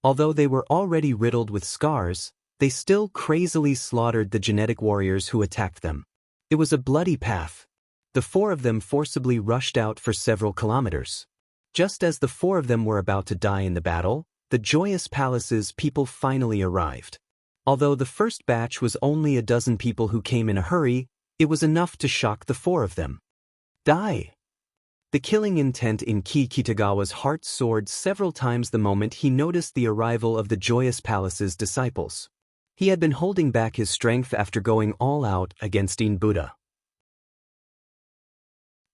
Although they were already riddled with scars, they still crazily slaughtered the genetic warriors who attacked them. It was a bloody path. The 4 of them forcibly rushed out for several kilometers. Just as the 4 of them were about to die in the battle, the Joyous Palace's people finally arrived. Although the first batch was only a dozen people who came in a hurry, it was enough to shock the 4 of them. Die! The killing intent in Ki Kitagawa's heart soared several times the moment he noticed the arrival of the Joyous Palace's disciples. He had been holding back his strength after going all out against In Buddha.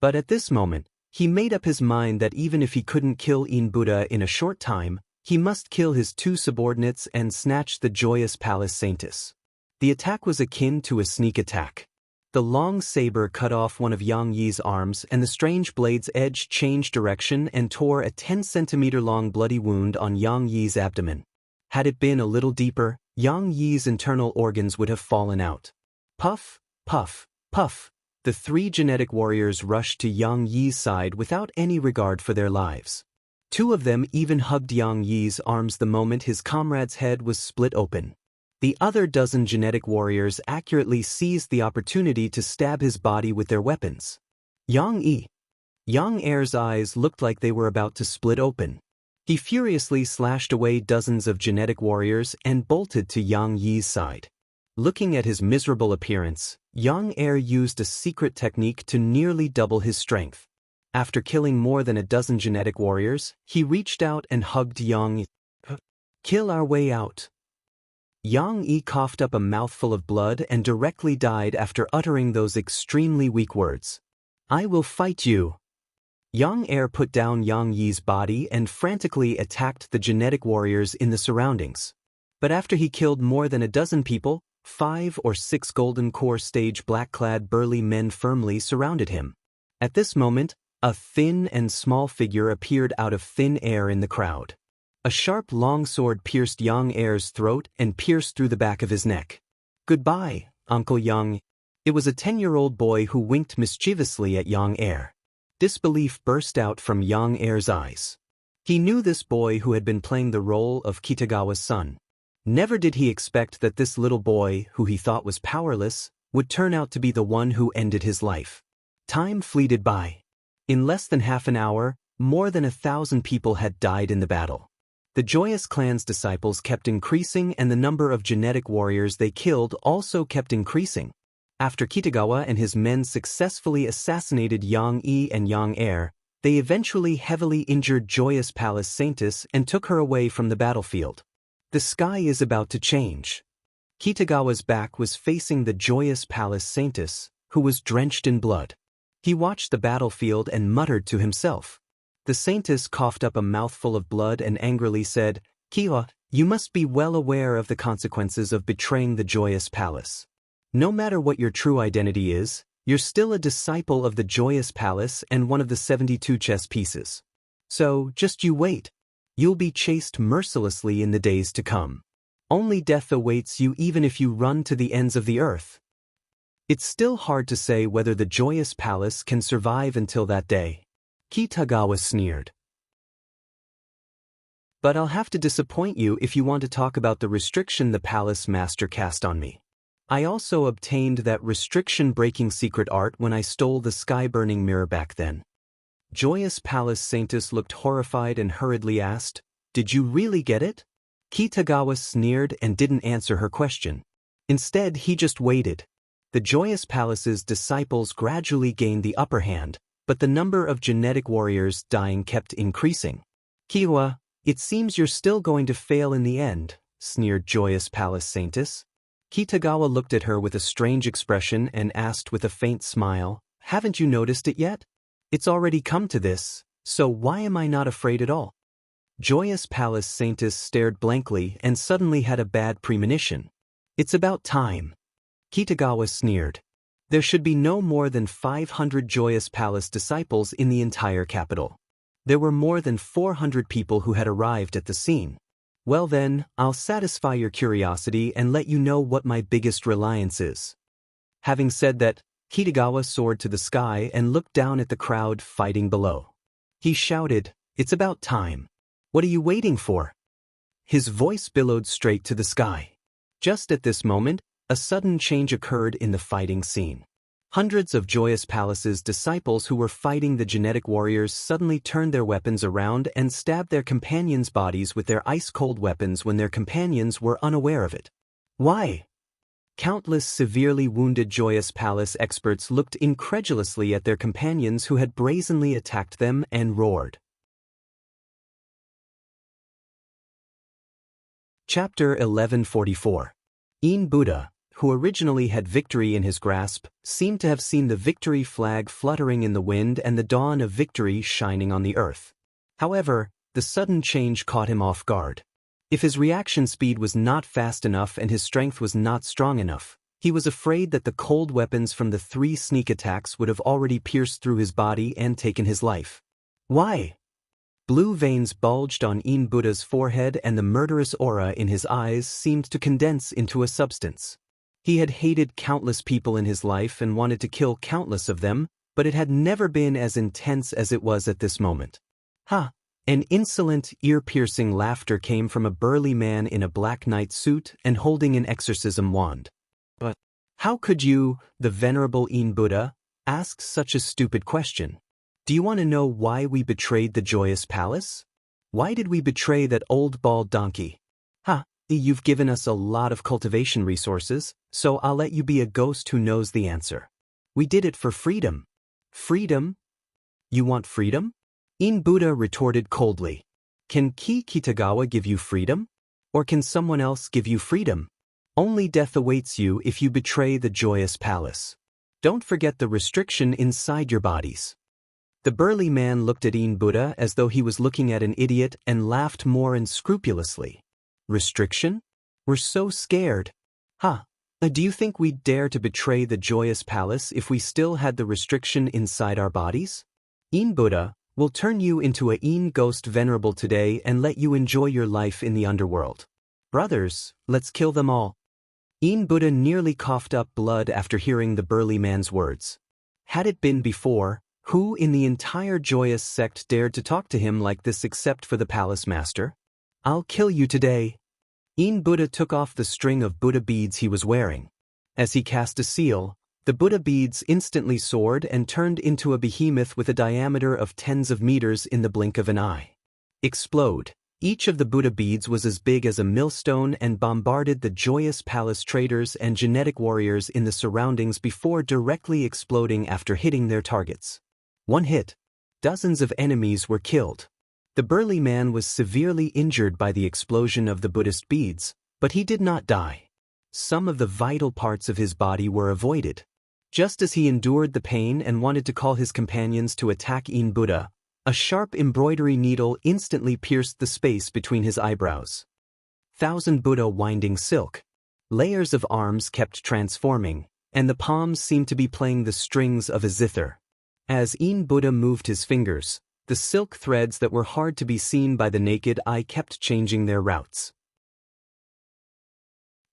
But at this moment, he made up his mind that even if he couldn't kill In Buddha in a short time, he must kill his 2 subordinates and snatch the Joyous Palace Saintess. The attack was akin to a sneak attack. The long saber cut off one of Yang Yi's arms, and the strange blade's edge changed direction and tore a 10-centimeter-long bloody wound on Yang Yi's abdomen. Had it been a little deeper, Yang Yi's internal organs would have fallen out. Puff, puff, puff. The 3 genetic warriors rushed to Yang Yi's side without any regard for their lives. 2 of them even hugged Yang Yi's arms the moment his comrade's head was split open. The other dozen genetic warriors accurately seized the opportunity to stab his body with their weapons. Yang Air's eyes looked like they were about to split open. He furiously slashed away dozens of genetic warriors and bolted to Yang Yi's side. Looking at his miserable appearance, Yang Air used a secret technique to nearly double his strength. After killing more than a dozen genetic warriors, he reached out and hugged Yang Yi. "Kill our way out." Yang Yi coughed up a mouthful of blood and directly died after uttering those extremely weak words. "I will fight you." Yang Air put down Yang Yi's body and frantically attacked the genetic warriors in the surroundings. But after he killed more than a dozen people, 5 or 6 Golden Core stage black-clad burly men firmly surrounded him. At this moment, a thin and small figure appeared out of thin air in the crowd. A sharp longsword pierced Yang Air's throat and pierced through the back of his neck. "Goodbye, Uncle Yang." It was a 10-year-old boy who winked mischievously at Yang Air. Disbelief burst out from Yang Air's eyes. He knew this boy who had been playing the role of Kitagawa's son. Never did he expect that this little boy, who he thought was powerless, would turn out to be the one who ended his life. Time fleeted by. In less than half an hour, more than 1,000 people had died in the battle. The Joyous Clan's disciples kept increasing, and the number of genetic warriors they killed also kept increasing. After Kitagawa and his men successfully assassinated Yang Yi and Yang Air, they eventually heavily injured Joyous Palace Saintess and took her away from the battlefield. The sky is about to change. Kitagawa's back was facing the Joyous Palace Saintess, who was drenched in blood. He watched the battlefield and muttered to himself. The Saintess coughed up a mouthful of blood and angrily said, "Kiwa, You must be well aware of the consequences of betraying the joyous palace. No matter what your true identity is, you're still a disciple of the joyous palace and one of the 72 chess pieces. So, just you wait. You'll be chased mercilessly in the days to come. Only death awaits you even if you run to the ends of the earth. It's still hard to say whether the joyous palace can survive until that day. Kitagawa sneered. But I'll have to disappoint you if you want to talk about the restriction the palace master cast on me. I also obtained that restriction-breaking secret art when I stole the sky-burning mirror back then. Joyous Palace Saintess looked horrified and hurriedly asked, "Did you really get it?" Kitagawa sneered and didn't answer her question. Instead, he just waited. The Joyous Palace's disciples gradually gained the upper hand, but the number of genetic warriors dying kept increasing. "Kiwa, it seems you're still going to fail in the end," sneered Joyous Palace Saintess. Kitagawa looked at her with a strange expression and asked with a faint smile, "Haven't you noticed it yet? It's already come to this, so why am I not afraid at all?" Joyous Palace Saintess stared blankly and suddenly had a bad premonition. "It's about time." Kitagawa sneered. There should be no more than 500 Joyous Palace disciples in the entire capital. There were more than 400 people who had arrived at the scene. "Well then, I'll satisfy your curiosity and let you know what my biggest reliance is." Having said that, Kitagawa soared to the sky and looked down at the crowd fighting below. He shouted, "It's about time. What are you waiting for?" His voice billowed straight to the sky. Just at this moment, a sudden change occurred in the fighting scene. Hundreds of Joyous Palace's disciples who were fighting the genetic warriors suddenly turned their weapons around and stabbed their companions' bodies with their ice-cold weapons when their companions were unaware of it. Why? Countless severely wounded Joyous Palace experts looked incredulously at their companions who had brazenly attacked them and roared. Chapter 1144. In Buddha, who originally had victory in his grasp, seemed to have seen the victory flag fluttering in the wind and the dawn of victory shining on the earth. However, the sudden change caught him off guard. If his reaction speed was not fast enough and his strength was not strong enough, he was afraid that the cold weapons from the 3 sneak attacks would have already pierced through his body and taken his life. Why? Blue veins bulged on In Buddha's forehead and the murderous aura in his eyes seemed to condense into a substance. He had hated countless people in his life and wanted to kill countless of them, but it had never been as intense as it was at this moment. Ha! An insolent, ear-piercing laughter came from a burly man in a black knight suit and holding an exorcism wand. But how could you, the venerable In Buddha, ask such a stupid question? Do you want to know why we betrayed the Joyous Palace? Why did we betray that old bald donkey? Ha! You've given us a lot of cultivation resources, so I'll let you be a ghost who knows the answer. We did it for freedom. Freedom? You want freedom? In Buddha retorted coldly. Can Kitagawa give you freedom? Or can someone else give you freedom? Only death awaits you if you betray the Joyous Palace. Don't forget the restriction inside your bodies. The burly man looked at In Buddha as though he was looking at an idiot and laughed more unscrupulously. Restriction? We're so scared. Do you think we'd dare to betray the Joyous Palace if we still had the restriction inside our bodies? In Buddha, we'll turn you into a In ghost venerable today and let you enjoy your life in the underworld. Brothers, let's kill them all. In Buddha nearly coughed up blood after hearing the burly man's words. Had it been before, who in the entire Joyous sect dared to talk to him like this except for the palace master? I'll kill you today. In Buddha took off the string of Buddha beads he was wearing. As he cast a seal, the Buddha beads instantly soared and turned into a behemoth with a diameter of tens of meters in the blink of an eye. Explode. Each of the Buddha beads was as big as a millstone and bombarded the Joyous Palace traders and genetic warriors in the surroundings before directly exploding after hitting their targets. One hit. Dozens of enemies were killed. The burly man was severely injured by the explosion of the Buddhist beads, but he did not die. Some of the vital parts of his body were avoided. Just as he endured the pain and wanted to call his companions to attack In Buddha, a sharp embroidery needle instantly pierced the space between his eyebrows. thousand Buddha winding silk. Layers of arms kept transforming, and the palms seemed to be playing the strings of a zither. As In Buddha moved his fingers, the silk threads that were hard to be seen by the naked eye kept changing their routes.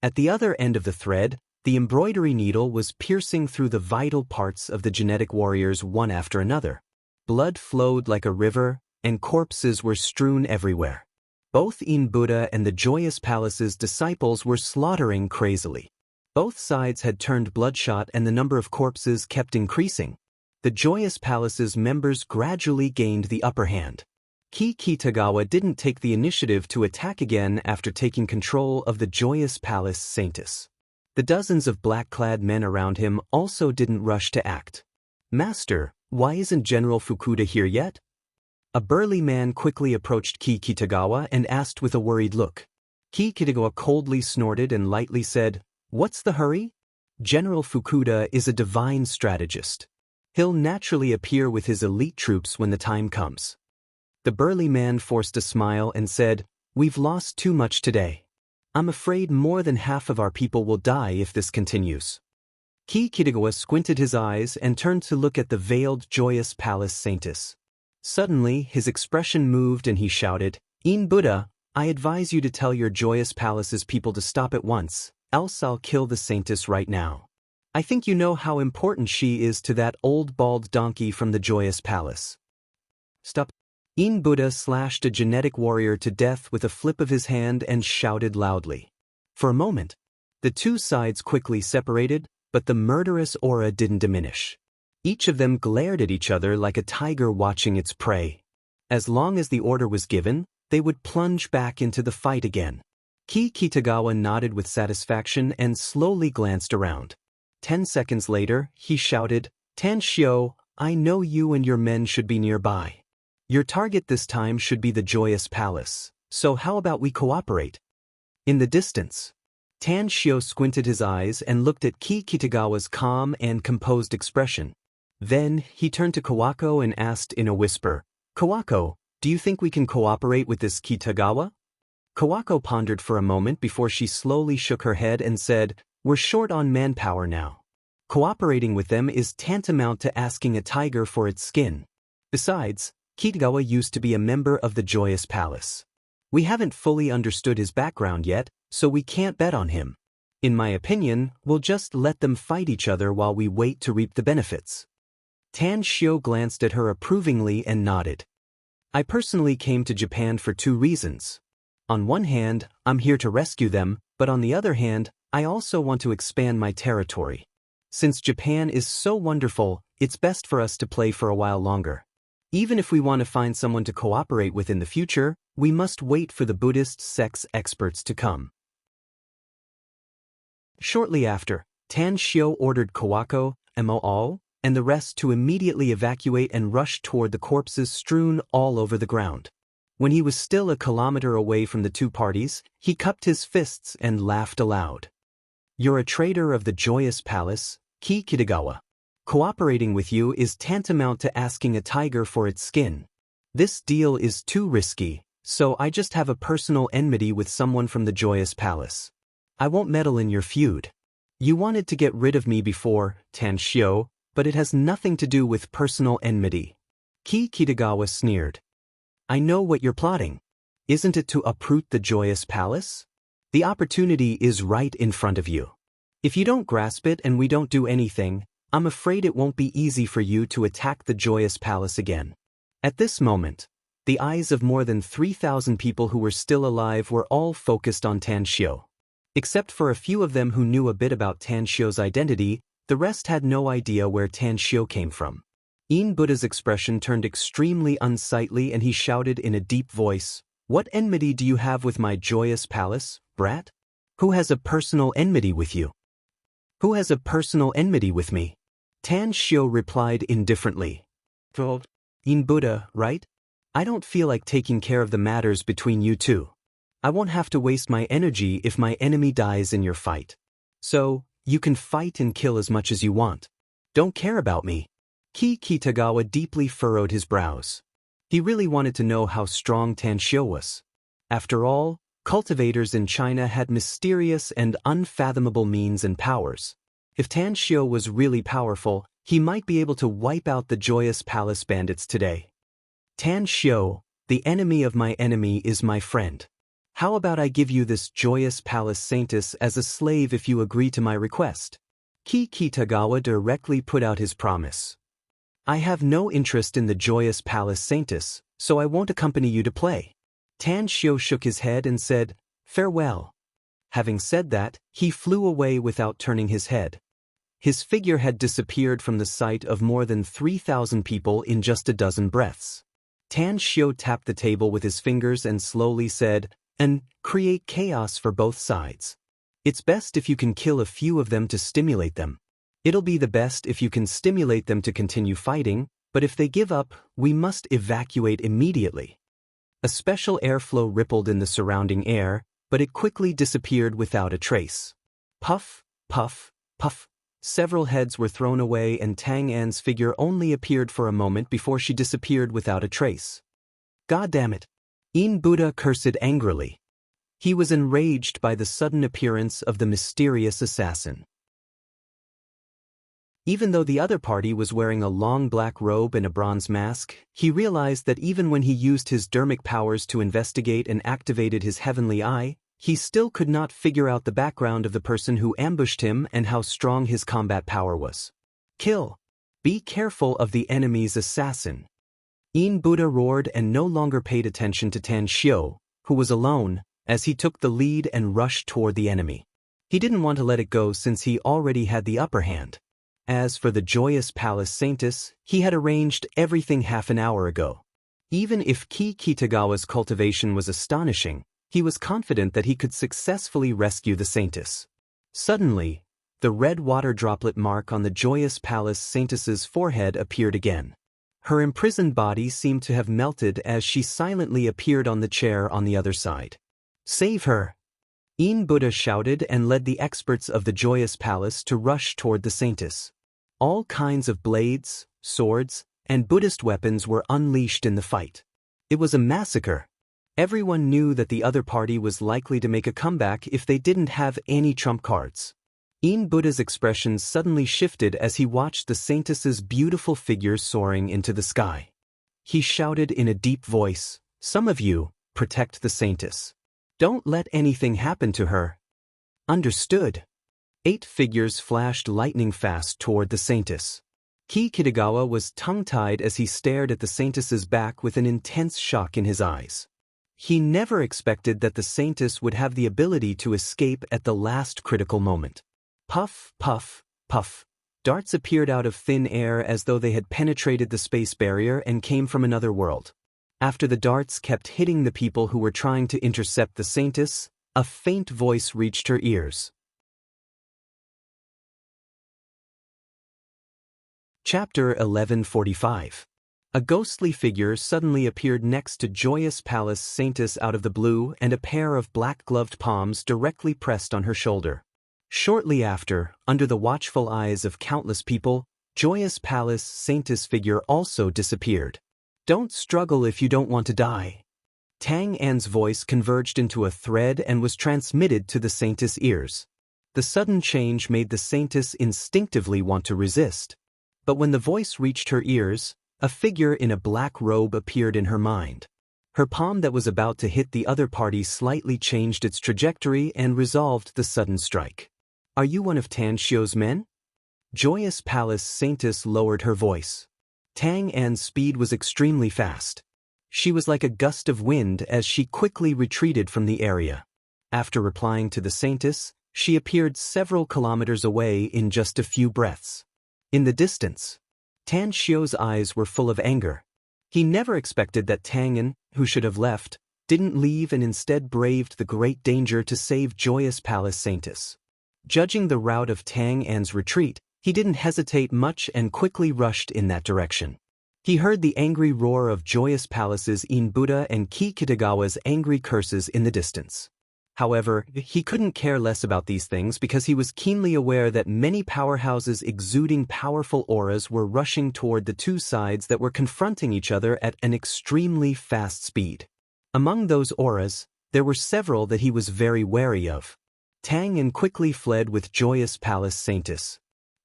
At the other end of the thread, the embroidery needle was piercing through the vital parts of the genetic warriors one after another. Blood flowed like a river, and corpses were strewn everywhere. Both In Buddha and the Joyous Palace's disciples were slaughtering crazily. Both sides had turned bloodshot and the number of corpses kept increasing. The Joyous Palace's members gradually gained the upper hand. Kitagawa didn't take the initiative to attack again after taking control of the Joyous Palace Saintus. The dozens of black-clad men around him also didn't rush to act. "Master, why isn't General Fukuda here yet?" A burly man quickly approached Kitagawa and asked with a worried look. Kitagawa coldly snorted and lightly said, "What's the hurry? General Fukuda is a divine strategist. He'll naturally appear with his elite troops when the time comes." The burly man forced a smile and said, "We've lost too much today. I'm afraid more than half of our people will die if this continues." Kitagawa squinted his eyes and turned to look at the veiled Joyous Palace Saintus. Suddenly, his expression moved and he shouted, "In Buddha, I advise you to tell your Joyous Palace's people to stop at once, else I'll kill the Saintus right now. I think you know how important she is to that old bald donkey from the Joyous Palace." "Stop." In Buddha slashed a genetic warrior to death with a flip of his hand and shouted loudly. For a moment, the two sides quickly separated, but the murderous aura didn't diminish. Each of them glared at each other like a tiger watching its prey. As long as the order was given, they would plunge back into the fight again. Kitagawa nodded with satisfaction and slowly glanced around. 10 seconds later, he shouted, "Tanshio, I know you and your men should be nearby. Your target this time should be the Joyous Palace, so how about we cooperate?" In the distance, Tanshio squinted his eyes and looked at Kitagawa's calm and composed expression. Then, he turned to Kawako and asked in a whisper, "Kawako, do you think we can cooperate with this Kitagawa?" Kawako pondered for a moment before she slowly shook her head and said, "We're short on manpower now. Cooperating with them is tantamount to asking a tiger for its skin. Besides, Kitagawa used to be a member of the Joyous Palace. We haven't fully understood his background yet, so we can't bet on him. In my opinion, we'll just let them fight each other while we wait to reap the benefits." Tanshio glanced at her approvingly and nodded. "I personally came to Japan for 2 reasons. On one hand, I'm here to rescue them, but on the other hand, I also want to expand my territory. Since Japan is so wonderful, it's best for us to play for a while longer. Even if we want to find someone to cooperate with in the future, we must wait for the Buddhist sect's experts to come." Shortly after, Tanshio ordered Kawako, Mo, and the rest to immediately evacuate and rush toward the corpses strewn all over the ground. When he was still a kilometer away from the two parties, he cupped his fists and laughed aloud. "You're a traitor of the Joyous Palace, Kitagawa. Cooperating with you is tantamount to asking a tiger for its skin. This deal is too risky, so I just have a personal enmity with someone from the Joyous Palace. I won't meddle in your feud. You wanted to get rid of me before, Tanshio, but it has nothing to do with personal enmity." Kitagawa sneered. "I know what you're plotting. Isn't it to uproot the Joyous Palace? The opportunity is right in front of you. If you don't grasp it and we don't do anything, I'm afraid it won't be easy for you to attack the Joyous Palace again." At this moment, the eyes of more than 3,000 people who were still alive were all focused on Tanshio. Except for a few of them who knew a bit about Tanshio's identity, the rest had no idea where Tanshio came from. In Buddha's expression turned extremely unsightly and he shouted in a deep voice, "What enmity do you have with my Joyous Palace, brat? Who has a personal enmity with you?" "Who has a personal enmity with me?" Tanshio replied indifferently. "In Buddha, right? I don't feel like taking care of the matters between you two. I won't have to waste my energy if my enemy dies in your fight. So, you can fight and kill as much as you want. Don't care about me." Kitagawa deeply furrowed his brows. He really wanted to know how strong Tanshio was. After all, Cultivators in China had mysterious and unfathomable means and powers. If Tan Xiu was really powerful, he might be able to wipe out the Joyous Palace bandits today. Tan Xiu, the enemy of my enemy is my friend. How about I give you this Joyous Palace Saintess as a slave if you agree to my request? Ki Kitagawa directly put out his promise. I have no interest in the Joyous Palace Saintess, so I won't accompany you to play. Tan Xiu shook his head and said, farewell. Having said that, he flew away without turning his head. His figure had disappeared from the sight of more than 3,000 people in just a dozen breaths. Tan Xiu tapped the table with his fingers and slowly said, and create chaos for both sides. It's best if you can kill a few of them to stimulate them. It'll be the best if you can stimulate them to continue fighting, but if they give up, we must evacuate immediately. A special airflow rippled in the surrounding air, but it quickly disappeared without a trace. Puff, puff, puff. Several heads were thrown away and Tang An's figure only appeared for a moment before she disappeared without a trace. God damn it! In Buddha cursed angrily. He was enraged by the sudden appearance of the mysterious assassin. Even though the other party was wearing a long black robe and a bronze mask, he realized that even when he used his dermic powers to investigate and activated his heavenly eye, he still could not figure out the background of the person who ambushed him and how strong his combat power was. Kill! Be careful of the enemy's assassin. In Buddha roared and no longer paid attention to Tan Xiu, who was alone, as he took the lead and rushed toward the enemy. He didn't want to let it go since he already had the upper hand. As for the Joyous Palace Saintess, he had arranged everything half an hour ago. Even if Ki Kitagawa's cultivation was astonishing, he was confident that he could successfully rescue the Saintess. Suddenly, the red water droplet mark on the Joyous Palace Saintess's forehead appeared again. Her imprisoned body seemed to have melted as she silently appeared on the chair on the other side. Save her! In Buddha shouted and led the experts of the Joyous Palace to rush toward the Saintess. All kinds of blades, swords, and Buddhist weapons were unleashed in the fight. It was a massacre. Everyone knew that the other party was likely to make a comeback if they didn't have any trump cards. In Buddha's expression suddenly shifted as he watched the Saintess's beautiful figure soaring into the sky. He shouted in a deep voice, "Some of you, protect the Saintess. Don't let anything happen to her." Understood. 8 figures flashed lightning fast toward the Saintess. Ki Kitagawa was tongue-tied as he stared at the Saintess's back with an intense shock in his eyes. He never expected that the Saintess would have the ability to escape at the last critical moment. Puff, puff, puff. Darts appeared out of thin air as though they had penetrated the space barrier and came from another world. After the darts kept hitting the people who were trying to intercept the Saintess, a faint voice reached her ears. Chapter 1145. A ghostly figure suddenly appeared next to Joyous Palace Saintess out of the blue, and a pair of black-gloved palms directly pressed on her shoulder. Shortly after, under the watchful eyes of countless people, Joyous Palace Saintess figure also disappeared. Don't struggle if you don't want to die. Tang An's voice converged into a thread and was transmitted to the Saintess' ears. The sudden change made the Saintess instinctively want to resist. But when the voice reached her ears, a figure in a black robe appeared in her mind. Her palm that was about to hit the other party slightly changed its trajectory and resolved the sudden strike. Are you one of Tan Xiu's men? Joyous Palace Saintess lowered her voice. Tang An's speed was extremely fast. She was like a gust of wind as she quickly retreated from the area. After replying to the Saintess, she appeared several kilometers away in just a few breaths. In the distance, Tan Xiu's eyes were full of anger. He never expected that Tang An, who should have left, didn't leave and instead braved the great danger to save Joyous Palace Saintess. Judging the route of Tang An's retreat, he didn't hesitate much and quickly rushed in that direction. He heard the angry roar of Joyous Palace's In Buddha and Ki Kitagawa's angry curses in the distance. However, he couldn't care less about these things because he was keenly aware that many powerhouses exuding powerful auras were rushing toward the two sides that were confronting each other at an extremely fast speed. Among those auras, There were several that he was very wary of. Tang Yin quickly fled with Joyous Palace Saintess.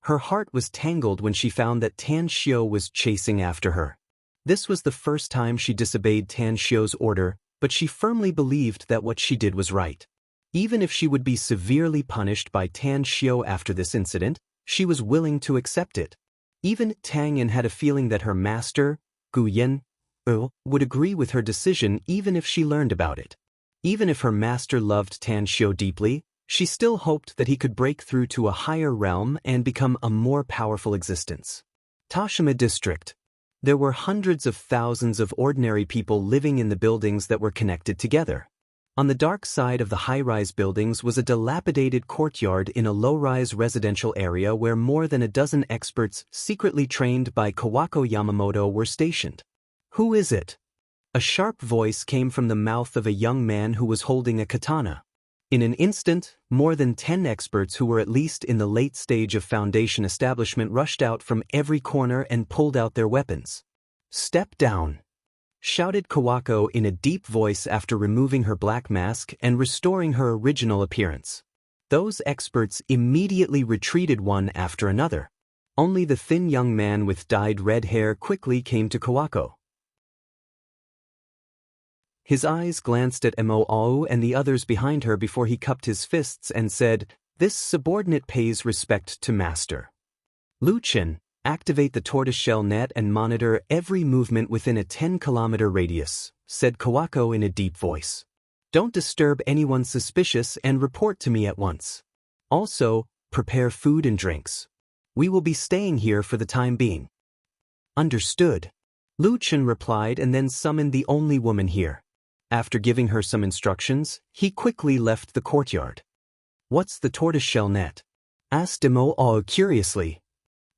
Her heart was tangled when she found that Tan Xiu was chasing after her. This was the first time she disobeyed Tan Xiu's order, but she firmly believed that what she did was right. Even if she would be severely punished by Tan Xiu after this incident, she was willing to accept it. Even Tang Yin had a feeling that her master, Gu Yin, would agree with her decision even if she learned about it. Even if her master loved Tan Xiu deeply, she still hoped that he could break through to a higher realm and become a more powerful existence. Tashima District. There were hundreds of thousands of ordinary people living in the buildings that were connected together. On the dark side of the high-rise buildings was a dilapidated courtyard in a low-rise residential area where more than a dozen experts secretly trained by Kawako Yamamoto were stationed. "Who is it?" A sharp voice came from the mouth of a young man who was holding a katana. In an instant, more than 10 experts who were at least in the late stage of foundation establishment rushed out from every corner and pulled out their weapons. "Step down," shouted Kawako in a deep voice after removing her black mask and restoring her original appearance. Those experts immediately retreated one after another. Only the thin young man with dyed red hair quickly came to Kawako. His eyes glanced at Mo and the others behind her before he cupped his fists and said, "This subordinate pays respect to master. Lu Chen, activate the tortoiseshell net and monitor every movement within a 10-kilometer radius," said Kawako in a deep voice. "Don't disturb anyone suspicious and report to me at once. Also, prepare food and drinks. We will be staying here for the time being." "Understood," Lu Chen replied and then summoned the only woman here. After giving her some instructions, he quickly left the courtyard. "What's the tortoiseshell net?" asked Mo curiously.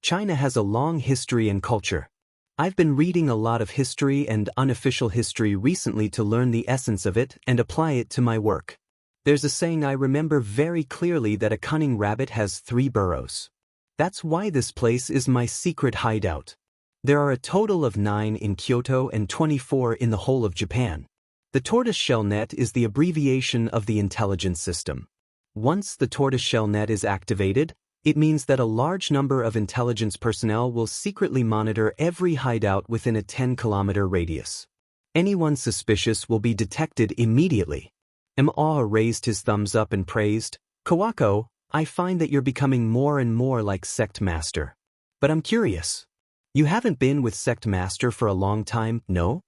"China has a long history and culture. I've been reading a lot of history and unofficial history recently to learn the essence of it and apply it to my work. There's a saying I remember very clearly that a cunning rabbit has 3 burrows. That's why this place is my secret hideout. There are a total of 9 in Kyoto and 24 in the whole of Japan. The tortoiseshell net is the abbreviation of the intelligence system. Once the tortoiseshell net is activated, it means that a large number of intelligence personnel will secretly monitor every hideout within a 10-kilometer radius. Anyone suspicious will be detected immediately." Ma raised his thumbs up and praised, "Kawako, I find that you're becoming more and more like Sect Master. But I'm curious. You haven't been with Sect Master for a long time, no?"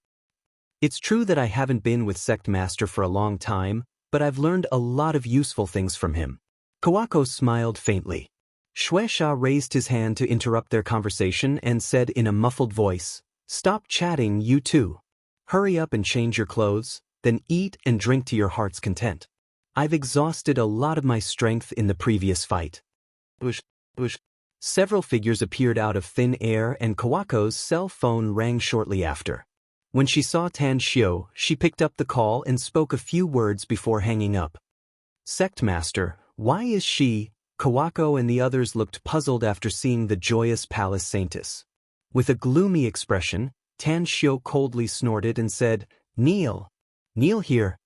"It's true that I haven't been with Sect Master for a long time, but I've learned a lot of useful things from him." Kawako smiled faintly. Shueisha raised his hand to interrupt their conversation and said in a muffled voice, "Stop chatting, you two. Hurry up and change your clothes, then eat and drink to your heart's content. I've exhausted a lot of my strength in the previous fight." Bush. Several figures appeared out of thin air and Kawako's cell phone rang shortly after. When she saw Tan Xiu, she picked up the call and spoke a few words before hanging up. "Sect Master, why is she?" Kawako and the others looked puzzled after seeing the Joyous Palace Saintess. With a gloomy expression, Tan Xiu coldly snorted and said, "Kneel. Kneel here."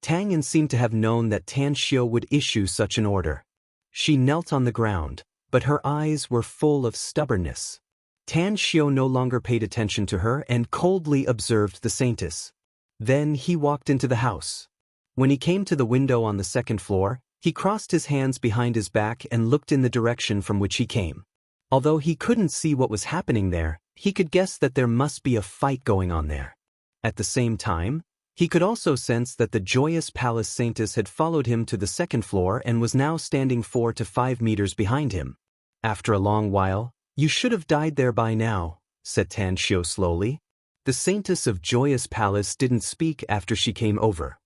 Tang Yin seemed to have known that Tan Xiu would issue such an order. She knelt on the ground, but her eyes were full of stubbornness. Tan Xiu no longer paid attention to her and coldly observed the saintess. Then he walked into the house. When he came to the window on the second floor, he crossed his hands behind his back and looked in the direction from which he came. Although he couldn't see what was happening there, he could guess that there must be a fight going on there. At the same time, he could also sense that the Joyous Palace Saintess had followed him to the second floor and was now standing 4 to 5 meters behind him. After a long while, "You should have died there by now," said Tan Xiu slowly. The Saintess of Joyous Palace didn't speak after she came over.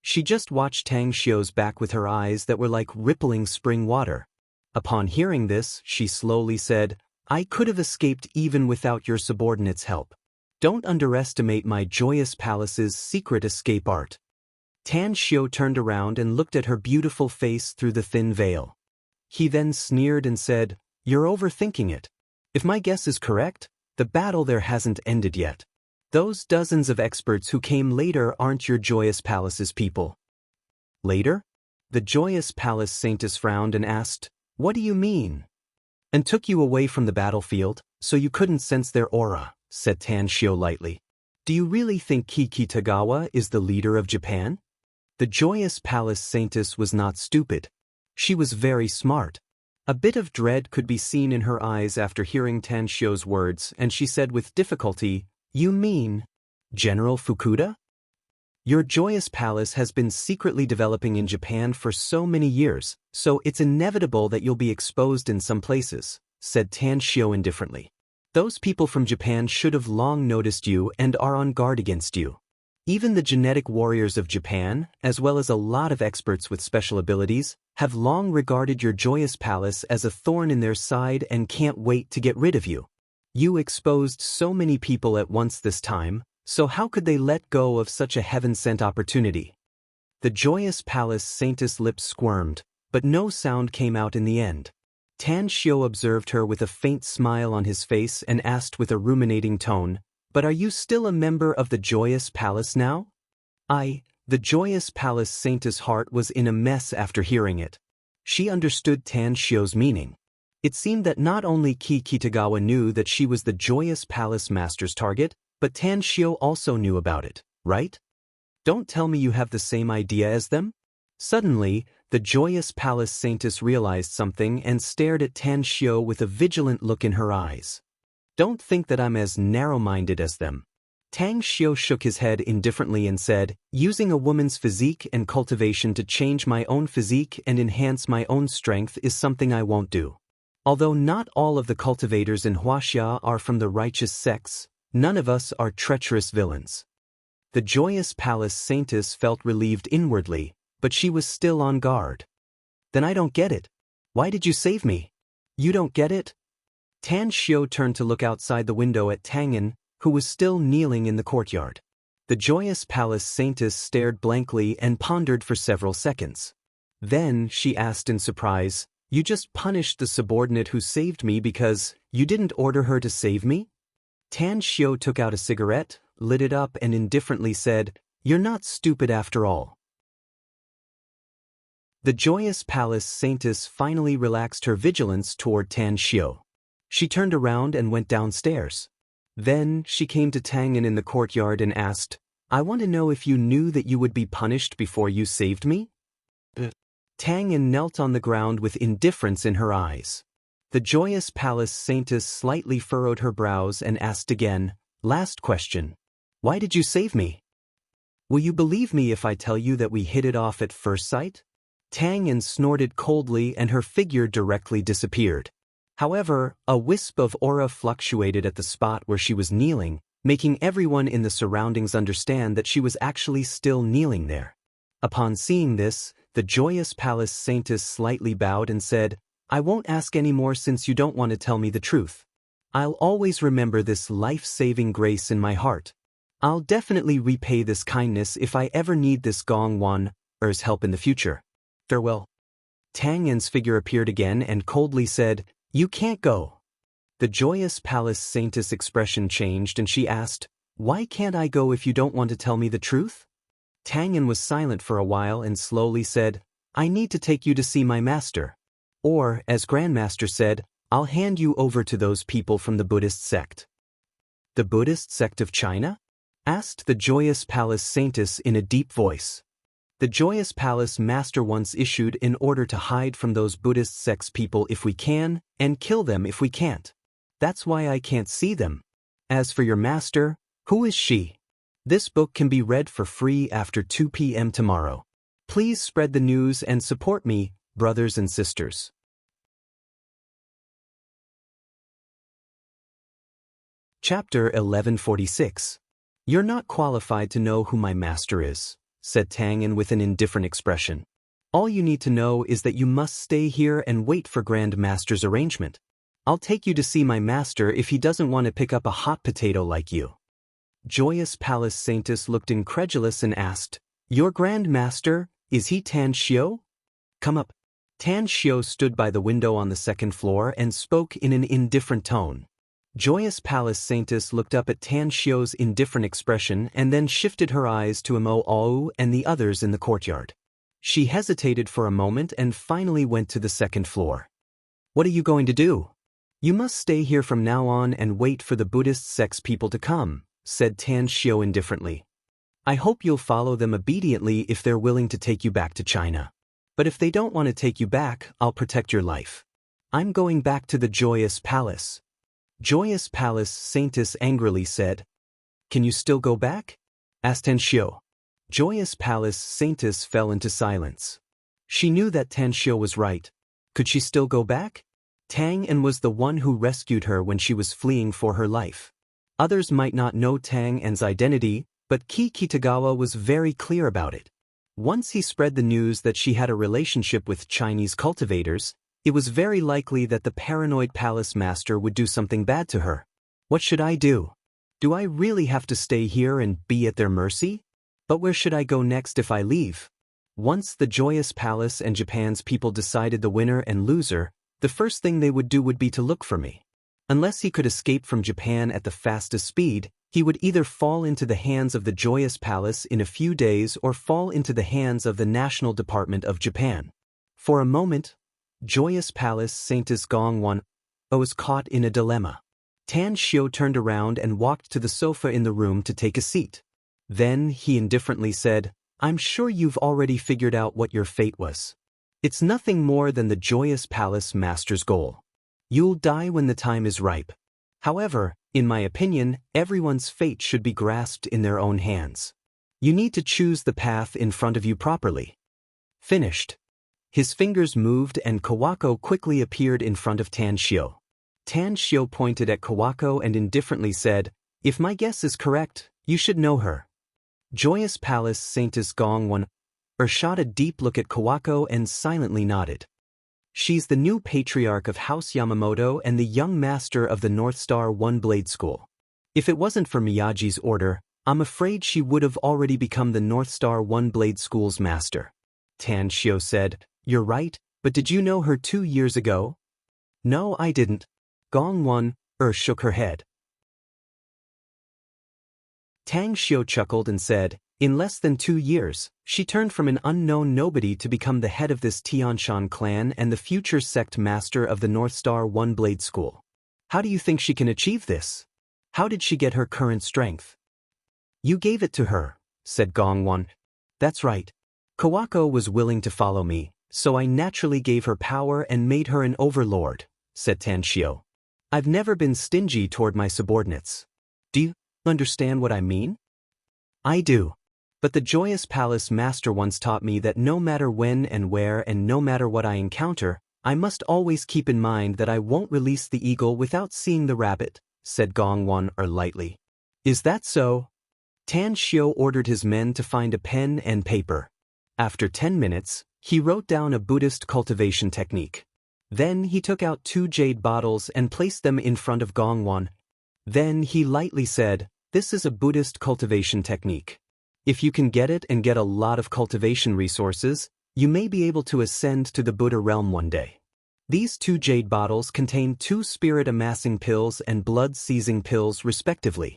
She just watched Tang Xiu's back with her eyes that were like rippling spring water. Upon hearing this, she slowly said, "I could have escaped even without your subordinate's help. Don't underestimate my Joyous Palace's secret escape art." Tan Xiu turned around and looked at her beautiful face through the thin veil. He then sneered and said, "You're overthinking it. If my guess is correct, the battle there hasn't ended yet. Those dozens of experts who came later aren't your Joyous Palace's people. Later? The Joyous Palace Saintess frowned and asked, "What do you mean?" "And took you away from the battlefield, so you couldn't sense their aura," said Tan Shio lightly. "Do you really think Kikitagawa is the leader of Japan?" The Joyous Palace Saintess was not stupid. She was very smart. A bit of dread could be seen in her eyes after hearing Tan Shio's words, and she said with difficulty, "You mean General Fukuda? Your Joyous Palace has been secretly developing in Japan for so many years, so it's inevitable that you'll be exposed in some places," said Tan Shio indifferently. "Those people from Japan should have long noticed you and are on guard against you. Even the genetic warriors of Japan, as well as a lot of experts with special abilities, have long regarded your Joyous Palace as a thorn in their side and can't wait to get rid of you. You exposed so many people at once this time, so how could they let go of such a heaven-sent opportunity?" The Joyous Palace Saintess' lips squirmed, but no sound came out in the end. Tan Shio observed her with a faint smile on his face and asked with a ruminating tone, "But are you still a member of the Joyous Palace now?" The Joyous Palace Saintess' heart was in a mess after hearing it. She understood Tan Shio's meaning. It seemed that not only Kitagawa knew that she was the Joyous Palace Master's target, but Tan Shio also knew about it, right? "Don't tell me you have the same idea as them?" Suddenly, the Joyous Palace Saintess realized something and stared at Tan Shio with a vigilant look in her eyes. "Don't think that I'm as narrow-minded as them." Tan Shio shook his head indifferently and said, "Using a woman's physique and cultivation to change my own physique and enhance my own strength is something I won't do. Although not all of the cultivators in Huaxia are from the righteous sects, none of us are treacherous villains." The Joyous Palace Saintess felt relieved inwardly, but she was still on guard. "Then I don't get it. Why did you save me?" "You don't get it?" Tan Shio turned to look outside the window at Tangen, who was still kneeling in the courtyard. The Joyous Palace Saintess stared blankly and pondered for several seconds. Then she asked in surprise, "You just punished the subordinate who saved me because you didn't order her to save me?" Tan Shio took out a cigarette, lit it up and indifferently said, "You're not stupid after all." The Joyous Palace Saintess finally relaxed her vigilance toward Tan Shio. She turned around and went downstairs. Then she came to Tangen in the courtyard and asked, "I want to know if you knew that you would be punished before you saved me?" Tangen knelt on the ground with indifference in her eyes. The Joyous Palace Saintess slightly furrowed her brows and asked again, "Last question. Why did you save me?" "Will you believe me if I tell you that we hit it off at first sight?" Tangen snorted coldly and her figure directly disappeared. However, a wisp of aura fluctuated at the spot where she was kneeling, making everyone in the surroundings understand that she was actually still kneeling there. Upon seeing this, the Joyous Palace Saintess slightly bowed and said, "I won't ask any more since you don't want to tell me the truth. I'll always remember this life-saving grace in my heart. I'll definitely repay this kindness if I ever need this Gong Wan-er's help in the future. Farewell." Tangen's figure appeared again and coldly said, "You can't go." The Joyous Palace Saintess' expression changed and she asked, "Why can't I go if you don't want to tell me the truth?" Tangen was silent for a while and slowly said, "I need to take you to see my master. Or, as Grandmaster said, I'll hand you over to those people from the Buddhist sect." "The Buddhist sect of China?" asked the Joyous Palace Saintess in a deep voice. "The Joyous Palace Master once issued an order to hide from those Buddhist sects people if we can, and kill them if we can't. That's why I can't see them. As for your master, who is she? This book can be read for free after 2 p.m. tomorrow. Please spread the news and support me, brothers and sisters." Chapter 1146. "You're not qualified to know who my master is," said Tangen with an indifferent expression. "All you need to know is that you must stay here and wait for Grand Master's arrangement. I'll take you to see my master if he doesn't want to pick up a hot potato like you." Joyous Palace Saintess looked incredulous and asked, "Your Grand Master, is he Tan Shio?" "Come up." Tan Shio stood by the window on the second floor and spoke in an indifferent tone. Joyous Palace Saintess looked up at Tan Xiu's indifferent expression and then shifted her eyes to Mo Au and the others in the courtyard. She hesitated for a moment and finally went to the second floor. What are you going to do? You must stay here from now on and wait for the Buddhist sect's people to come, said Tan Xiu indifferently. I hope you'll follow them obediently if they're willing to take you back to China. But if they don't want to take you back, I'll protect your life. I'm going back to the Joyous Palace. Joyous Palace Saintess angrily said. Can you still go back? Asked Tan Xiu. Joyous Palace Saintess fell into silence. She knew that Tan Xiu was right. Could she still go back? Tang An was the one who rescued her when she was fleeing for her life. Others might not know Tang An's identity, but Ki Kitagawa was very clear about it. Once he spread the news that she had a relationship with Chinese cultivators, it was very likely that the paranoid palace master would do something bad to her. What should I do? Do I really have to stay here and be at their mercy? But where should I go next if I leave? Once the Joyous Palace and Japan's people decided the winner and loser, the first thing they would do would be to look for me. Unless he could escape from Japan at the fastest speed, he would either fall into the hands of the Joyous Palace in a few days or fall into the hands of the National Department of Japan. For a moment, Joyous Palace Saintess Gong Wan was caught in a dilemma. Tan Xiu turned around and walked to the sofa in the room to take a seat. Then he indifferently said, I'm sure you've already figured out what your fate was. It's nothing more than the Joyous Palace Master's goal. You'll die when the time is ripe. However, in my opinion, everyone's fate should be grasped in their own hands. You need to choose the path in front of you properly. Finished. His fingers moved and Kawako quickly appeared in front of Tan Xiu. Tan Xiu pointed at Kawako and indifferently said, If my guess is correct, you should know her. Joyous Palace Saintess Gong Wan shot a deep look at Kawako and silently nodded. She's the new patriarch of House Yamamoto and the young master of the North Star One Blade School. If it wasn't for Miyagi's order, I'm afraid she would have already become the North Star One Blade School's master. Tan Xiu said, You're right, but did you know her 2 years ago? No, I didn't. Gong Wan shook her head. Tang Xiu chuckled and said, In less than 2 years, she turned from an unknown nobody to become the head of this Tianshan clan and the future sect master of the North Star One Blade School. How do you think she can achieve this? How did she get her current strength? You gave it to her, said Gong Wan. That's right. Kawako was willing to follow me, so I naturally gave her power and made her an overlord, said Tan Xiu. I've never been stingy toward my subordinates. Do you understand what I mean? I do. But the Joyous Palace Master once taught me that no matter when and where and no matter what I encounter, I must always keep in mind that I won't release the eagle without seeing the rabbit, said Gong Wan lightly. Is that so? Tan Xiu ordered his men to find a pen and paper. After 10 minutes, he wrote down a Buddhist cultivation technique. Then he took out 2 jade bottles and placed them in front of Gong Wan. Then he lightly said, This is a Buddhist cultivation technique. If you can get it and get a lot of cultivation resources, you may be able to ascend to the Buddha realm one day. These 2 jade bottles contain 2 spirit-amassing pills and blood-seizing pills respectively.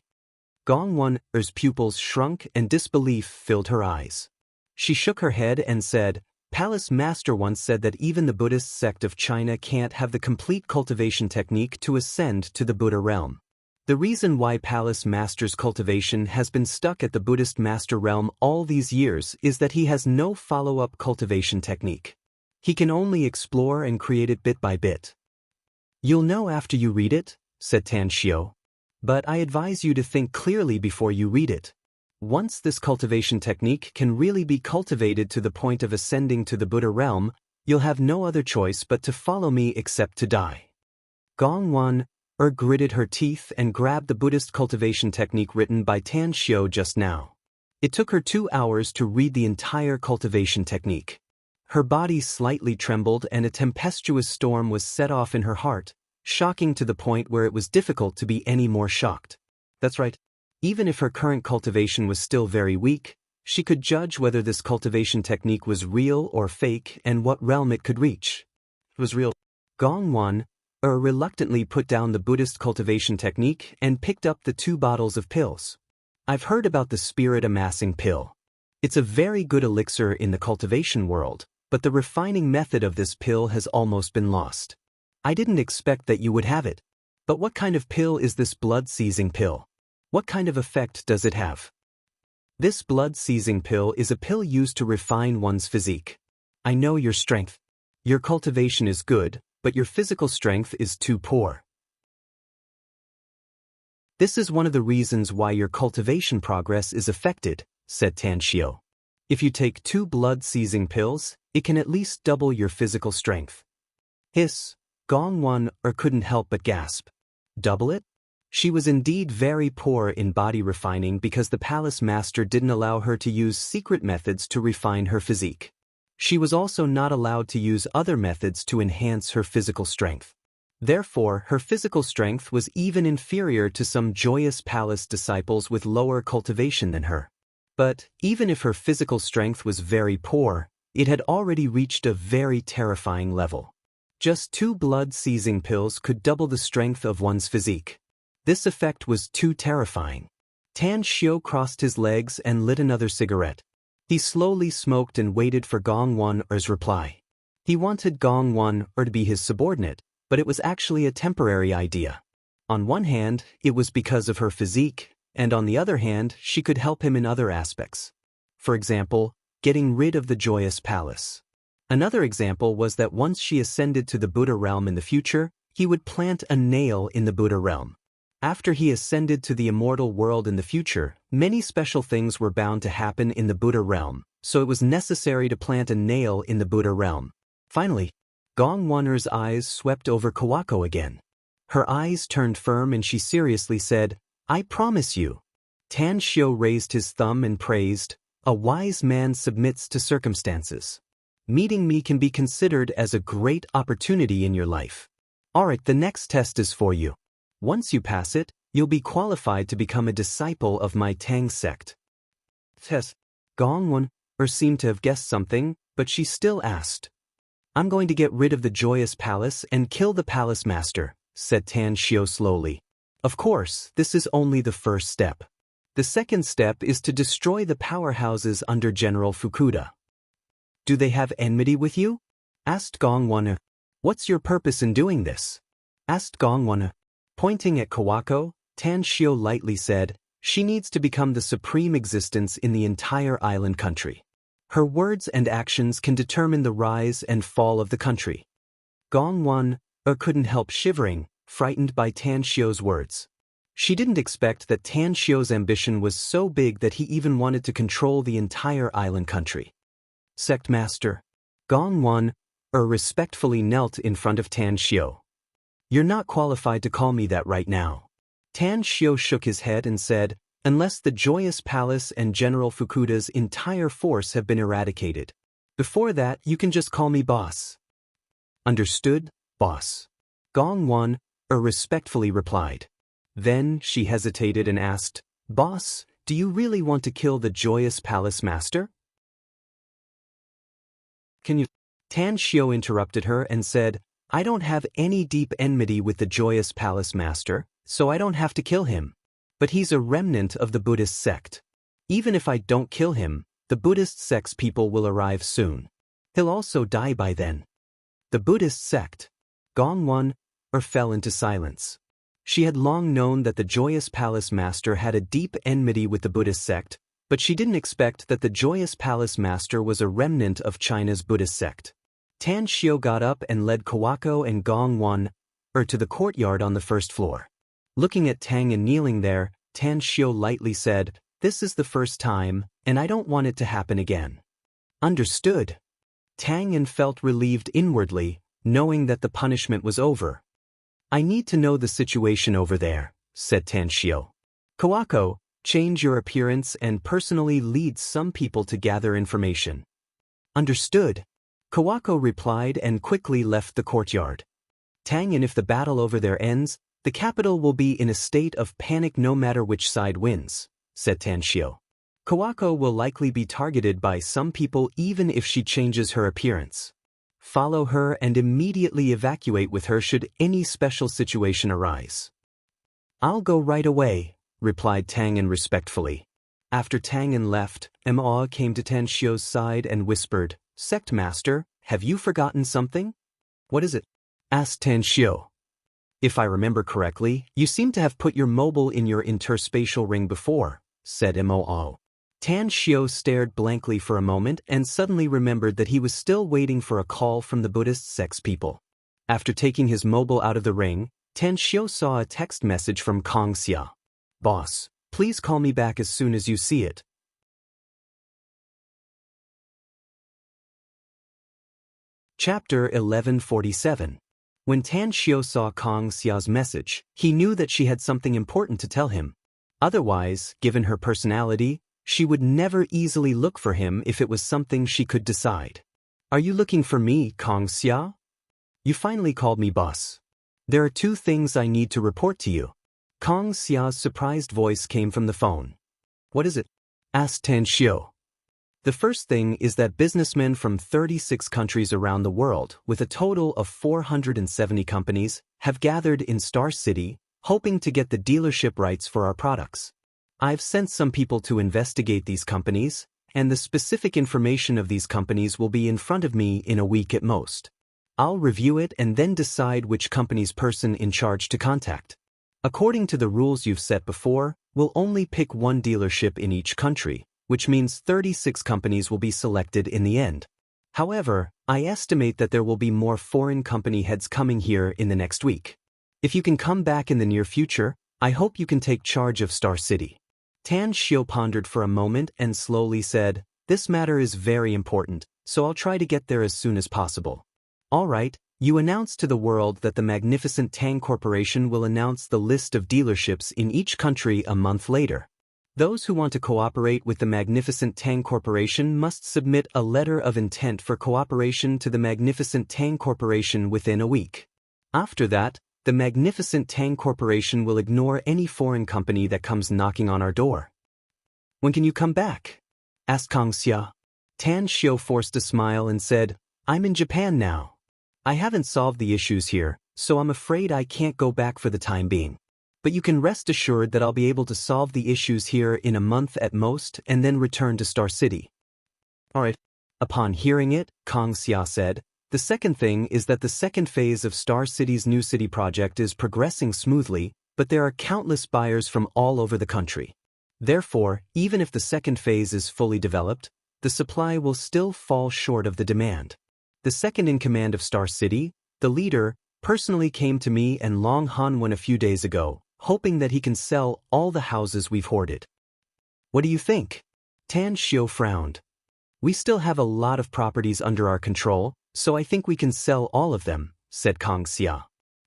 Gong Wan's pupils shrunk and disbelief filled her eyes. She shook her head and said, Palace Master once said that even the Buddhist sect of China can't have the complete cultivation technique to ascend to the Buddha realm. The reason why Palace Master's cultivation has been stuck at the Buddhist Master realm all these years is that he has no follow-up cultivation technique. He can only explore and create it bit by bit. You'll know after you read it, said Tan Xiu. But I advise you to think clearly before you read it. Once this cultivation technique can really be cultivated to the point of ascending to the Buddha realm, you'll have no other choice but to follow me except to die. Gong Wan gritted her teeth and grabbed the Buddhist cultivation technique written by Tan Xiu just now. It took her 2 hours to read the entire cultivation technique. Her body slightly trembled and a tempestuous storm was set off in her heart, shocking to the point where it was difficult to be any more shocked. That's right. Even if her current cultivation was still very weak, she could judge whether this cultivation technique was real or fake and what realm it could reach. It was real. Gong Wan reluctantly put down the Buddhist cultivation technique and picked up the 2 bottles of pills. I've heard about the spirit amassing pill. It's a very good elixir in the cultivation world, but the refining method of this pill has almost been lost. I didn't expect that you would have it. But what kind of pill is this blood-seizing pill? What kind of effect does it have? This blood-seizing pill is a pill used to refine one's physique. I know your strength. Your cultivation is good, but your physical strength is too poor. This is one of the reasons why your cultivation progress is affected, said Tan Xiao. If you take 2 blood-seizing pills, it can at least double your physical strength. Hiss, Gong Wan couldn't help but gasp. Double it? She was indeed very poor in body refining because the palace master didn't allow her to use secret methods to refine her physique. She was also not allowed to use other methods to enhance her physical strength. Therefore, her physical strength was even inferior to some joyous palace disciples with lower cultivation than her. But, even if her physical strength was very poor, it had already reached a very terrifying level. Just 2 blood-seizing pills could double the strength of one's physique. This effect was too terrifying. Tan Xiao crossed his legs and lit another cigarette. He slowly smoked and waited for Gong Wan-er's reply. He wanted Gong Wan-er to be his subordinate, but it was actually a temporary idea. On one hand, it was because of her physique, and on the other hand, she could help him in other aspects. For example, getting rid of the joyous palace. Another example was that once she ascended to the Buddha realm in the future, he would plant a nail in the Buddha realm. After he ascended to the immortal world in the future, many special things were bound to happen in the Buddha realm, so it was necessary to plant a nail in the Buddha realm. Finally, Gong Wan-er's eyes swept over Kawako again. Her eyes turned firm and she seriously said, "I promise you." Tan Xiao raised his thumb and praised, "A wise man submits to circumstances. Meeting me can be considered as a great opportunity in your life. Alright, the next test is for you. Once you pass it, you'll be qualified to become a disciple of my Tang sect." Test. Gong Wan-er seemed to have guessed something, but she still asked. "I'm going to get rid of the joyous palace and kill the palace master," said Tan Xiao slowly. "Of course, this is only the first step. The second step is to destroy the powerhouses under General Fukuda." "Do they have enmity with you?" asked Gong Wan-er. "What's your purpose in doing this?" asked Gong Wan-er. Pointing at Kawako, Tan Xiao lightly said, "She needs to become the supreme existence in the entire island country. Her words and actions can determine the rise and fall of the country." Gong Wan-er couldn't help shivering, frightened by Tan Xiao's words. She didn't expect that Tan Xiao's ambition was so big that he even wanted to control the entire island country. "Sect Master." Gong Wan-er respectfully knelt in front of Tan Xiao. "You're not qualified to call me that right now." Tan Xiao shook his head and said, "Unless the joyous palace and General Fukuda's entire force have been eradicated. Before that, you can just call me boss." "Understood, boss." Gong Wan-er respectfully replied. Then she hesitated and asked, "Boss, do you really want to kill the joyous palace master?" "Can you?" Tan Xiao interrupted her and said, "I don't have any deep enmity with the joyous palace master, so I don't have to kill him. But he's a remnant of the Buddhist sect. Even if I don't kill him, the Buddhist sect's people will arrive soon. He'll also die by then." The Buddhist sect. Gong Wan-er fell into silence. She had long known that the joyous palace master had a deep enmity with the Buddhist sect, but she didn't expect that the joyous palace master was a remnant of China's Buddhist sect. Tan Xiao got up and led Kawako and Gong Wan-er to the courtyard on the first floor. Looking at Tang and kneeling there, Tan Xiao lightly said, "This is the first time, and I don't want it to happen again." "Understood." Tang and felt relieved inwardly, knowing that the punishment was over. "I need to know the situation over there," said Tan Xiao. "Kawako, change your appearance and personally lead some people to gather information." "Understood." Kawako replied and quickly left the courtyard. Tang, and if the battle over there ends, the capital will be in a state of panic no matter which side wins, said Tan Xiao. Kawako will likely be targeted by some people even if she changes her appearance. Follow her and immediately evacuate with her should any special situation arise. I'll go right away, replied Tang'an respectfully. After Tang'an left, Ma came to Tan Xiu's side and whispered, Sect Master, have you forgotten something? What is it? Asked Tan Xiu. If I remember correctly, you seem to have put your mobile in your interspatial ring before, said Mo. Tan Xiu stared blankly for a moment and suddenly remembered that he was still waiting for a call from the Buddhist sect's people. After taking his mobile out of the ring, Tan Xiu saw a text message from Kong Xia. Boss, please call me back as soon as you see it. Chapter 1147. When Tan Xiu saw Kong Xia's message, he knew that she had something important to tell him. Otherwise, given her personality, she would never easily look for him if it was something she could decide. Are you looking for me, Kong Xia? You finally called me boss. There are 2 things I need to report to you. Kong Xia's surprised voice came from the phone. What is it? Asked Tan Xiu. The first thing is that businessmen from 36 countries around the world, with a total of 470 companies, have gathered in Star City, hoping to get the dealership rights for our products. I've sent some people to investigate these companies, and the specific information of these companies will be in front of me in a week at most. I'll review it and then decide which company's person in charge to contact. According to the rules you've set before, we'll only pick 1 dealership in each country, which means 36 companies will be selected in the end. However, I estimate that there will be more foreign company heads coming here in the next week. If you can come back in the near future, I hope you can take charge of Star City. Tan Xiu pondered for a moment and slowly said, This matter is very important, so I'll try to get there as soon as possible. All right, you announced to the world that the Magnificent Tang Corporation will announce the list of dealerships in each country a month later. Those who want to cooperate with the Magnificent Tang Corporation must submit a letter of intent for cooperation to the Magnificent Tang Corporation within a week. After that, the Magnificent Tang Corporation will ignore any foreign company that comes knocking on our door. When can you come back? Asked Kong Xia. Tan Xiu forced a smile and said, I'm in Japan now. I haven't solved the issues here, so I'm afraid I can't go back for the time being. But you can rest assured that I'll be able to solve the issues here in a month at most and then return to Star City. All right. Upon hearing it, Kong Xia said, the second thing is that the second phase of Star City's new city project is progressing smoothly, but there are countless buyers from all over the country. Therefore, even if the second phase is fully developed, the supply will still fall short of the demand. The second in command of Star City, the leader, personally came to me and Long Hanwen a few days ago, hoping that he can sell all the houses we've hoarded. What do you think? Tan Xiu frowned. We still have a lot of properties under our control, so I think we can sell all of them, said Kong Xia.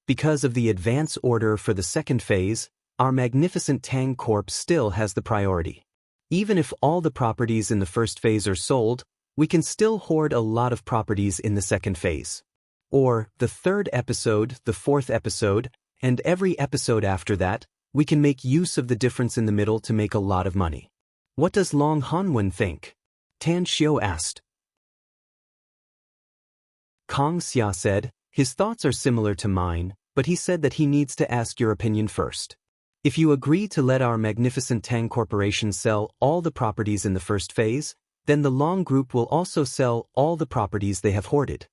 Because of the advance order for the second phase, our Magnificent Tang Corp still has the priority. Even if all the properties in the first phase are sold, we can still hoard a lot of properties in the second phase. Or, the third episode, the fourth episode, and every episode after that, we can make use of the difference in the middle to make a lot of money. What does Long Hanwen think? Tan Xiu asked. Kong Xia said, his thoughts are similar to mine, but he said that he needs to ask your opinion first. If you agree to let our Magnificent Tang Corporation sell all the properties in the first phase, then the Long Group will also sell all the properties they have hoarded.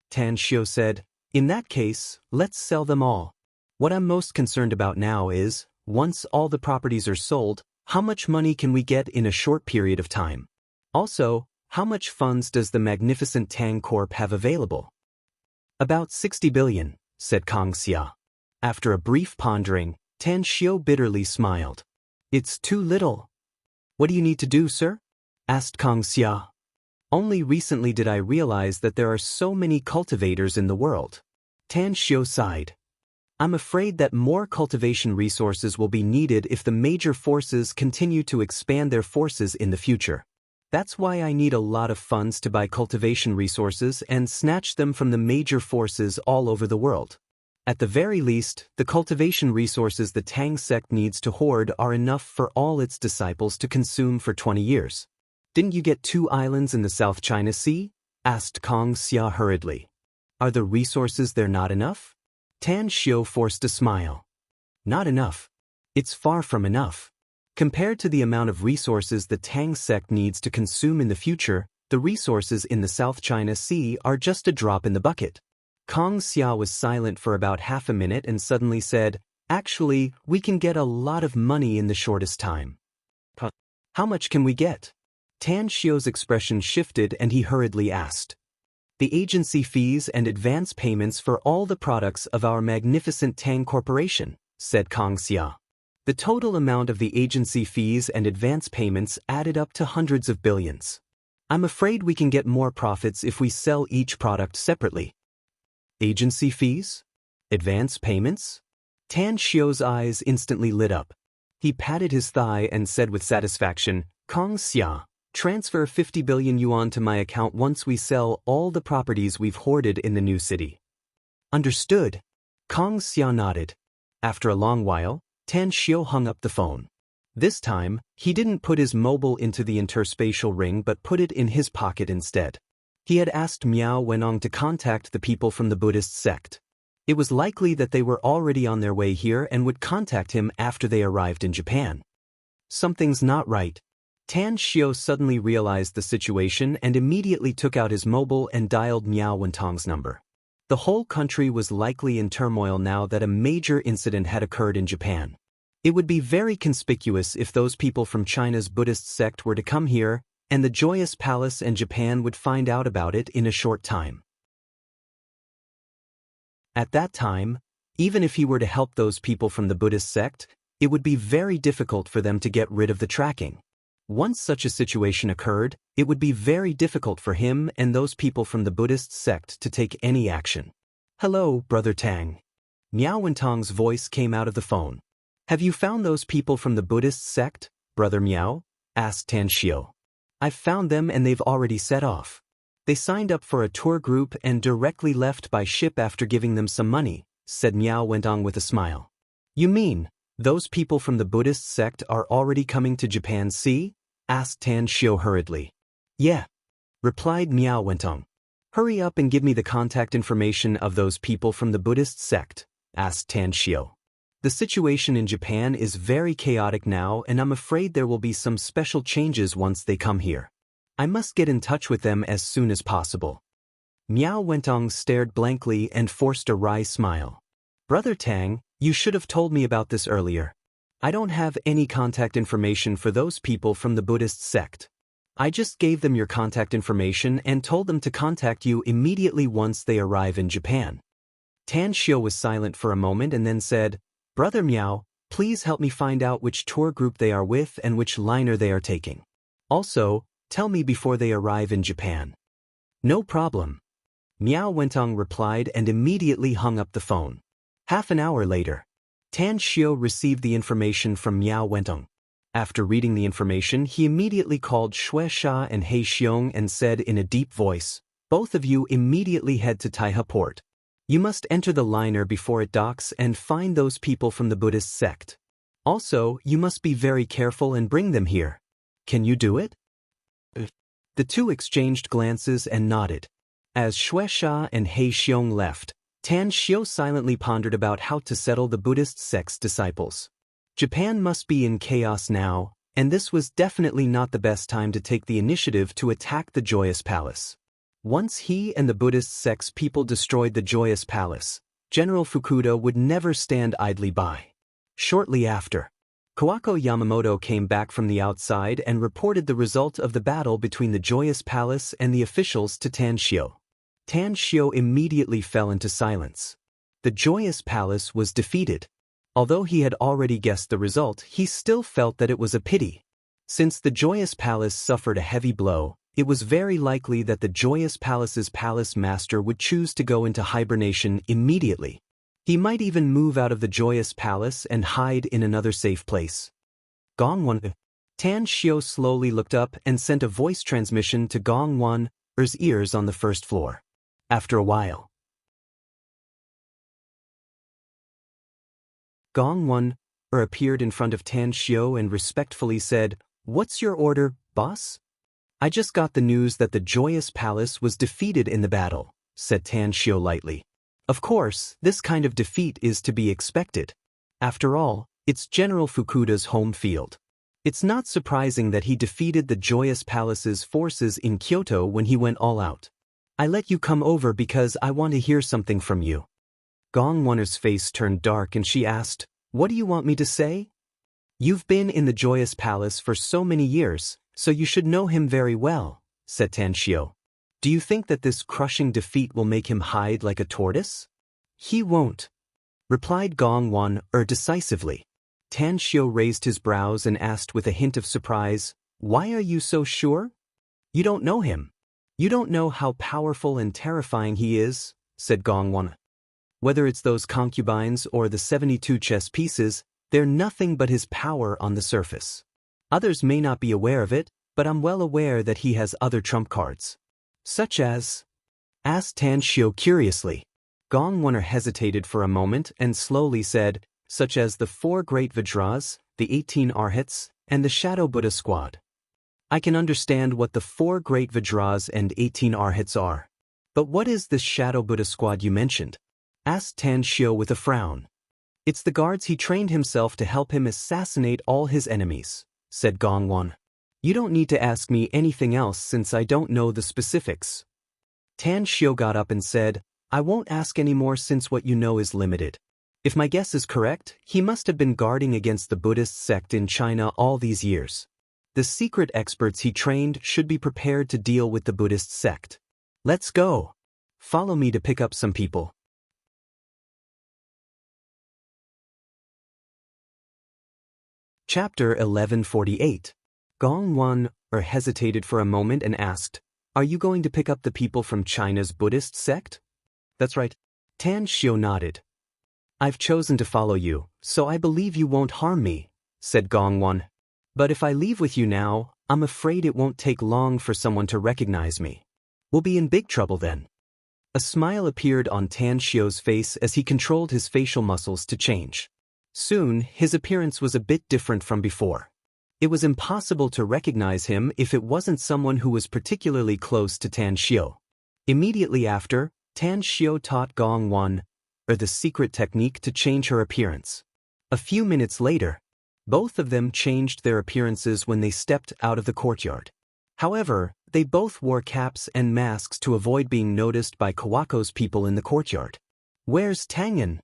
Tan Xiu said, in that case, let's sell them all. What I'm most concerned about now is, once all the properties are sold, how much money can we get in a short period of time? Also, how much funds does the Magnificent Tang Corp have available? About 60 billion, said Kong Xia. After a brief pondering, Tan Xiu bitterly smiled. It's too little. What do you need to do, sir? Asked Kong Xia. Only recently did I realize that there are so many cultivators in the world. Tan Xiu sighed. I'm afraid that more cultivation resources will be needed if the major forces continue to expand their forces in the future. That's why I need a lot of funds to buy cultivation resources and snatch them from the major forces all over the world. At the very least, the cultivation resources the Tang sect needs to hoard are enough for all its disciples to consume for 20 years. Didn't you get 2 islands in the South China Sea? asked Kong Xia hurriedly. Are the resources there not enough? Tan Xiu forced a smile. Not enough. It's far from enough. Compared to the amount of resources the Tang sect needs to consume in the future, the resources in the South China Sea are just a drop in the bucket. Kong Xia was silent for about half a minute and suddenly said, Actually, we can get a lot of money in the shortest time. How much can we get? Tan Xiu's expression shifted and he hurriedly asked. The agency fees and advance payments for all the products of our magnificent Tang Corporation, said Kong Xia. The total amount of the agency fees and advance payments added up to hundreds of billions. I'm afraid we can get more profits if we sell each product separately. Agency fees? Advance payments? Tan Xiu's eyes instantly lit up. He patted his thigh and said with satisfaction, Kong Xia, transfer 50 billion yuan to my account once we sell all the properties we've hoarded in the new city. Understood. Kong Xia nodded. After a long while, Tan Xiu hung up the phone. This time, he didn't put his mobile into the interspatial ring but put it in his pocket instead. He had asked Miao Wenong to contact the people from the Buddhist sect. It was likely that they were already on their way here and would contact him after they arrived in Japan. Something's not right. Tan Xiu suddenly realized the situation and immediately took out his mobile and dialed Miao Wentong's number. The whole country was likely in turmoil now that a major incident had occurred in Japan. It would be very conspicuous if those people from China's Buddhist sect were to come here, and the joyous palace and Japan would find out about it in a short time. At that time, even if he were to help those people from the Buddhist sect, it would be very difficult for them to get rid of the tracking. Once such a situation occurred, it would be very difficult for him and those people from the Buddhist sect to take any action. Hello, Brother Tang. Miao Wentong's voice came out of the phone. Have you found those people from the Buddhist sect, Brother Miao? Asked Tan Xiu. I've found them and they've already set off. They signed up for a tour group and directly left by ship after giving them some money, said Miao Wentong with a smile. You mean, those people from the Buddhist sect are already coming to Japan Sea? Asked Tan Xiu hurriedly. Yeah, replied Miao Wentong. Hurry up and give me the contact information of those people from the Buddhist sect, asked Tan Xiu. The situation in Japan is very chaotic now and I'm afraid there will be some special changes once they come here. I must get in touch with them as soon as possible. Miao Wentong stared blankly and forced a wry smile. Brother Tang, you should have told me about this earlier. I don't have any contact information for those people from the Buddhist sect. I just gave them your contact information and told them to contact you immediately once they arrive in Japan. Tan Xiu was silent for a moment and then said, Brother Miao, please help me find out which tour group they are with and which liner they are taking. Also, tell me before they arrive in Japan. No problem. Miao Wentong replied and immediately hung up the phone. Half an hour later, Tan Xiu received the information from Miao Wentong. After reading the information, he immediately called Xue Sha and He Xiong and said in a deep voice, Both of you immediately head to Taihe Port. You must enter the liner before it docks and find those people from the Buddhist sect. Also, you must be very careful and bring them here. Can you do it? The two exchanged glances and nodded. As Xue Sha and He Xiong left, Tan Xiu silently pondered about how to settle the Buddhist sect's disciples. Japan must be in chaos now, and this was definitely not the best time to take the initiative to attack the Joyous Palace. Once he and the Buddhist sect's people destroyed the Joyous Palace, General Fukuda would never stand idly by. Shortly after, Kawako Yamamoto came back from the outside and reported the result of the battle between the Joyous Palace and the officials to Tan Xiu. Tan Xiu immediately fell into silence. The Joyous Palace was defeated. Although he had already guessed the result, he still felt that it was a pity. Since the Joyous Palace suffered a heavy blow, it was very likely that the Joyous Palace's palace master would choose to go into hibernation immediately. He might even move out of the Joyous Palace and hide in another safe place. Gongwan. Tan Xiu slowly looked up and sent a voice transmission to Gongwan's ears on the first floor. After a while, Gongwan appeared in front of Tan Xiu and respectfully said, What's your order, boss? I just got the news that the Joyous Palace was defeated in the battle, said Tan Shio lightly. Of course, this kind of defeat is to be expected. After all, it's General Fukuda's home field. It's not surprising that he defeated the Joyous Palace's forces in Kyoto when he went all out. I let you come over because I want to hear something from you. Gong Wonner's face turned dark and she asked, What do you want me to say? You've been in the Joyous Palace for so many years, so you should know him very well, said Tan Shio. Do you think that this crushing defeat will make him hide like a tortoise? He won't, replied Gong Won decisively. Tan Shio raised his brows and asked with a hint of surprise, Why are you so sure? You don't know him. You don't know how powerful and terrifying he is, said Gong Won. Whether it's those concubines or the 72 chess pieces, they're nothing but his power on the surface. Others may not be aware of it, but I'm well aware that he has other trump cards. Such as? Asked Tan Shio curiously. Gong Wonner hesitated for a moment and slowly said, such as the 4 great Vajras, the 18 Arhats, and the Shadow Buddha squad. I can understand what the 4 great Vajras and 18 Arhats are. But what is this Shadow Buddha squad you mentioned? Asked Tan Shio with a frown. It's the guards he trained himself to help him assassinate all his enemies, said Gong Won. You don't need to ask me anything else since I don't know the specifics. Tan Shio got up and said, I won't ask any more since what you know is limited. If my guess is correct, he must have been guarding against the Buddhist sect in China all these years. The secret experts he trained should be prepared to deal with the Buddhist sect. Let's go. Follow me to pick up some people. Chapter 1148. Gong Won hesitated for a moment and asked, Are you going to pick up the people from China's Buddhist sect? That's right. Tan Shio nodded. I've chosen to follow you, so I believe you won't harm me, said Gong Won. But if I leave with you now, I'm afraid it won't take long for someone to recognize me. We'll be in big trouble then. A smile appeared on Tan Shio's face as he controlled his facial muscles to change. Soon, his appearance was a bit different from before. It was impossible to recognize him if it wasn't someone who was particularly close to Tan Shio. Immediately after, Tan Shio taught Gong Won the secret technique to change her appearance. A few minutes later, both of them changed their appearances when they stepped out of the courtyard. However, they both wore caps and masks to avoid being noticed by Kawako's people in the courtyard. Where's Tangen?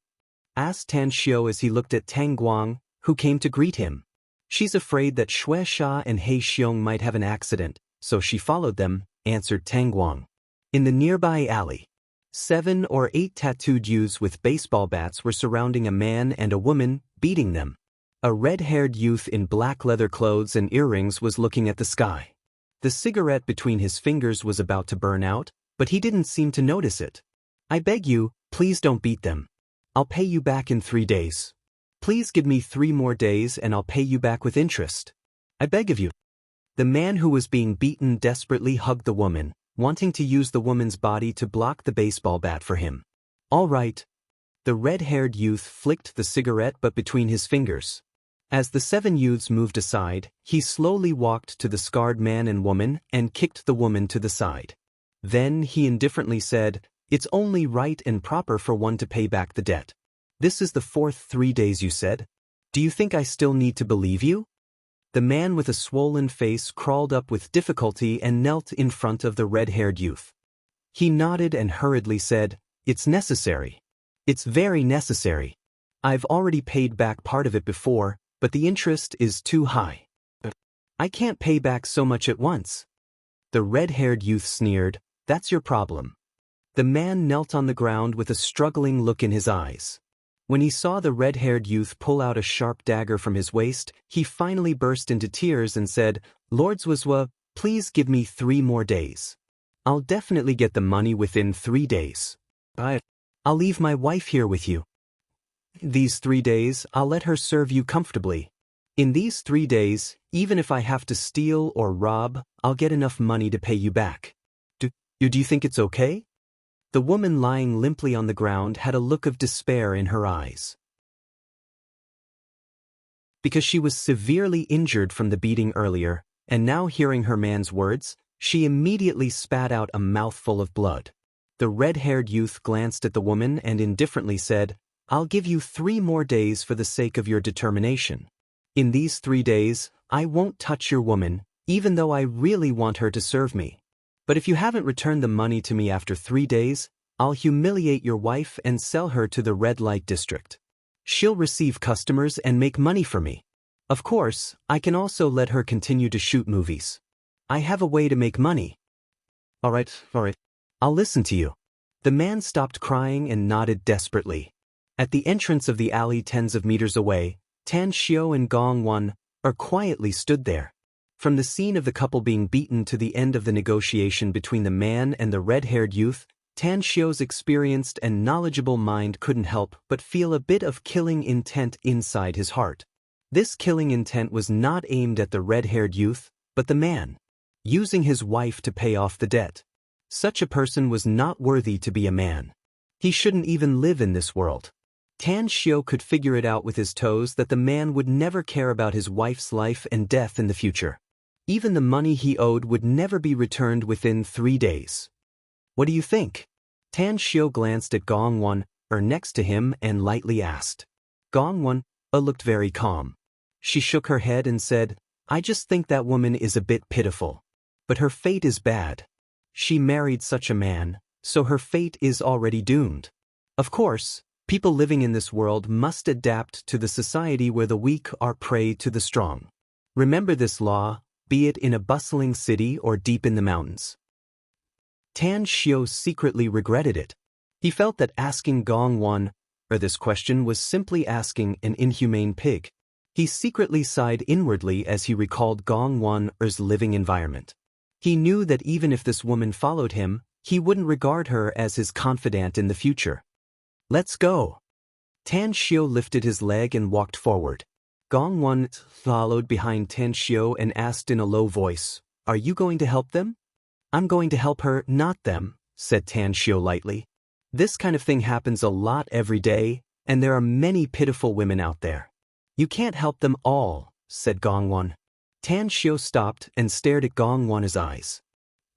Asked Tan Shio as he looked at Tang Guang, who came to greet him. She's afraid that Xue Sha and He Xiong might have an accident, so she followed them, answered Tang Guang. In the nearby alley, 7 or 8 tattooed youths with baseball bats were surrounding a man and a woman, beating them. A red-haired youth in black leather clothes and earrings was looking at the sky. The cigarette between his fingers was about to burn out, but he didn't seem to notice it. I beg you, please don't beat them. I'll pay you back in 3 days. Please give me 3 more days and I'll pay you back with interest. I beg of you. The man who was being beaten desperately hugged the woman, wanting to use the woman's body to block the baseball bat for him. All right. The red-haired youth flicked the cigarette but between his fingers. As the 7 youths moved aside, he slowly walked to the scarred man and woman and kicked the woman to the side. Then he indifferently said, It's only right and proper for one to pay back the debt. This is the 4th 3 days you said? Do you think I still need to believe you? The man with a swollen face crawled up with difficulty and knelt in front of the red-haired youth. He nodded and hurriedly said, It's necessary. It's very necessary. I've already paid back part of it before, but the interest is too high. I can't pay back so much at once. The red-haired youth sneered, That's your problem. The man knelt on the ground with a struggling look in his eyes. When he saw the red-haired youth pull out a sharp dagger from his waist, he finally burst into tears and said, Lord Zwazwa, please give me 3 more days. I'll definitely get the money within 3 days. I'll leave my wife here with you. These 3 days, I'll let her serve you comfortably. In these 3 days, even if I have to steal or rob, I'll get enough money to pay you back. Do you think it's okay? The woman lying limply on the ground had a look of despair in her eyes. Because she was severely injured from the beating earlier, and now hearing her man's words, she immediately spat out a mouthful of blood. The red-haired youth glanced at the woman and indifferently said, "I'll give you 3 more days for the sake of your determination. In these 3 days, I won't touch your woman, even though I really want her to serve me. But if you haven't returned the money to me after 3 days, I'll humiliate your wife and sell her to the red light district. She'll receive customers and make money for me. Of course, I can also let her continue to shoot movies. I have a way to make money." All right. I'll listen to you." The man stopped crying and nodded desperately. At the entrance of the alley tens of meters away, Tan Xiao and Gong Wan quietly stood there. From the scene of the couple being beaten to the end of the negotiation between the man and the red-haired youth, Tan Xiao's experienced and knowledgeable mind couldn't help but feel a bit of killing intent inside his heart. This killing intent was not aimed at the red-haired youth, but the man, using his wife to pay off the debt. Such a person was not worthy to be a man. He shouldn't even live in this world. Tan Xiao could figure it out with his toes that the man would never care about his wife's life and death in the future. Even the money he owed would never be returned within 3 days. "What do you think?" Tan Xiao glanced at Gong Wan, next to him, and lightly asked. Gong Wan looked very calm. She shook her head and said, "I just think that woman is a bit pitiful. But her fate is bad. She married such a man, so her fate is already doomed. Of course, people living in this world must adapt to the society where the weak are prey to the strong. Remember this law, be it in a bustling city or deep in the mountains." Tan Xiao secretly regretted it. He felt that asking Gong Wan this question was simply asking an inhumane pig. He secretly sighed inwardly as he recalled Gong Wan's living environment. He knew that even if this woman followed him, he wouldn't regard her as his confidant in the future. "Let's go." Tan Xiao lifted his leg and walked forward. Gong Wan followed behind Tan Xiao and asked in a low voice, "Are you going to help them?" "I'm going to help her, not them," said Tan Xiao lightly. "This kind of thing happens a lot every day, and there are many pitiful women out there." "You can't help them all," said Gong Wan. Tan Xiao stopped and stared at Gong Wan's eyes.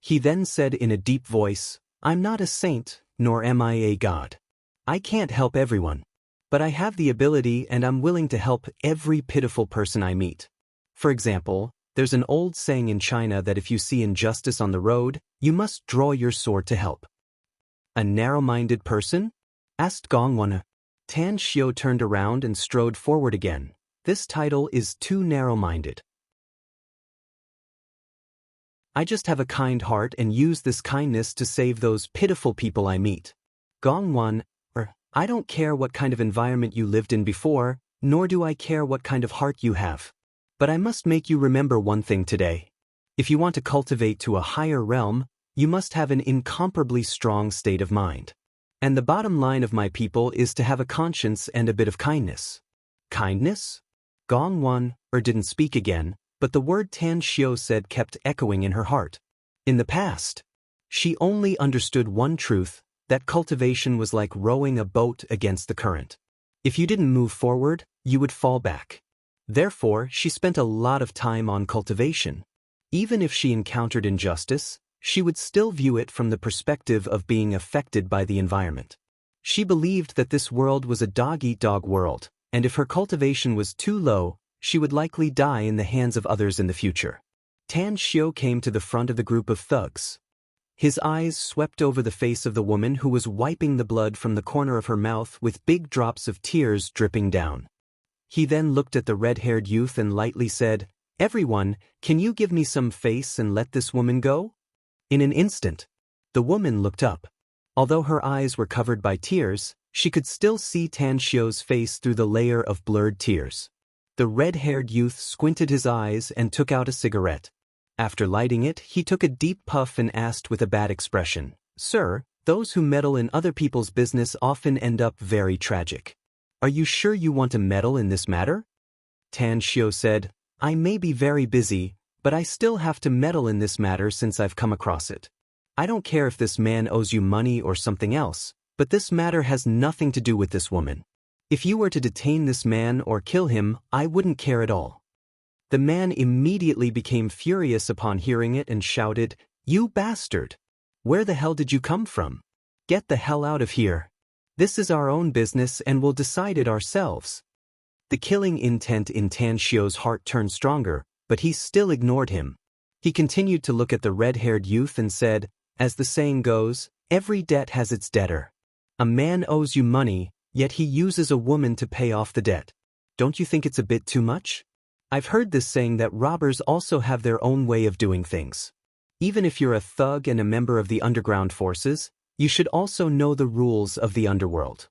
He then said in a deep voice, "I'm not a saint, nor am I a god. I can't help everyone. But I have the ability and I'm willing to help every pitiful person I meet. For example, there's an old saying in China that if you see injustice on the road, you must draw your sword to help." "A narrow-minded person?" asked Gong Wan. Tan Xiao turned around and strode forward again. "This title is too narrow-minded. I just have a kind heart and use this kindness to save those pitiful people I meet." Gong Wan, I don't care what kind of environment you lived in before, nor do I care what kind of heart you have. But I must make you remember one thing today. If you want to cultivate to a higher realm, you must have an incomparably strong state of mind. And the bottom line of my people is to have a conscience and a bit of kindness. Kindness? Gong Wan didn't speak again, but the word Tan Xiao said kept echoing in her heart. In the past, she only understood one truth, that cultivation was like rowing a boat against the current. If you didn't move forward, you would fall back. Therefore, she spent a lot of time on cultivation. Even if she encountered injustice, she would still view it from the perspective of being affected by the environment. She believed that this world was a dog-eat-dog world, and if her cultivation was too low, she would likely die in the hands of others in the future. Tan Xiao came to the front of the group of thugs. His eyes swept over the face of the woman who was wiping the blood from the corner of her mouth with big drops of tears dripping down. He then looked at the red-haired youth and lightly said, "Everyone, can you give me some face and let this woman go?" In an instant, the woman looked up. Although her eyes were covered by tears, she could still see Tan Xiao's face through the layer of blurred tears. The red-haired youth squinted his eyes and took out a cigarette. After lighting it, he took a deep puff and asked with a bad expression, "Sir, those who meddle in other people's business often end up very tragic. Are you sure you want to meddle in this matter?" Tan Xiao said, "I may be very busy, but I still have to meddle in this matter since I've come across it. I don't care if this man owes you money or something else, but this matter has nothing to do with this woman. If you were to detain this man or kill him, I wouldn't care at all." The man immediately became furious upon hearing it and shouted, "You bastard! Where the hell did you come from? Get the hell out of here. This is our own business and we'll decide it ourselves." The killing intent in Tan Xiu's heart turned stronger, but he still ignored him. He continued to look at the red-haired youth and said, "As the saying goes, every debt has its debtor. A man owes you money, yet he uses a woman to pay off the debt. Don't you think it's a bit too much? I've heard this saying that robbers also have their own way of doing things. Even if you're a thug and a member of the underground forces, you should also know the rules of the underworld."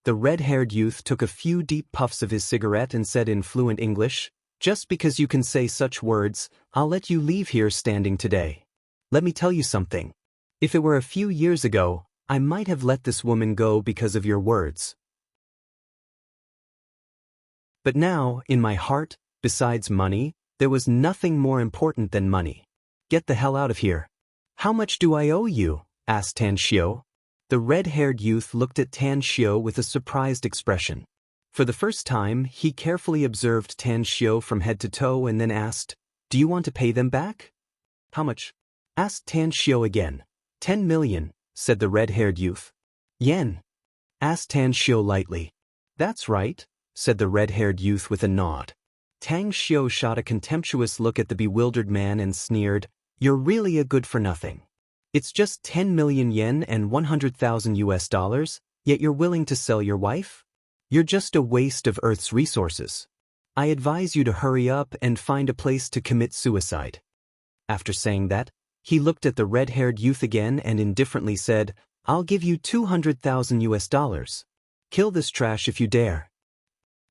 The red-haired youth took a few deep puffs of his cigarette and said in fluent English, "Just because you can say such words, I'll let you leave here standing today. Let me tell you something. If it were a few years ago, I might have let this woman go because of your words. But now, in my heart, besides money, there was nothing more important than money. Get the hell out of here." "How much do I owe you?" asked Tan Xiu. The red-haired youth looked at Tan Xiu with a surprised expression. For the first time, he carefully observed Tan Xiu from head to toe and then asked, "Do you want to pay them back?" "How much?" asked Tan Xiu again. 10 million, said the red-haired youth. "Yen?" asked Tan Xiu lightly. "That's right," said the red-haired youth with a nod. Tang Xiu shot a contemptuous look at the bewildered man and sneered, "You're really a good-for-nothing. It's just 10 million yen and 100,000 US dollars, yet you're willing to sell your wife? You're just a waste of Earth's resources. I advise you to hurry up and find a place to commit suicide." After saying that, he looked at the red-haired youth again and indifferently said, "I'll give you 200,000 US dollars. Kill this trash if you dare."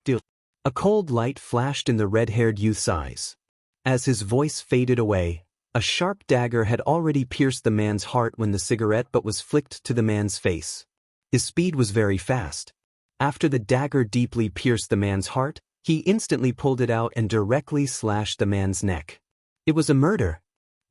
Deal. A cold light flashed in the red-haired youth's eyes. As his voice faded away, a sharp dagger had already pierced the man's heart when the cigarette butt was flicked to the man's face. His speed was very fast. After the dagger deeply pierced the man's heart, he instantly pulled it out and directly slashed the man's neck. It was a murder.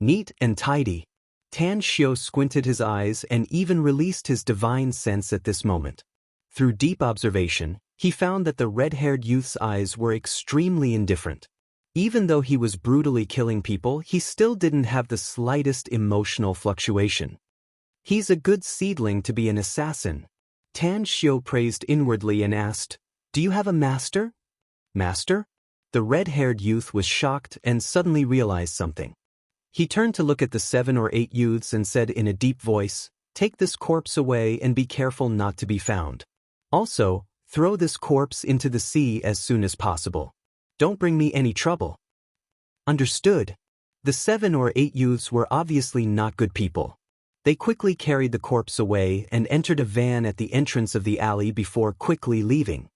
Neat and tidy. Tan Xiu squinted his eyes and even released his divine sense at this moment. Through deep observation, he found that the red-haired youth's eyes were extremely indifferent. Even though he was brutally killing people, he still didn't have the slightest emotional fluctuation. "He's a good seedling to be an assassin." Tan Xiu praised inwardly and asked, "Do you have a master?" "Master?" The red-haired youth was shocked and suddenly realized something. He turned to look at the 7 or 8 youths and said in a deep voice, "Take this corpse away and be careful not to be found. Also, throw this corpse into the sea as soon as possible. Don't bring me any trouble." "Understood." The 7 or 8 youths were obviously not good people. They quickly carried the corpse away and entered a van at the entrance of the alley before quickly leaving.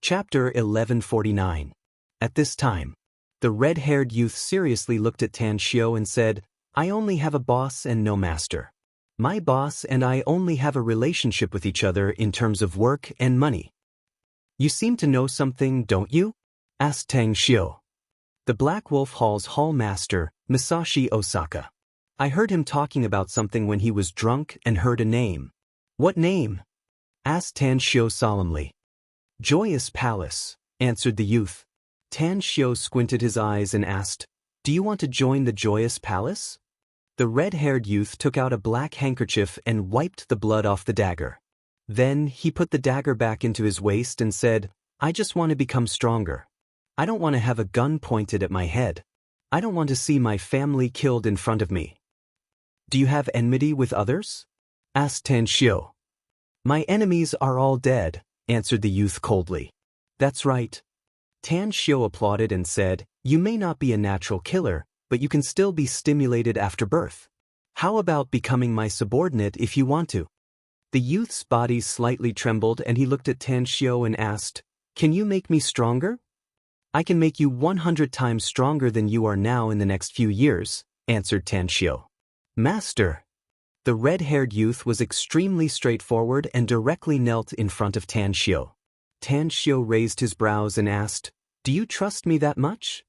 Chapter 1149. At this time, the red-haired youth seriously looked at Tan Xiu and said, "I only have a boss and no master. My boss and I only have a relationship with each other in terms of work and money." "You seem to know something, don't you?" asked Tang Xiu. "The Black Wolf Hall's hall master, Masashi Osaka. I heard him talking about something when he was drunk and heard a name." "What name?" asked Tan Xiu solemnly. "Joyous Palace," answered the youth. Tan Xiu squinted his eyes and asked, "Do you want to join the Joyous Palace?" The red-haired youth took out a black handkerchief and wiped the blood off the dagger. Then he put the dagger back into his waist and said, "I just want to become stronger. I don't want to have a gun pointed at my head. I don't want to see my family killed in front of me." "Do you have enmity with others?" asked Tan Xiu. "My enemies are all dead," answered the youth coldly. "That's right." Tan Xiu applauded and said, "You may not be a natural killer, but you can still be stimulated after birth. How about becoming my subordinate if you want to?" The youth's body slightly trembled and he looked at Tan Xiu and asked, "Can you make me stronger?" "I can make you 100 times stronger than you are now in the next few years," answered Tan Xiu. "Master." The red-haired youth was extremely straightforward and directly knelt in front of Tan Xiu. Tan Xiu raised his brows and asked, "Do you trust me that much?"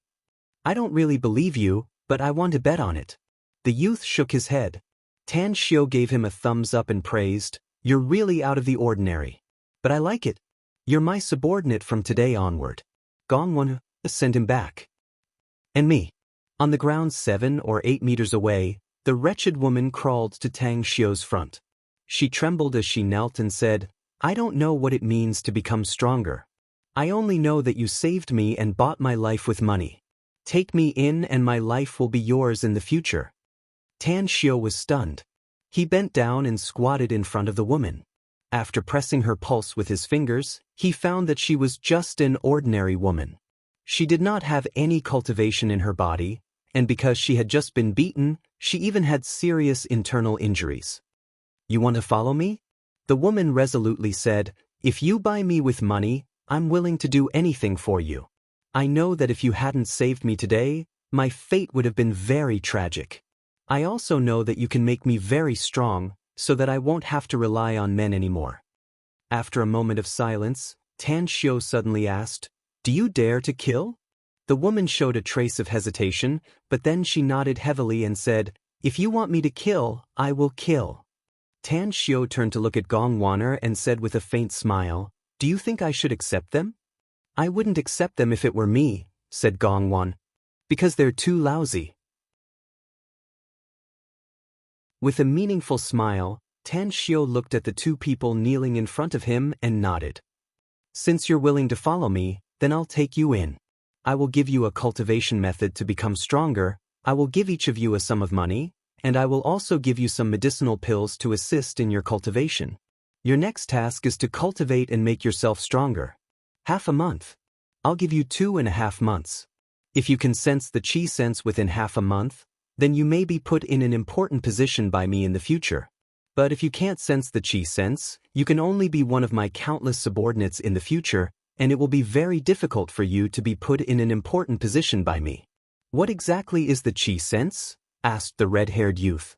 "I don't really believe you, but I want to bet on it." The youth shook his head. Tan Xiu gave him a thumbs up and praised, "You're really out of the ordinary. But I like it. You're my subordinate from today onward. Gongwon, send him back. And me. On the ground 7 or 8 meters away, the wretched woman crawled to Tang Xiu's front. She trembled as she knelt and said, I don't know what it means to become stronger. I only know that you saved me and bought my life with money. Take me in and my life will be yours in the future. Tan Xiu was stunned. He bent down and squatted in front of the woman. After pressing her pulse with his fingers, he found that she was just an ordinary woman. She did not have any cultivation in her body, and because she had just been beaten, she even had serious internal injuries. You want to follow me? The woman resolutely said, If you buy me with money, I'm willing to do anything for you. I know that if you hadn't saved me today, my fate would have been very tragic. I also know that you can make me very strong, so that I won't have to rely on men anymore. After a moment of silence, Tan Xiu suddenly asked, Do you dare to kill? The woman showed a trace of hesitation, but then she nodded heavily and said, If you want me to kill, I will kill. Tan Xiu turned to look at Gongwon and said with a faint smile, Do you think I should accept them? I wouldn't accept them if it were me, said Gongwon. Because they're too lousy. With a meaningful smile, Tan Xiu looked at the two people kneeling in front of him and nodded. Since you're willing to follow me, then I'll take you in. I will give you a cultivation method to become stronger, I will give each of you a sum of money, and I will also give you some medicinal pills to assist in your cultivation. Your next task is to cultivate and make yourself stronger. Half a month. I'll give you 2.5 months. If you can sense the qi sense within half a month, then you may be put in an important position by me in the future. But if you can't sense the qi sense, you can only be one of my countless subordinates in the future, and it will be very difficult for you to be put in an important position by me. What exactly is the qi sense? Asked the red-haired youth.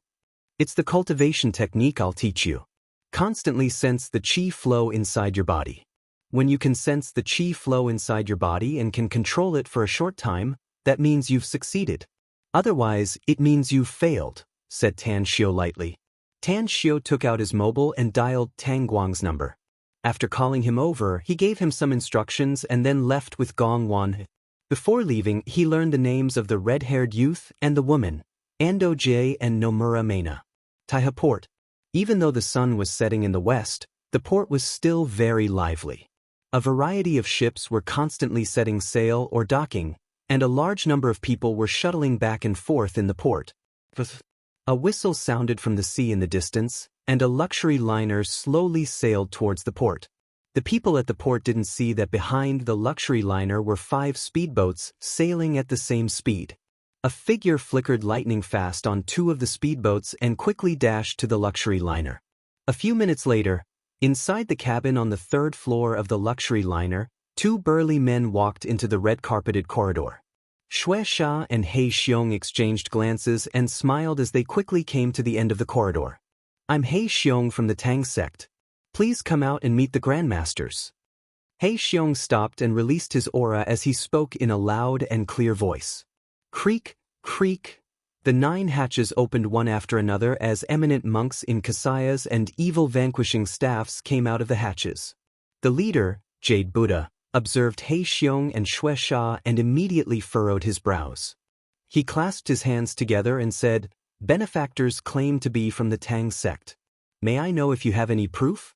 It's the cultivation technique I'll teach you. Constantly sense the qi flow inside your body. When you can sense the qi flow inside your body and can control it for a short time, that means you've succeeded. Otherwise, it means you've failed, said Tan Xiu lightly. Tan Xiu took out his mobile and dialed Tang Guang's number. After calling him over, he gave him some instructions and then left with Gongwon. Before leaving, he learned the names of the red-haired youth and the woman, Ando Jie and Nomura Mena. Taiha Port. Even though the sun was setting in the west, the port was still very lively. A variety of ships were constantly setting sail or docking, and a large number of people were shuttling back and forth in the port. A whistle sounded from the sea in the distance, and a luxury liner slowly sailed towards the port. The people at the port didn't see that behind the luxury liner were 5 speedboats sailing at the same speed. A figure flickered lightning fast on 2 of the speedboats and quickly dashed to the luxury liner. A few minutes later, inside the cabin on the 3rd floor of the luxury liner, 2 burly men walked into the red-carpeted corridor. Xue Xia and He Xiong exchanged glances and smiled as they quickly came to the end of the corridor. I'm He Xiong from the Tang sect. Please come out and meet the grandmasters. He Xiong stopped and released his aura as he spoke in a loud and clear voice. Creak, creak. The 9 hatches opened one after another as eminent monks in kasayas and evil-vanquishing staffs came out of the hatches. The leader, Jade Buddha, observed He Xiong and Xue Xia and immediately furrowed his brows. He clasped his hands together and said, Benefactors claim to be from the Tang sect. May I know if you have any proof?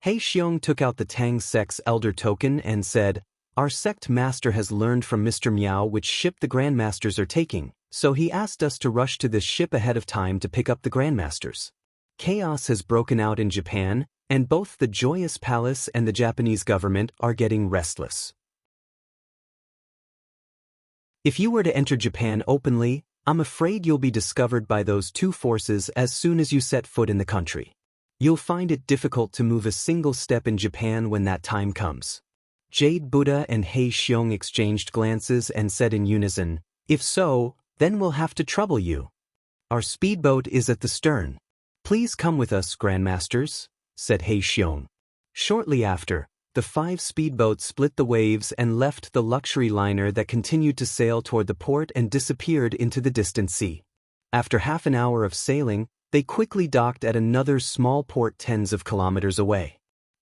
He Xiong took out the Tang sect's elder token and said, Our sect master has learned from Mr. Miao which ship the grandmasters are taking, so he asked us to rush to this ship ahead of time to pick up the grandmasters. Chaos has broken out in Japan, and both the Joyous Palace and the Japanese government are getting restless. If you were to enter Japan openly, I'm afraid you'll be discovered by those 2 forces as soon as you set foot in the country. You'll find it difficult to move a single step in Japan when that time comes. Jade Buddha and He Xiong exchanged glances and said in unison, If so, then we'll have to trouble you. Our speedboat is at the stern. Please come with us, grandmasters, said He Xiong. Shortly after, the 5 speedboats split the waves and left the luxury liner that continued to sail toward the port and disappeared into the distant sea. After half an hour of sailing, they quickly docked at another small port tens of kilometers away.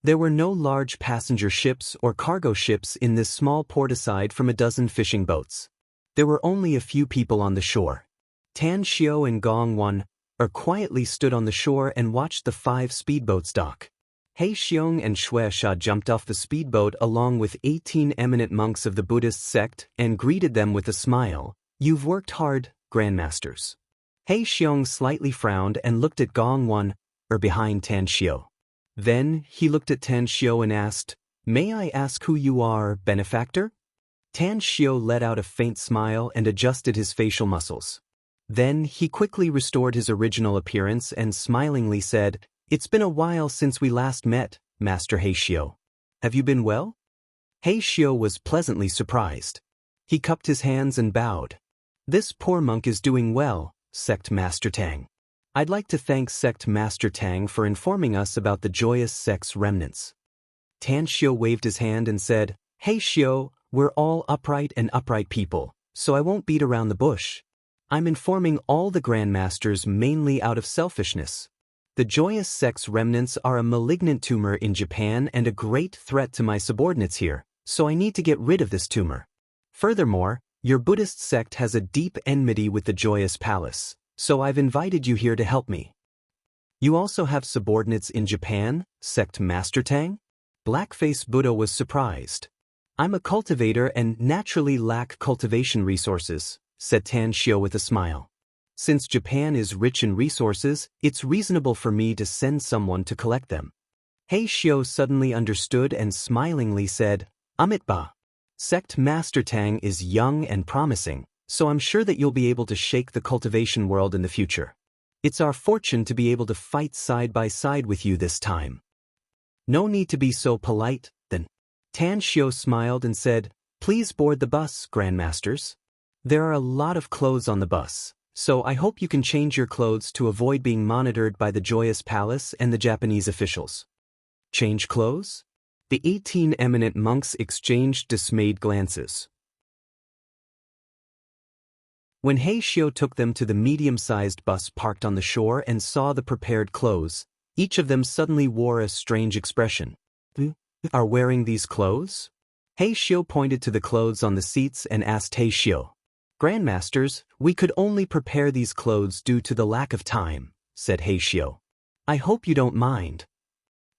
There were no large passenger ships or cargo ships in this small port aside from a dozen fishing boats. There were only a few people on the shore. Tan Xiao and Gong Wan quietly stood on the shore and watched the 5 speedboats dock. He Xiong and Xue Sha jumped off the speedboat along with 18 eminent monks of the Buddhist sect and greeted them with a smile. "You've worked hard, Grandmasters." He Xiong slightly frowned and looked at Gong Wan behind Tan Xiao. Then he looked at Tan Xiao and asked, "May I ask who you are, benefactor?" Tan Xiao let out a faint smile and adjusted his facial muscles. Then he quickly restored his original appearance and smilingly said, "It's been a while since we last met, Master He Xiao. Have you been well?" He Xiao was pleasantly surprised. He cupped his hands and bowed. "This poor monk is doing well, Sect Master Tang. I'd like to thank Sect Master Tang for informing us about the joyous sect's remnants." Tan Xiao waved his hand and said, "He Xiao, we're all upright people, so I won't beat around the bush. I'm informing all the Grandmasters mainly out of selfishness. The joyous sect's remnants are a malignant tumor in Japan and a great threat to my subordinates here, so I need to get rid of this tumor. Furthermore, your Buddhist sect has a deep enmity with the joyous palace, so I've invited you here to help me." "You also have subordinates in Japan, Sect Master Tang?" Blackface Buddha was surprised. "I'm a cultivator and naturally lack cultivation resources," said Tan Xiao with a smile. "Since Japan is rich in resources, it's reasonable for me to send someone to collect them." He Xiao suddenly understood and smilingly said, "Amitabha. Sect Master Tang is young and promising, so I'm sure that you'll be able to shake the cultivation world in the future. It's our fortune to be able to fight side by side with you this time." "No need to be so polite, then." Tan Xiao smiled and said, "Please board the bus, Grandmasters. There are a lot of clothes on the bus, so I hope you can change your clothes to avoid being monitored by the Joyous Palace and the Japanese officials." "Change clothes?" The 18 eminent monks exchanged dismayed glances. When He Xiao took them to the medium-sized bus parked on the shore and saw the prepared clothes, each of them suddenly wore a strange expression. "Are wearing these clothes?" He Xiao pointed to the clothes on the seats and asked He Xiao. "Grandmasters, we could only prepare these clothes due to the lack of time," said He Xiao. "I hope you don't mind."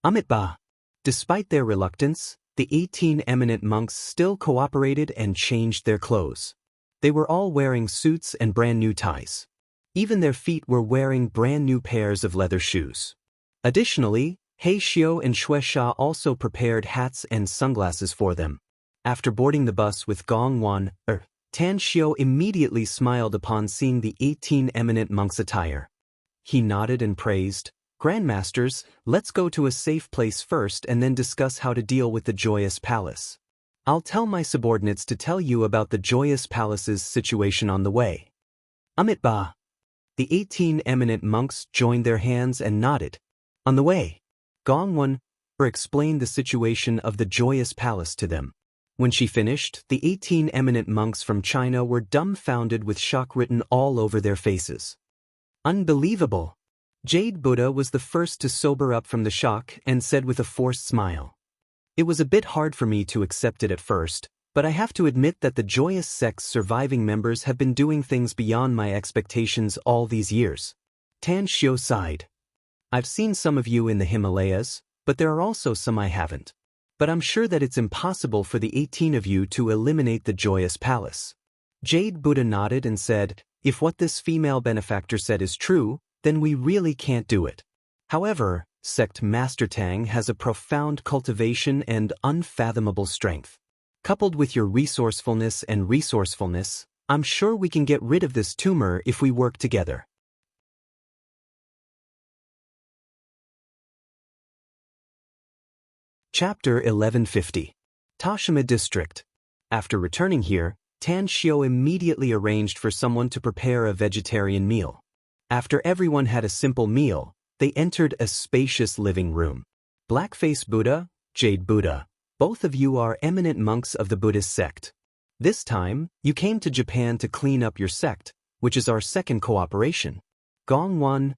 Amitabha. Despite their reluctance, the 18 eminent monks still cooperated and changed their clothes. They were all wearing suits and brand new ties. Even their feet were wearing brand new pairs of leather shoes. Additionally, He Xiao and Xue Sha also prepared hats and sunglasses for them. After boarding the bus with Gong Wan, Tan Xiao immediately smiled upon seeing the 18 eminent monks' attire. He nodded and praised, "Grandmasters, let's go to a safe place first and then discuss how to deal with the Joyous Palace. I'll tell my subordinates to tell you about the Joyous Palace's situation on the way." Amitabha. The 18 eminent monks joined their hands and nodded. On the way, Gong Wan explained the situation of the Joyous Palace to them. When she finished, the 18 eminent monks from China were dumbfounded with shock written all over their faces. "Unbelievable." Jade Buddha was the first to sober up from the shock and said with a forced smile, "It was a bit hard for me to accept it at first, but I have to admit that the Joyous Sect's surviving members have been doing things beyond my expectations all these years." Tan Xiao sighed. "I've seen some of you in the Himalayas, but there are also some I haven't. But I'm sure that it's impossible for the 18 of you to eliminate the Joyous Palace." Jade Buddha nodded and said, "If what this female benefactor said is true, then we really can't do it. However, Sect Master Tang has a profound cultivation and unfathomable strength. Coupled with your resourcefulness, I'm sure we can get rid of this tumor if we work together." Chapter 1150. Tashima District. After returning here, Tan Xiao immediately arranged for someone to prepare a vegetarian meal. After everyone had a simple meal, they entered a spacious living room. Blackface Buddha, Jade Buddha, both of you are eminent monks of the Buddhist sect. This time, you came to Japan to clean up your sect, which is our second cooperation. Gong Wan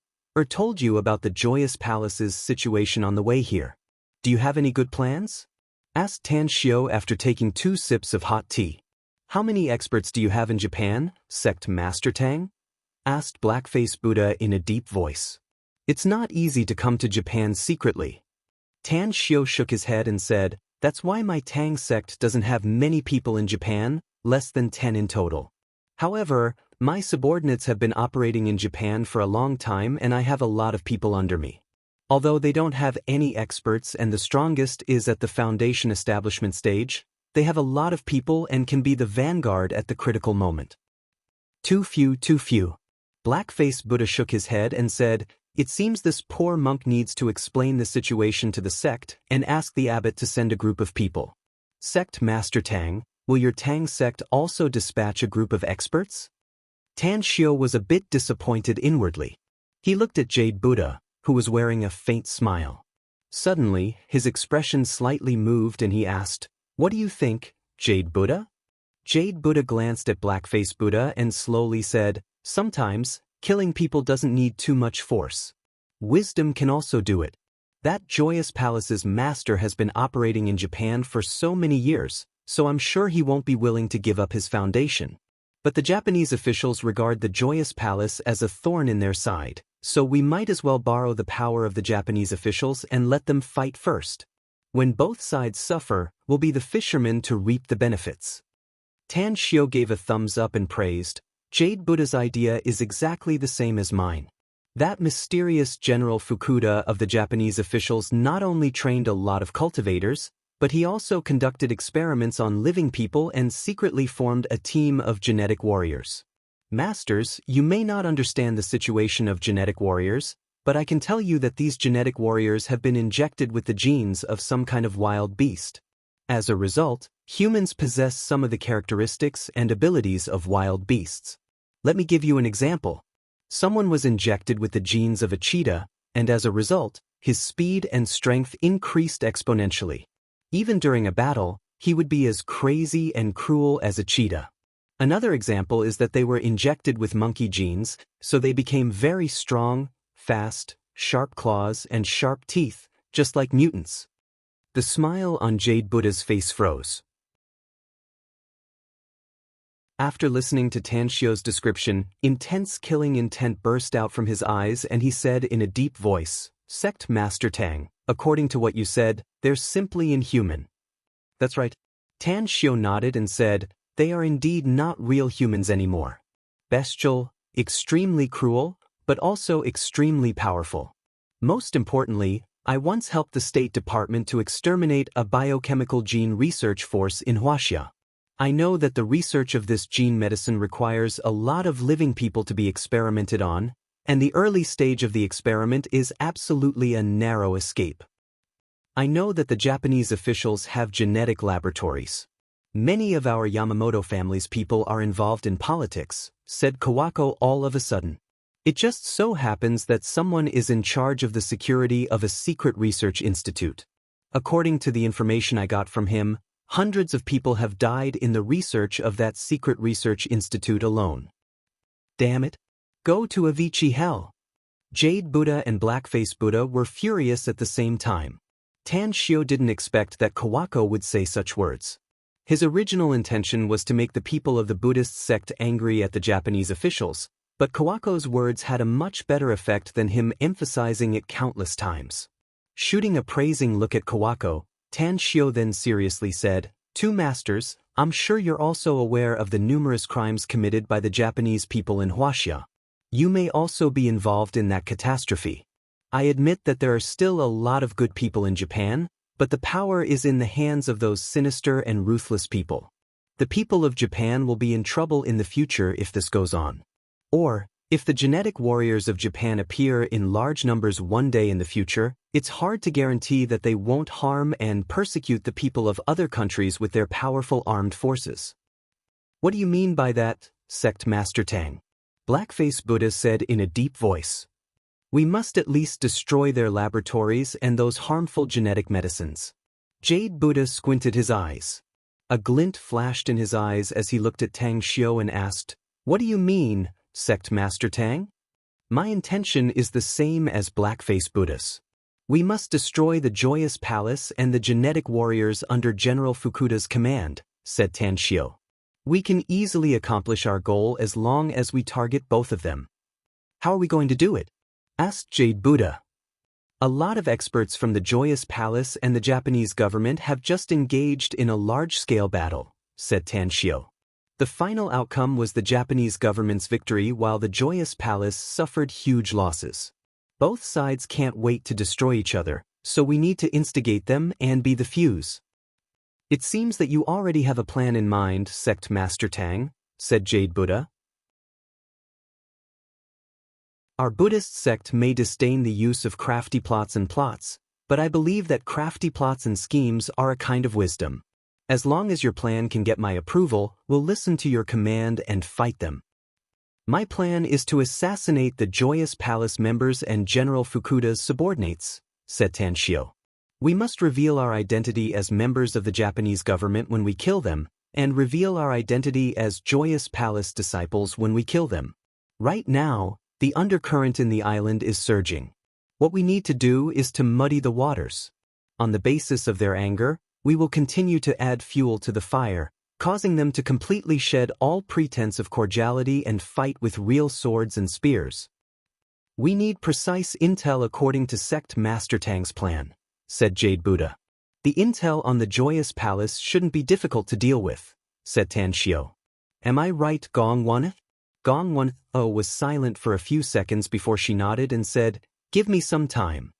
told you about the Joyous Palace's situation on the way here. Do you have any good plans? Asked Tan Shio after taking 2 sips of hot tea. How many experts do you have in Japan, Sect Master Tang? Asked Blackface Buddha in a deep voice. It's not easy to come to Japan secretly. Tan Shio shook his head and said, that's why my Tang sect doesn't have many people in Japan, less than 10 in total. However, my subordinates have been operating in Japan for a long time and I have a lot of people under me. Although they don't have any experts and the strongest is at the foundation establishment stage, they have a lot of people and can be the vanguard at the critical moment. Too few, too few. Blackface Buddha shook his head and said, it seems this poor monk needs to explain the situation to the sect and ask the abbot to send a group of people. Sect Master Tang, will your Tang sect also dispatch a group of experts? Tan Shio was a bit disappointed inwardly. He looked at Jade Buddha, who was wearing a faint smile. Suddenly, his expression slightly moved and he asked, what do you think, Jade Buddha? Jade Buddha glanced at Blackface Buddha and slowly said, sometimes, killing people doesn't need too much force. Wisdom can also do it. That Joyous Palace's master has been operating in Japan for so many years, so I'm sure he won't be willing to give up his foundation. But the Japanese officials regard the Joyous Palace as a thorn in their side, so we might as well borrow the power of the Japanese officials and let them fight first. When both sides suffer, we'll be the fishermen to reap the benefits. Tan Shio gave a thumbs up and praised, Jade Buddha's idea is exactly the same as mine. That mysterious General Fukuda of the Japanese officials not only trained a lot of cultivators, but he also conducted experiments on living people and secretly formed a team of genetic warriors. Masters, you may not understand the situation of genetic warriors, but I can tell you that these genetic warriors have been injected with the genes of some kind of wild beast. As a result, humans possess some of the characteristics and abilities of wild beasts. Let me give you an example. Someone was injected with the genes of a cheetah, and as a result, his speed and strength increased exponentially. Even during a battle, he would be as crazy and cruel as a cheetah. Another example is that they were injected with monkey genes, so they became very strong, fast, sharp claws and sharp teeth, just like mutants. The smile on Jade Buddha's face froze. After listening to Tan Shio's description, intense killing intent burst out from his eyes and he said in a deep voice, Sect Master Tang, according to what you said, they're simply inhuman. That's right. Tan Shio nodded and said, they are indeed not real humans anymore. Bestial, extremely cruel, but also extremely powerful. Most importantly, I once helped the State Department to exterminate a biochemical gene research force in Huaxia. I know that the research of this gene medicine requires a lot of living people to be experimented on, and the early stage of the experiment is absolutely a narrow escape. I know that the Japanese officials have genetic laboratories. Many of our Yamamoto family's people are involved in politics, said Kawako all of a sudden. It just so happens that someone is in charge of the security of a secret research institute. According to the information I got from him, hundreds of people have died in the research of that secret research institute alone. Damn it. Go to Avicii hell. Jade Buddha and Blackface Buddha were furious at the same time. Tan Shio didn't expect that Kawako would say such words. His original intention was to make the people of the Buddhist sect angry at the Japanese officials, but Kawako's words had a much better effect than him emphasizing it countless times. Shooting a praising look at Kawako, Tan Shio then seriously said, Two Masters, I'm sure you're also aware of the numerous crimes committed by the Japanese people in Huaxia. You may also be involved in that catastrophe. I admit that there are still a lot of good people in Japan, but the power is in the hands of those sinister and ruthless people. The people of Japan will be in trouble in the future if this goes on. Or, if the genetic warriors of Japan appear in large numbers one day in the future, it's hard to guarantee that they won't harm and persecute the people of other countries with their powerful armed forces. What do you mean by that, Sect Master Tang? Blackface Buddha said in a deep voice. We must at least destroy their laboratories and those harmful genetic medicines. Jade Buddha squinted his eyes. A glint flashed in his eyes as he looked at Tang Shio and asked, What do you mean, Sect Master Tang? My intention is the same as Blackface Buddha's. We must destroy the Joyous Palace and the genetic warriors under General Fukuda's command, said Tanshio. We can easily accomplish our goal as long as we target both of them. How are we going to do it? Asked Jade Buddha. A lot of experts from the Joyous Palace and the Japanese government have just engaged in a large-scale battle, said Tanshio. The final outcome was the Japanese government's victory while the Joyous Palace suffered huge losses. Both sides can't wait to destroy each other, so we need to instigate them and be the fuse. It seems that you already have a plan in mind, Sect Master Tang, said Jade Buddha. Our Buddhist sect may disdain the use of crafty plots and plots, but I believe that crafty plots and schemes are a kind of wisdom. As long as your plan can get my approval, we'll listen to your command and fight them. My plan is to assassinate the Joyous Palace members and General Fukuda's subordinates, said Tanshio. We must reveal our identity as members of the Japanese government when we kill them, and reveal our identity as Joyous Palace disciples when we kill them. Right now, the undercurrent in the island is surging. What we need to do is to muddy the waters. On the basis of their anger, we will continue to add fuel to the fire, causing them to completely shed all pretense of cordiality and fight with real swords and spears. We need precise intel according to Sect Master Tang's plan, said Jade Buddha. The intel on the Joyous Palace shouldn't be difficult to deal with, said Tanshio. Am I right, Gong Wan? Gong Wan was silent for a few seconds before she nodded and said, Give me some time.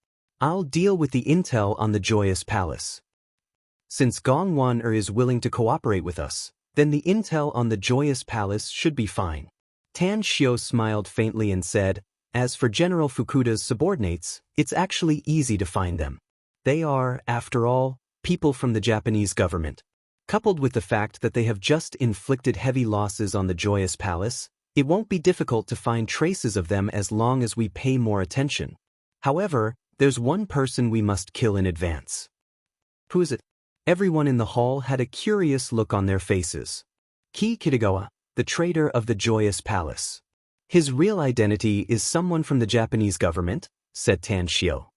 I'll deal with the intel on the Joyous Palace. Since Gong Wan is willing to cooperate with us, then the intel on the Joyous Palace should be fine. Tanshio smiled faintly and said, As for General Fukuda's subordinates, it's actually easy to find them. They are, after all, people from the Japanese government. Coupled with the fact that they have just inflicted heavy losses on the Joyous Palace, it won't be difficult to find traces of them as long as we pay more attention. However, there's one person we must kill in advance. Who is it? Everyone in the hall had a curious look on their faces. Ki Kitagawa, the traitor of the Joyous Palace. His real identity is someone from the Japanese government, said Tanshio.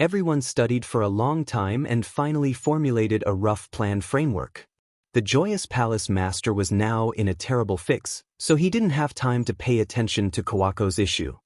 Everyone studied for a long time and finally formulated a rough plan framework. The Joyous Palace master was now in a terrible fix, so he didn't have time to pay attention to Kawako's issue.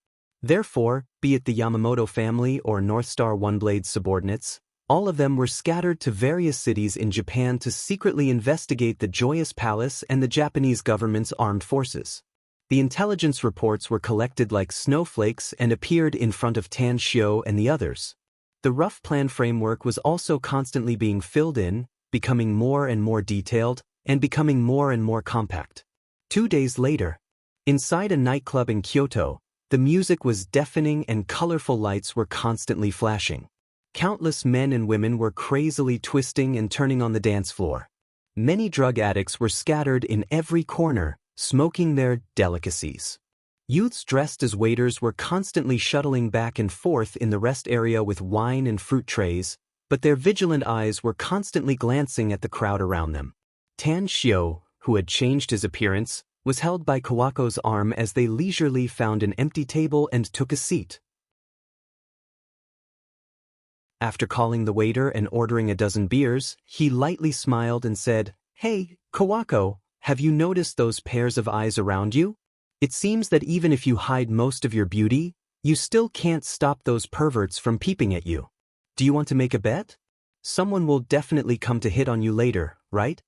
Therefore, be it the Yamamoto family or North Star Oneblade's subordinates, all of them were scattered to various cities in Japan to secretly investigate the Joyous Palace and the Japanese government's armed forces. The intelligence reports were collected like snowflakes and appeared in front of Tanshio and the others. The rough plan framework was also constantly being filled in, becoming more and more detailed, and becoming more and more compact. 2 days later, inside a nightclub in Kyoto, the music was deafening and colorful lights were constantly flashing. Countless men and women were crazily twisting and turning on the dance floor. Many drug addicts were scattered in every corner, smoking their delicacies. Youths dressed as waiters were constantly shuttling back and forth in the rest area with wine and fruit trays, but their vigilant eyes were constantly glancing at the crowd around them. Tanshio, who had changed his appearance, was held by Kawako's arm as they leisurely found an empty table and took a seat. After calling the waiter and ordering a dozen beers, he lightly smiled and said, Hey, Kawako, have you noticed those pairs of eyes around you? It seems that even if you hide most of your beauty, you still can't stop those perverts from peeping at you. Do you want to make a bet? Someone will definitely come to hit on you later, right?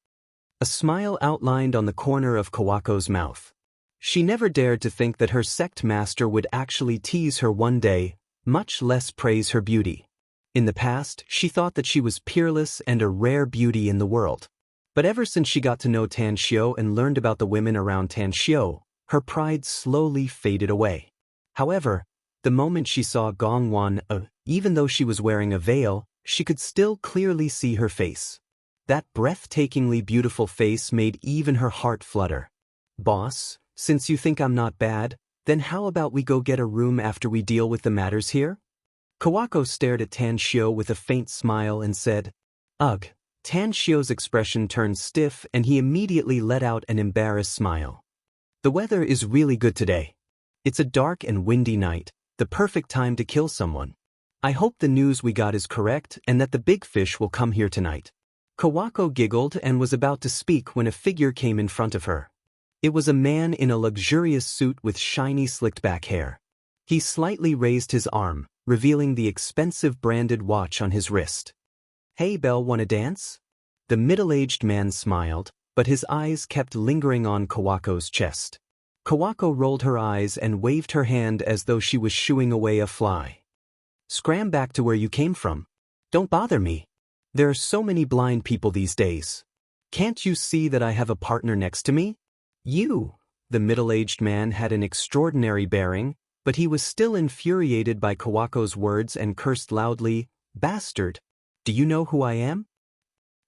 A smile outlined on the corner of Kawako's mouth. She never dared to think that her sect master would actually tease her one day, much less praise her beauty. In the past, she thought that she was peerless and a rare beauty in the world. But ever since she got to know Tanshio and learned about the women around Tanshio, her pride slowly faded away. However, the moment she saw Gong Wan, even though she was wearing a veil, she could still clearly see her face. That breathtakingly beautiful face made even her heart flutter. Boss, since you think I'm not bad, then how about we go get a room after we deal with the matters here? Kawako stared at Tanshio with a faint smile and said, Ugh. Tanshio's expression turned stiff and he immediately let out an embarrassed smile. The weather is really good today. It's a dark and windy night, the perfect time to kill someone. I hope the news we got is correct and that the big fish will come here tonight. Kawako giggled and was about to speak when a figure came in front of her. It was a man in a luxurious suit with shiny slicked-back hair. He slightly raised his arm, revealing the expensive branded watch on his wrist. "Hey Belle, wanna dance?" The middle-aged man smiled, but his eyes kept lingering on Kawako's chest. Kawako rolled her eyes and waved her hand as though she was shooing away a fly. "Scram back to where you came from. Don't bother me. There are so many blind people these days. Can't you see that I have a partner next to me?" "You!" The middle-aged man had an extraordinary bearing, but he was still infuriated by Kawako's words and cursed loudly, "Bastard! Do you know who I am?"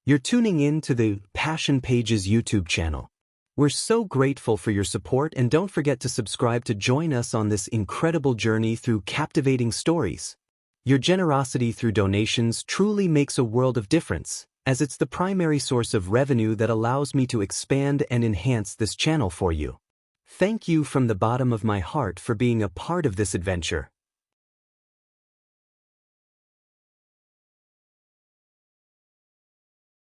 You're tuning in to the Passion Pages YouTube channel. We're so grateful for your support, and don't forget to subscribe to join us on this incredible journey through captivating stories. Your generosity through donations truly makes a world of difference, as it's the primary source of revenue that allows me to expand and enhance this channel for you. Thank you from the bottom of my heart for being a part of this adventure.